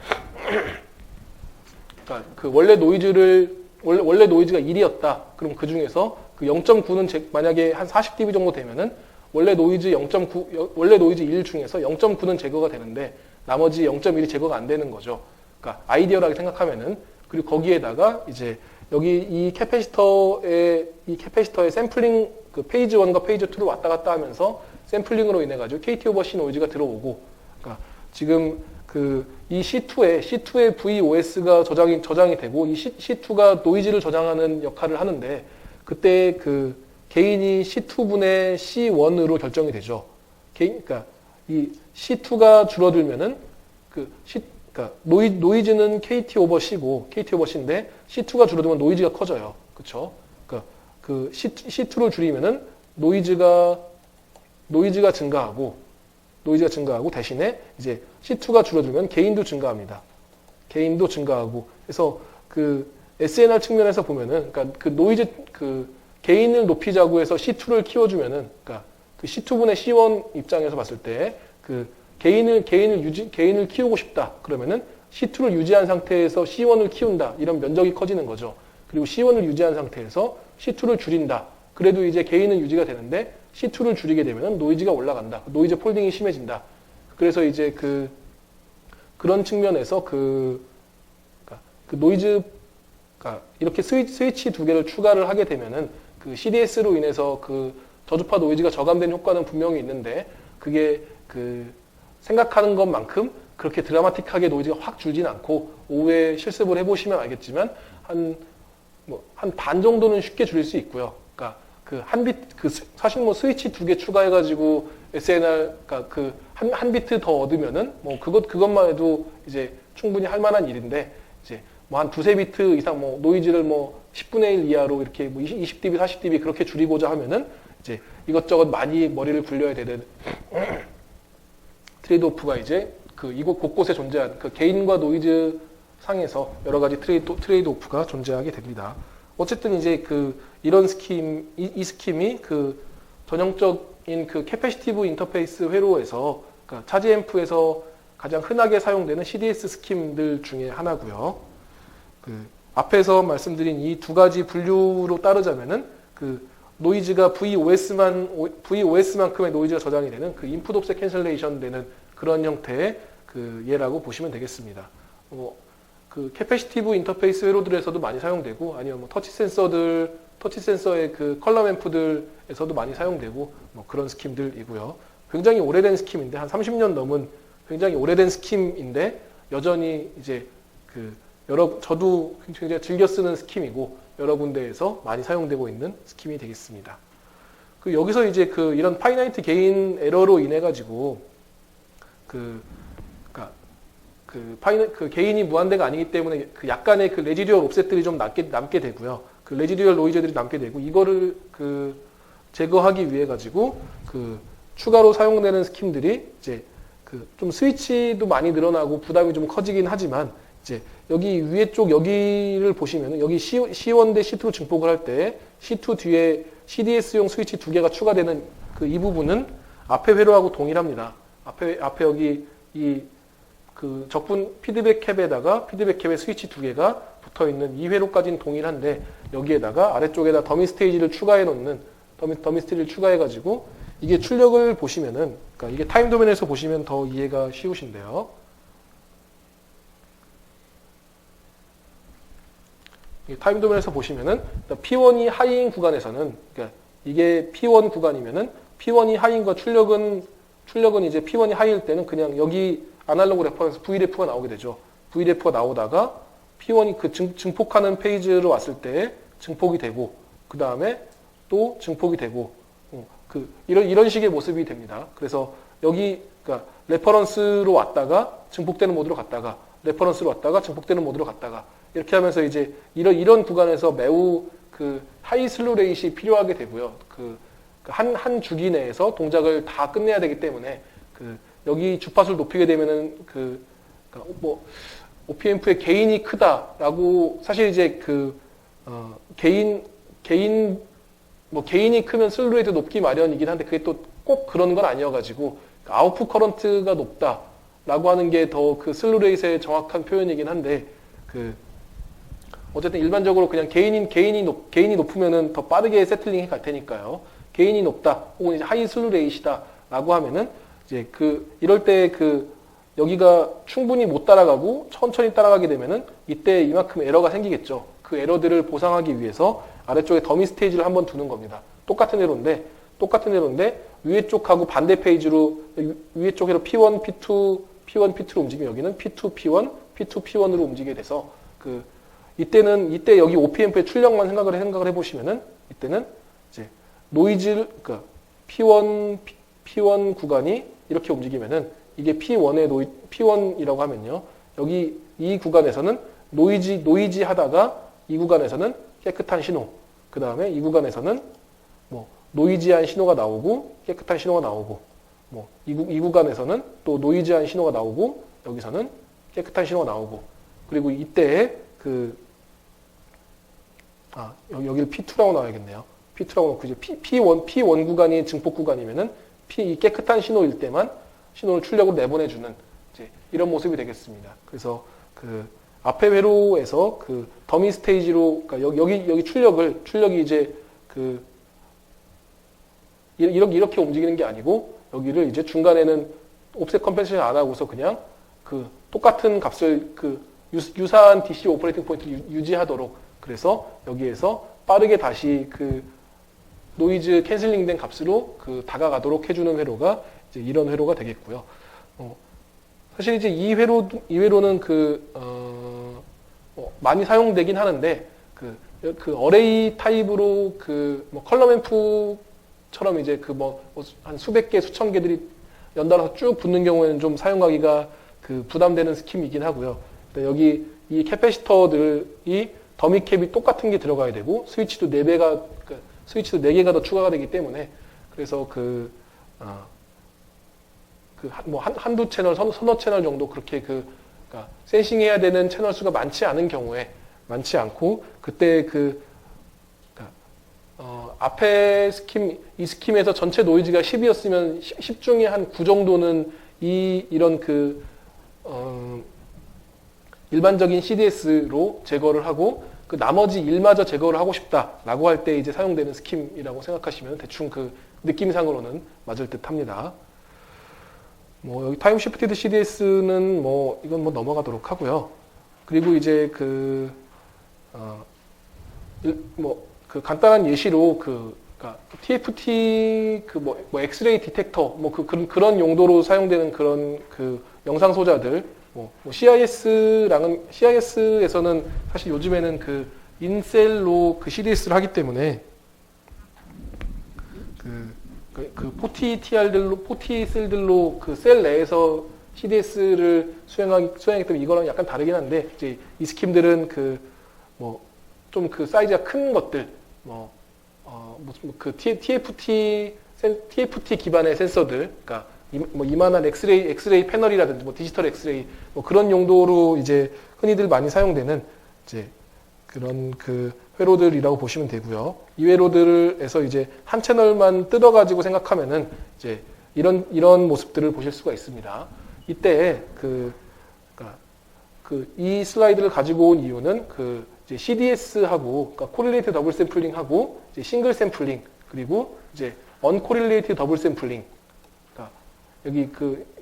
그러니까 그 원래 노이즈가 1이었다. 그럼 그 중에서 그 0.9는 만약에 한 40dB 정도 되면은 원래 노이즈 1 중에서 0.9는 제거가 되는데 나머지 0.1이 제거가 안 되는 거죠. 그러니까 아이디어라고 생각하면은 그리고 거기에다가 이제 여기 이 캐패시터의 샘플링 그 페이지 1과 페이지 2를 왔다 갔다 하면서 샘플링으로 인해 가지고 KT 오버 C 노이즈가 들어오고 그러니까 지금 이 C2에 VOS가 저장이 되고 이 C2가 노이즈를 저장하는 역할을 하는데 그때 그 게인이 C2분의 C1으로 결정이 되죠. 그러니까 이 C2가 줄어들면은 그러니까 노이즈는 KT 오버 C인데 C2가 줄어들면 노이즈가 커져요. 그렇죠? 그러니까 그 C2를 줄이면은 노이즈가 증가하고 대신에 이제 C2가 줄어들면 게인도 증가합니다. 게인도 증가하고 그래서 그 SNR 측면에서 보면은 그러니까 그 노이즈 게인을 높이자고 해서 C2를 키워주면은 그러니까 그 C2분의 C1 입장에서 봤을 때 그 게인을 키우고 싶다. 그러면은 C2를 유지한 상태에서 C1을 키운다. 이런 면적이 커지는 거죠. 그리고 C1을 유지한 상태에서 C2를 줄인다. 그래도 이제 게인은 유지가 되는데 C2를 줄이게 되면 노이즈가 올라간다. 노이즈 폴딩이 심해진다. 그래서 이제 그런 측면에서 노이즈, 이렇게 스위치 두 개를 추가를 하게 되면은 그 CDS로 인해서 그 저주파 노이즈가 저감되는 효과는 분명히 있는데 그게 생각하는 것만큼 그렇게 드라마틱하게 노이즈가 확 줄진 않고 오후에 실습을 해보시면 알겠지만 한 뭐 한 반 정도는 쉽게 줄일 수 있고요. 그러니까 그 한 비트, 사실 뭐 스위치 2개 추가해가지고 SNR, 그러니까 그 한 비트 더 얻으면은 뭐 그것만 해도 이제 충분히 할 만한 일인데, 이제 뭐 한 두세 비트 이상 뭐 노이즈를 뭐 10분의 1 이하로 이렇게 뭐 20dB, 40dB 그렇게 줄이고자 하면은 이제 이것저것 많이 머리를 굴려야 되는 트레이드오프가 이제 그 이곳 곳곳에 존재하는 그 게인과 노이즈 상에서 여러 가지 트레이드오프가 존재하게 됩니다. 어쨌든 이제 그 이런 스킴, 이 스킴이 그 전형적인 그 캐패시티브 인터페이스 회로에서, 그러니까 차지 앰프에서 가장 흔하게 사용되는 CDS 스킴들 중에 하나고요. 그 앞에서 말씀드린 이 두 가지 분류로 따르자면은 그 노이즈가 VOS만큼의 노이즈가 저장이 되는 그 인풋 옵셋 캔슬레이션 되는 그런 형태의 그 예라고 보시면 되겠습니다. 그 캐패시티브 인터페이스 회로들에서도 많이 사용되고, 아니면 뭐 터치 센서의 그 컬럼 앰프들에서도 많이 사용되고, 뭐 그런 스킴들이고요. 굉장히 오래된 스킴인데, 한 30년 넘은 굉장히 오래된 스킴인데, 여전히 이제 저도 굉장히 즐겨 쓰는 스킴이고, 여러 군데에서 많이 사용되고 있는 스킴이 되겠습니다. 여기서 이제 이런 파이나이트 게인 에러로 인해 가지고 게인이 무한대가 아니기 때문에 약간의 레지듀얼 옵셋들이 좀 남게 되고요. 레지듀얼 노이즈들이 남게 되고, 이거를 제거하기 위해 가지고 추가로 사용되는 스킴들이 이제 좀 스위치도 많이 늘어나고 부담이 좀 커지긴 하지만, 이제 여기 위에 쪽 여기를 보시면은 여기 C1 대 C2로 증폭을 할 때 C2 뒤에 CDS용 스위치 두 개가 추가되는 이 부분은 앞에 회로하고 동일합니다. 앞에 여기 적분 피드백 캡에다가 피드백 캡에 스위치 두 개가 붙어 있는 이 회로까지는 동일한데, 여기에다가 아래쪽에다 더미 스테이지를 추가해 놓는 더미 스테이지를 추가해 가지고 이게 출력을 보시면은, 그러니까 이게 타임 도면에서 보시면 더 이해가 쉬우신데요. 타임 도면에서 보시면은 P1이 하이인 구간에서는, 그러니까 이게 P1 구간이면은 P1이 하이인과 출력은 이제 P1이 하이일 때는 그냥 여기 아날로그 레퍼런스 VREF가 나오게 되죠. VREF가 나오다가 P1이 증폭하는 페이지로 왔을 때 증폭이 되고, 그 다음에 또 증폭이 되고, 이런 식의 모습이 됩니다. 그래서 여기, 그러니까 레퍼런스로 왔다가 증폭되는 모드로 갔다가, 레퍼런스로 왔다가 증폭되는 모드로 갔다가, 이렇게 하면서 이제 이런 구간에서 매우 하이 슬루 레이시 필요하게 되고요. 한 주기 내에서 동작을 다 끝내야 되기 때문에 여기 주파수를 높이게 되면은 뭐 OPMP의 게인이 크다라고, 사실 이제 게인이 크면 슬루 레이트 높기 마련이긴 한데, 그게 또 꼭 그런 건 아니어가지고 아웃풋 커런트가 높다라고 하는 게 더 슬루 레이트의 정확한 표현이긴 한데, 어쨌든 일반적으로 그냥 게인이 높으면은 더 빠르게 세틀링이 갈 테니까요. 게인이 높다, 혹은 이제 하이 슬루 레이시다라고 하면은 이제 이럴 때 여기가 충분히 못 따라가고 천천히 따라가게 되면은 이때 이만큼 에러가 생기겠죠. 그 에러들을 보상하기 위해서 아래쪽에 더미 스테이지를 한번 두는 겁니다. 똑같은 에러인데 위에 쪽하고 반대 페이지로 위에 쪽으로 P1, P2로 움직이면 여기는 P2, P1, P2, P1으로 움직이게 돼서 이때 여기 OPMP의 출력만 생각을 해보시면은, 이때는 이제 그러니까 P1 구간이 이렇게 움직이면은, 이게 P1이라고 하면요. 여기 이 구간에서는 노이지 하다가 이 구간에서는 깨끗한 신호, 그 다음에 이 구간에서는 뭐 노이지한 신호가 나오고 깨끗한 신호가 나오고, 뭐 이 구간에서는 또 노이지한 신호가 나오고 여기서는 깨끗한 신호가 나오고, 그리고 이때에 여기를 P2라고 나와야겠네요. P2라고 놓고 이제 P1 구간이 증폭 구간이면은 이 깨끗한 신호일 때만 신호를 출력으로 내보내주는 이제 이런 모습이 되겠습니다. 그래서 앞에 회로에서 더미 스테이지로, 그러니까 여기 출력이 이제 이렇게 움직이는 게 아니고, 여기를 이제 중간에는 옵셋 컴펜세이션 안 하고서 그냥 똑같은 값을 유사한 DC 오퍼레이팅 포인트를 유지하도록, 그래서 여기에서 빠르게 다시 노이즈 캔슬링 된 값으로 다가가도록 해주는 회로가 이제 이런 회로가 되겠고요. 사실 이제 이 회로는 많이 사용되긴 하는데, 그 어레이 타입으로 그 뭐 컬럼앤프처럼 이제 그 뭐 한 수백 개, 수천 개들이 연달아서 쭉 붙는 경우에는 좀 사용하기가 그 부담되는 스킴이긴 하고요. 여기 이 캐패시터들이 더미 캡이 똑같은 게 들어가야 되고 스위치도 4배가 스위치도 4개가 더 추가가 되기 때문에 그래서 뭐 한두 채널, 서너 채널 정도 그렇게 그러니까 센싱해야 되는 채널 수가 많지 않은 경우에 많지 않고 그때 앞에 스킴, 이 스킴에서 전체 노이즈가 10이었으면 10 중에 한 9 정도는 이런 일반적인 CDS로 제거를 하고 그 나머지 1마저 제거를 하고 싶다라고 할 때 이제 사용되는 스킴이라고 생각하시면 대충 그 느낌상으로는 맞을 듯 합니다. 뭐 여기 타임 시프티드 CDS는 뭐 이건 뭐 넘어가도록 하고요. 그리고 이제 그 간단한 예시로 그러니까 TFT 뭐 엑스레이 디텍터 뭐 그런 용도로 사용되는 그런 그 영상 소자들 뭐 CIS에서는 사실 요즘에는 그 인셀로 그 CDS를 하기 때문에 그 포티셀들로 그 셀 내에서 CDS를 수행하기 때문에 이거랑 약간 다르긴 한데 이제 이 스킴들은 좀 그 사이즈가 큰 것들 TFT 기반의 센서들 그러니까 이만한 엑스레이 패널이라든지 뭐 디지털 엑스레이 뭐 그런 용도로 이제 흔히들 많이 사용되는 이제 그런 그 회로들이라고 보시면 되고요. 이 회로들에서 이제 한 채널만 뜯어가지고 생각하면은 이제 이런 모습들을 보실 수가 있습니다. 이때 이 슬라이드를 가지고 온 이유는 이제 CDS하고 그러니까 코릴레이트 더블 샘플링하고 이제 싱글 샘플링 그리고 이제 언코릴레이트 더블 샘플링 여기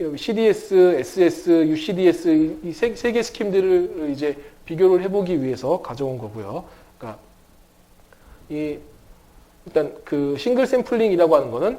여기 CDS, SS, UCDS 이 세 개 스킴들을 이제 비교를 해보기 위해서 가져온 거고요. 그러니까 일단 그 싱글 샘플링이라고 하는 거는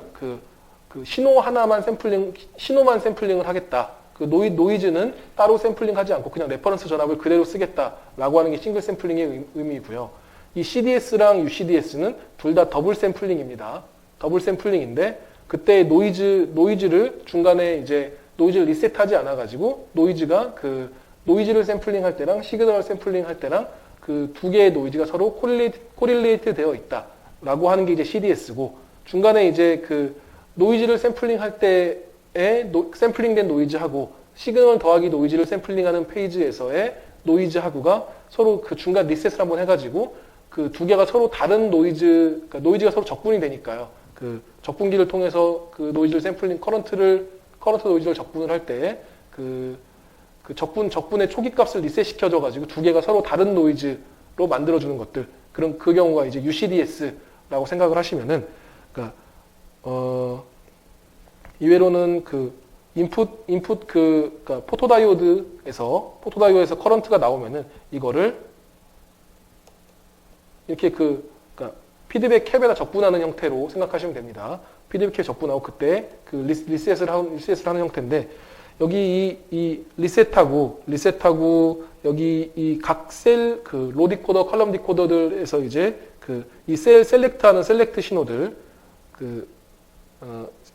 신호만 샘플링을 하겠다. 그 노이즈는 따로 샘플링하지 않고 그냥 레퍼런스 전압을 그대로 쓰겠다라고 하는 게 싱글 샘플링의 의미고요. 이 CDS랑 UCDS는 둘 다 더블 샘플링입니다. 더블 샘플링인데 그때 노이즈를 중간에 이제 노이즈를 리셋하지 않아가지고 노이즈를 샘플링할 때랑 시그널 샘플링할 때랑 그 두 개의 노이즈가 서로 코릴레이트 되어 있다라고 하는 게 이제 CDS고 중간에 이제 그 노이즈를 샘플링할 때에 샘플링된 노이즈하고 시그널 더하기 노이즈를 샘플링하는 페이지에서의 노이즈하고가 서로 그 중간 리셋을 한번 해가지고 그 두 개가 서로 다른 그러니까 노이즈가 서로 적분이 되니까요. 그 적분기를 통해서 그 노이즈를 샘플링 커런트 노이즈를 적분을 할 때 그 적분의 초기 값을 리셋 시켜줘가지고 두 개가 서로 다른 노이즈로 만들어주는 것들 그 경우가 이제 UCDS라고 생각을 하시면은 그러니까 이외로는 그러니까 포토다이오드에서 커런트가 나오면은 이거를 이렇게 그러니까 피드백 캡에다 적분하는 형태로 생각하시면 됩니다. 피드백 캡 적분하고 그때 그 리셋을 하는 형태인데 여기 이 리셋하고 여기 이 각 셀 로 디코더, 컬럼 디코더들에서 이제 이 셀렉트하는 셀렉트 신호들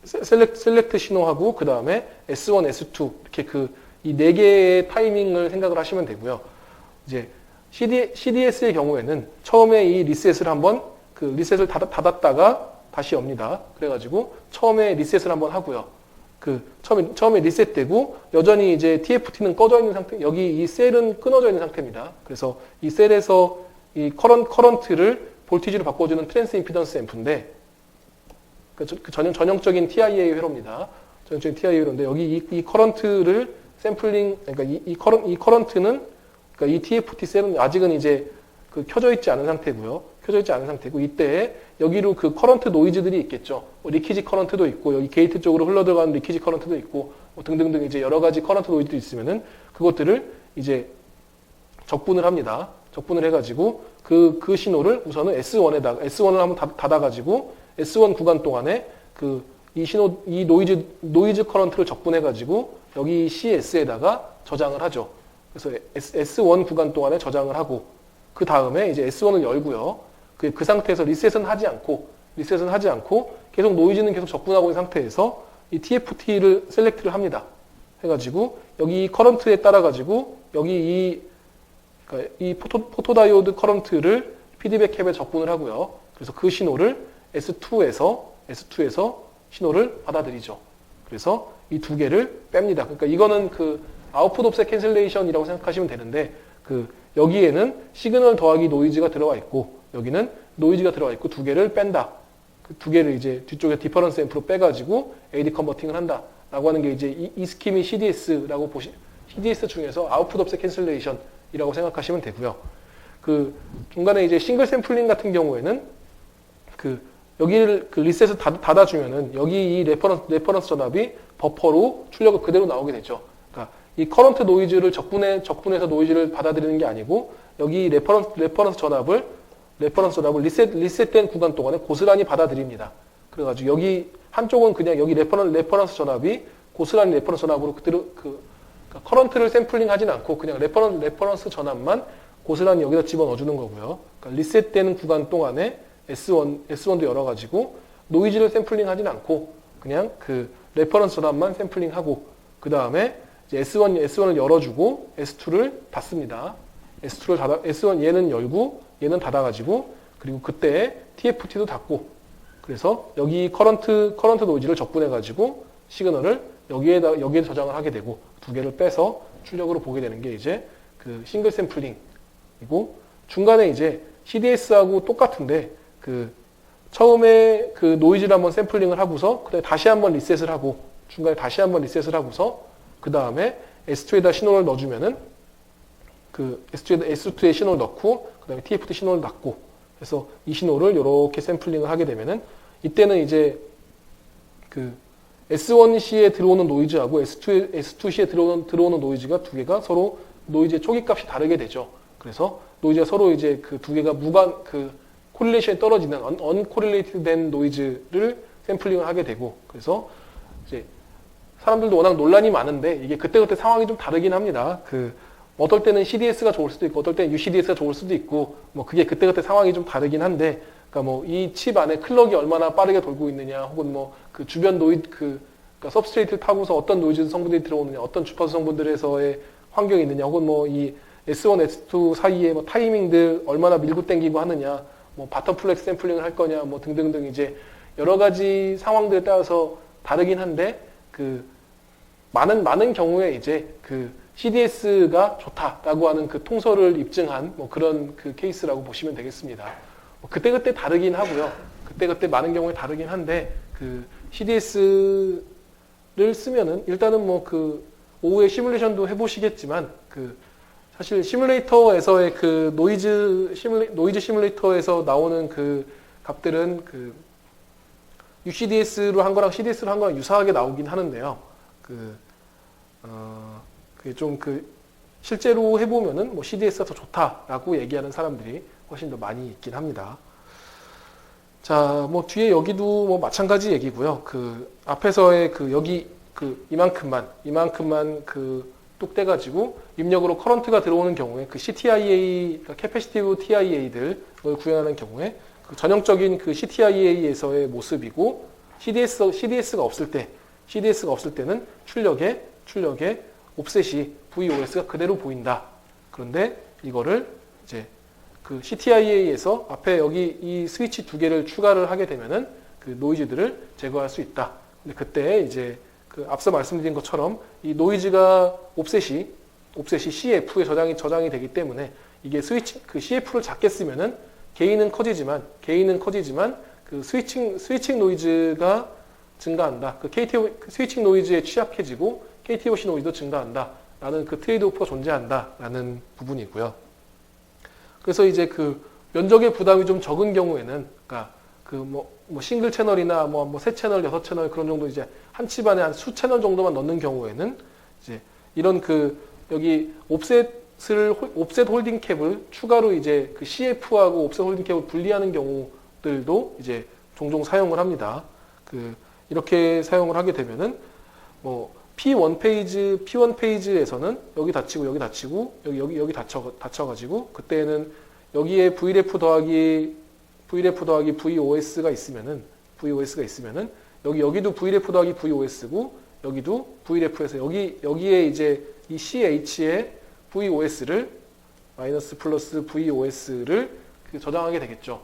셀렉트 신호하고 그 다음에 S1, S2 이렇게 이 네 개의 타이밍을 생각을 하시면 되고요. 이제 CDS의 경우에는 처음에 이 리셋을 한번 리셋을 닫았다가 다시 엽니다. 그래가지고 처음에 리셋을 한번 하고요. 처음에 리셋되고 여전히 이제 TFT는 꺼져 있는 상태, 여기 이 셀은 끊어져 있는 상태입니다. 그래서 이 셀에서 이 커런트를 볼티지로 바꿔주는 트랜스 임피던스 앰프인데 전형적인 TIA 회로입니다. 전형적인 TIA 회로인데 여기 이 커런트를 샘플링, 그러니까 이 커런트는 그러니까 이 TFT 셀은 아직은 이제 켜져 있지 않은 상태고요. 켜져 있지 않은 상태고 이때 여기로 그 커런트 노이즈들이 있겠죠. 리키지 커런트도 있고 여기 게이트 쪽으로 흘러 들어가는 리키지 커런트도 있고 등등등 이제 여러 가지 커런트 노이즈도 있으면은 그것들을 이제 적분을 합니다. 적분을 해가지고 그 신호를 우선은 S1을 한번 닫아가지고 S1 구간 동안에 이 노이즈 커런트를 적분해가지고 여기 CS에다가 저장을 하죠. 그래서 S1 구간 동안에 저장을 하고 그 다음에 이제 S1을 열고요. 그 상태에서 리셋은 하지 않고 계속 노이즈는 계속 적분하고 있는 상태에서 이 TFT를 셀렉트를 합니다. 해가지고 여기 커런트에 따라 가지고 여기 이 포토다이오드 커런트를 피드백 캡에 적분을 하고요. 그래서 그 신호를 S2에서 신호를 받아들이죠. 그래서 이 두 개를 뺍니다. 그러니까 이거는 그 아웃풋 옵셋 캔슬레이션이라고 생각하시면 되는데 그 여기에는 시그널 더하기 노이즈가 들어와 있고 여기는 노이즈가 들어와 있고 두 개를 뺀다. 그 두 개를 이제 뒤쪽에 디퍼런스 앰프로 빼가지고 AD 컨버팅을 한다. 라고 하는 게 이제 이 스킴이 CDS라고 CDS 중에서 아웃풋 옵셋 캔슬레이션이라고 생각하시면 되고요. 그 중간에 이제 싱글 샘플링 같은 경우에는 그 여기를 그 리셋을 닫아주면은 여기 이 레퍼런스 전압이 버퍼로 출력을 그대로 나오게 되죠. 그러니까 이 커런트 노이즈를 적분해서 노이즈를 받아들이는 게 아니고 여기 레퍼런스 전압을 리셋된 구간 동안에 고스란히 받아들입니다. 그래가지고 여기 한쪽은 그냥 여기 레퍼런스 전압이 고스란히 레퍼런스 전압으로 그대로 그러니까 커런트를 샘플링 하진 않고 그냥 레퍼런스 전압만 고스란히 여기다 집어넣어주는 거고요. 그러니까 리셋되는 구간 동안에 S1도 열어가지고 노이즈를 샘플링 하진 않고 그냥 그 레퍼런스 전압만 샘플링하고 그 다음에 이제 S1을 열어주고 S2를 닫습니다. S1 얘는 열고 얘는 닫아가지고 그리고 그때 TFT도 닫고 그래서 여기 커런트 노이즈를 적분해가지고 시그널을 여기에 저장을 하게 되고 두 개를 빼서 출력으로 보게 되는 게 이제 그 싱글 샘플링이고 중간에 이제 CDS하고 똑같은데 그 처음에 그 노이즈를 한번 샘플링을 하고서 그다음에 다시 한번 리셋을 하고 중간에 다시 한번 리셋을 하고서 그 다음에 S2에다 신호를 넣어주면은 그 S2에 신호를 넣고 그 다음에 TFT 신호를 닫고 그래서 이 신호를 이렇게 샘플링을 하게 되면은 이때는 이제 그 S1C에 들어오는 노이즈하고 S2C에 들어오는 노이즈가 두 개가 서로 노이즈의 초기값이 다르게 되죠. 그래서 노이즈가 서로 이제 그 두 개가 코릴레이션이 떨어지는 uncorrelated 된 노이즈를 샘플링을 하게 되고 그래서 이제 사람들도 워낙 논란이 많은데 이게 그때그때 상황이 좀 다르긴 합니다. 그 어떨 때는 CDS가 좋을 수도 있고 어떨 때는 UCDS가 좋을 수도 있고 뭐 그게 그때그때 상황이 좀 다르긴 한데 그러니까 뭐 이 칩 안에 클럭이 얼마나 빠르게 돌고 있느냐 혹은 뭐 그 주변 그러니까 서브스트레이트를 타고서 어떤 노이즈 성분들이 들어오느냐 어떤 주파수 성분들에서의 환경이 있느냐 혹은 뭐 이 S1, S2 사이에 뭐 타이밍들 얼마나 밀고 당기고 하느냐 뭐 바텀 플렉스 샘플링을 할 거냐 뭐 등등등 이제 여러 가지 상황들에 따라서 다르긴 한데 그 많은 경우에 이제 그 CDS가 좋다라고 하는 그 통설을 입증한 뭐 그런 그 케이스라고 보시면 되겠습니다. 뭐 그때그때 다르긴 하고요. 그때그때 많은 경우에 다르긴 한데 그 CDS를 쓰면은 일단은 뭐 그 오후에 시뮬레이션도 해보시겠지만 그 사실 시뮬레이터에서의 그 노이즈 시뮬레이터에서 나오는 그 값들은 그 UCDS로 한 거랑 CDS로 한 거랑 유사하게 나오긴 하는데요. 그게 좀 실제로 해보면은 뭐 CDS가 더 좋다라고 얘기하는 사람들이 훨씬 더 많이 있긴 합니다. 자, 뭐 뒤에 여기도 뭐 마찬가지 얘기고요. 그 앞에서의 이만큼만 뚝 떼가지고 입력으로 커런트가 들어오는 경우에 그 CTIA, 그러니까 캐패시티브 TIA들을 구현하는 경우에 그 전형적인 그 CTIA에서의 모습이고 CDS가 없을 때는 출력에 옵셋이 VOS가 그대로 보인다. 그런데 이거를 이제 그 CTIA에서 앞에 여기 이 스위치 두 개를 추가를 하게 되면은 그 노이즈들을 제거할 수 있다. 근데 그때 이제 그 앞서 말씀드린 것처럼 이 노이즈가 옵셋이 CF에 저장이 되기 때문에 이게 그 CF를 작게 쓰면은 게인은 커지지만 그 스위칭 노이즈가 증가한다. 그 스위칭 노이즈에 취약해지고 KTOC 노이즈도 증가한다. 라는 그 트레이드오프가 존재한다. 라는 부분이고요. 그래서 이제 그 면적의 부담이 좀 적은 경우에는, 그러니까 그 뭐 싱글 채널이나 뭐 세 채널, 여섯 채널 그런 정도 이제 한 칩 안에 한 수 채널 정도만 넣는 경우에는 이제 이런 그 여기 옵셋 홀딩 캡을 추가로 이제 그 CF하고 옵셋 홀딩 캡을 분리하는 경우들도 이제 종종 사용을 합니다. 이렇게 사용을 하게 되면은 뭐 P1 페이지에서는 여기 닫히고 여기 닫혀가지고 그때는 여기에 vref 더하기 VOS가 있으면은 여기도 vref 더하기 VOS고 여기도 vref에서 여기에 이제 이 CH에 VOS를 마이너스 플러스 VOS를 저장하게 되겠죠.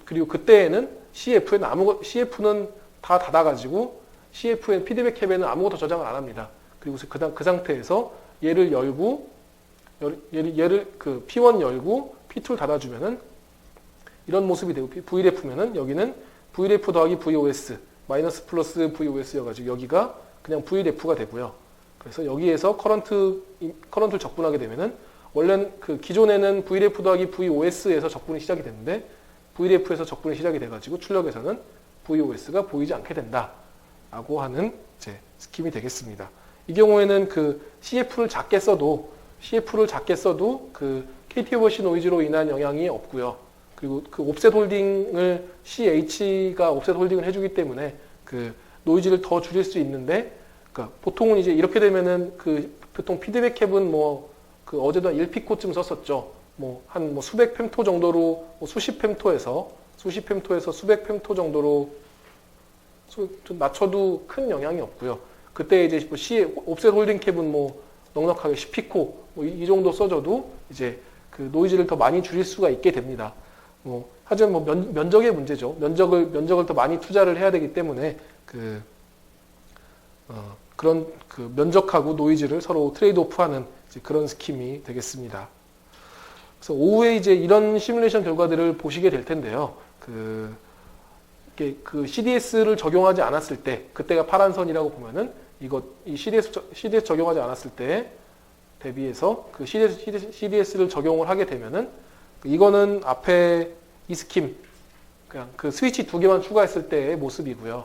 그리고 그때에는 CF는 다 닫아가지고 CF의 피드백 캡에는 아무것도 저장을 안 합니다. 그리고 그 상태에서 얘를 열고 얘를 그 P1 열고 P2를 닫아주면은 이런 모습이 되고 vref면은 여기는 vref 더하기 VOS 마이너스 플러스 VOS여가지고 여기가 그냥 vref가 되고요. 그래서 여기에서 커런트를 적분하게 되면은 원래는 그 기존에는 vref 더하기 VOS에서 적분이 시작이 됐는데 vref에서 적분이 시작이 돼가지고 출력에서는 VOS가 보이지 않게 된다라고 하는 이제 스킴이 되겠습니다. 이 경우에는 그 CF를 작게 써도 그 KT 오버시 노이즈로 인한 영향이 없고요. 그리고 그 옵셋 홀딩을 CH가 옵셋 홀딩을 해주기 때문에 그 노이즈를 더 줄일 수 있는데, 그러니까 보통은 이제 이렇게 되면은 그 보통 피드백 캡은 뭐 그 어제도 1피코쯤 썼었죠. 뭐 한 뭐 수백 펨토 정도로 수십 펨토에서 수백 펨토 정도로 좀 낮춰도 큰 영향이 없고요. 그때 이제 뭐 옵셋 홀딩 캡은 뭐 넉넉하게 10피코 뭐 이 정도 써줘도 이제 그 노이즈를 더 많이 줄일 수가 있게 됩니다. 하지만 뭐 면적의 문제죠. 면적을 더 많이 투자를 해야 되기 때문에 그런 그 면적하고 노이즈를 서로 트레이드 오프하는 그런 스킴이 되겠습니다. 그래서 오후에 이제 이런 시뮬레이션 결과들을 보시게 될 텐데요. 그 CDS를 적용하지 않았을 때, 그때가 파란 선이라고 보면은 이 CDS 적용하지 않았을 때 대비해서 그 CDS를 적용을 하게 되면은 이거는 앞에 이 스킴, 그냥 그 스위치 두 개만 추가했을 때의 모습이고요.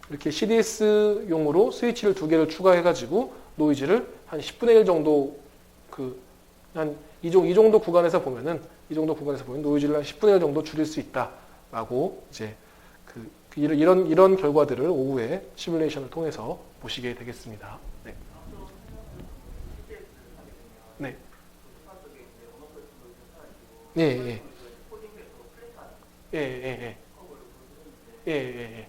이렇게 CDS용으로 스위치를 두 개를 추가해가지고 노이즈를 한 10분의 1 정도 한 이 정도 구간에서 보면은 노이즈를 한 10분의 1 정도 줄일 수 있다라고 이제 이런 결과들을 오후에 시뮬레이션을 통해서 보시게 되겠습니다. 네. 네. 예, 예. 예, 예, 예. 예, 예,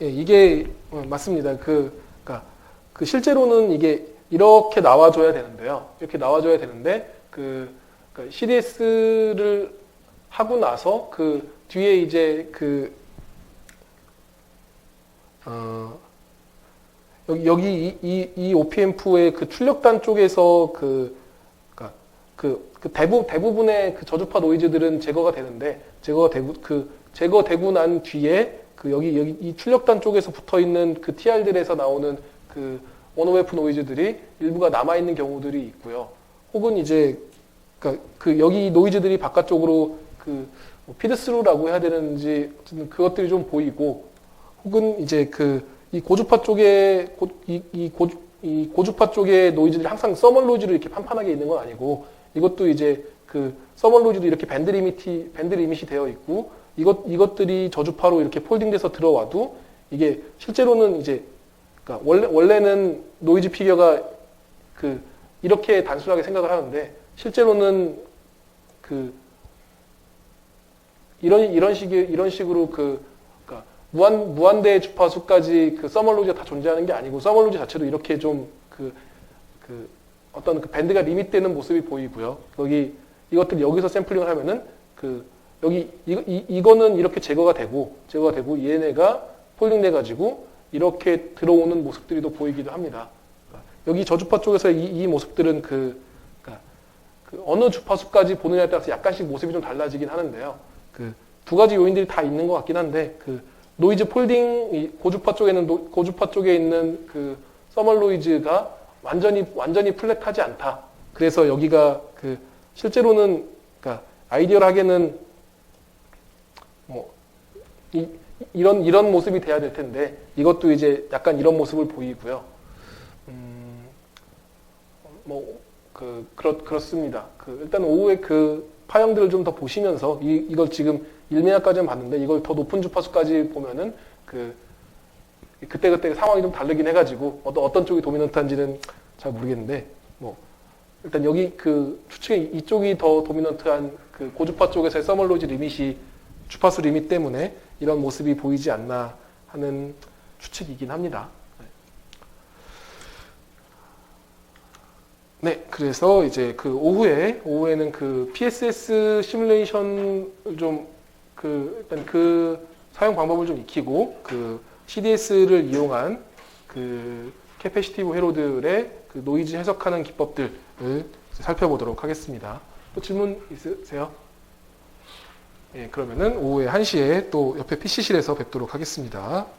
예. 이게 맞습니다. 그러니까 실제로는 이게 이렇게 나와줘야 되는데요. 그러니까 CDS를 하고 나서 그 뒤에 이제 여기 이 OPM프의 그 출력단 쪽에서 대부분의 그 저주파 노이즈들은 제거가 되는데 제거되고 난 뒤에 여기 이 출력단 쪽에서 붙어 있는 그 TR들에서 나오는 그 원오웨프 노이즈들이 일부가 남아 있는 경우들이 있고요. 혹은 이제 여기 노이즈들이 바깥쪽으로 뭐 피드스루라고 해야 되는지 그것들이 좀 보이고, 혹은 이제 이 고주파 쪽에 이 고주파 쪽의 노이즈들이 항상 서멀 노이즈로 이렇게 판판하게 있는 건 아니고, 이것도 이제 서멀 노이즈도 이렇게 밴드 리밋이 되어 있고, 이것들이 저주파로 이렇게 폴딩돼서 들어와도 이게 실제로는 이제 그러니까 원래는 노이즈 피겨가 이렇게 단순하게 생각을 하는데, 실제로는 이런 식으로 그러니까 무한대 주파수까지 서멀 노이즈가 다 존재하는 게 아니고, 서멀 노이즈 자체도 이렇게 좀 어떤 밴드가 리밋되는 모습이 보이고요. 이것들 여기서 샘플링을 하면은 이거는 이렇게 제거가 되고 얘네가 폴딩돼 가지고 이렇게 들어오는 모습들이 또 보이기도 합니다. 여기 저주파 쪽에서 이 모습들은 어느 주파수까지 보느냐에 따라서 약간씩 모습이 좀 달라지긴 하는데요. 두 가지 요인들이 다 있는 것 같긴 한데, 노이즈 폴딩, 고주파 쪽에 있는 서멀 노이즈가 완전히 플랫하지 않다. 그래서 여기가 실제로는 아이디얼하게는 이런 모습이 돼야 될 텐데, 이것도 이제 약간 이런 모습을 보이고요. 그렇습니다. 일단 오후에 파형들을 좀 더 보시면서 이걸 지금 1미나까지는 봤는데, 이걸 더 높은 주파수까지 보면은 그때 상황이 좀 다르긴 해가지고 어떤 쪽이 도미넌트한지는 잘 모르겠는데 뭐 일단 여기 그 추측에 이쪽이 더 도미넌트한 그 고주파 쪽에서의 서멀 노이즈 리밋이 주파수 리밋 때문에 이런 모습이 보이지 않나 하는 추측이긴 합니다. 네, 그래서 이제 그 오후에는 그 PSS 시뮬레이션을 좀 일단 그 사용 방법을 좀 익히고 그 CDS를 이용한 그 캐패시티브 회로들의 그 노이즈 해석하는 기법들을 살펴보도록 하겠습니다. 또 질문 있으세요? 예, 그러면은 오후에 1시에 또 옆에 PC실에서 뵙도록 하겠습니다.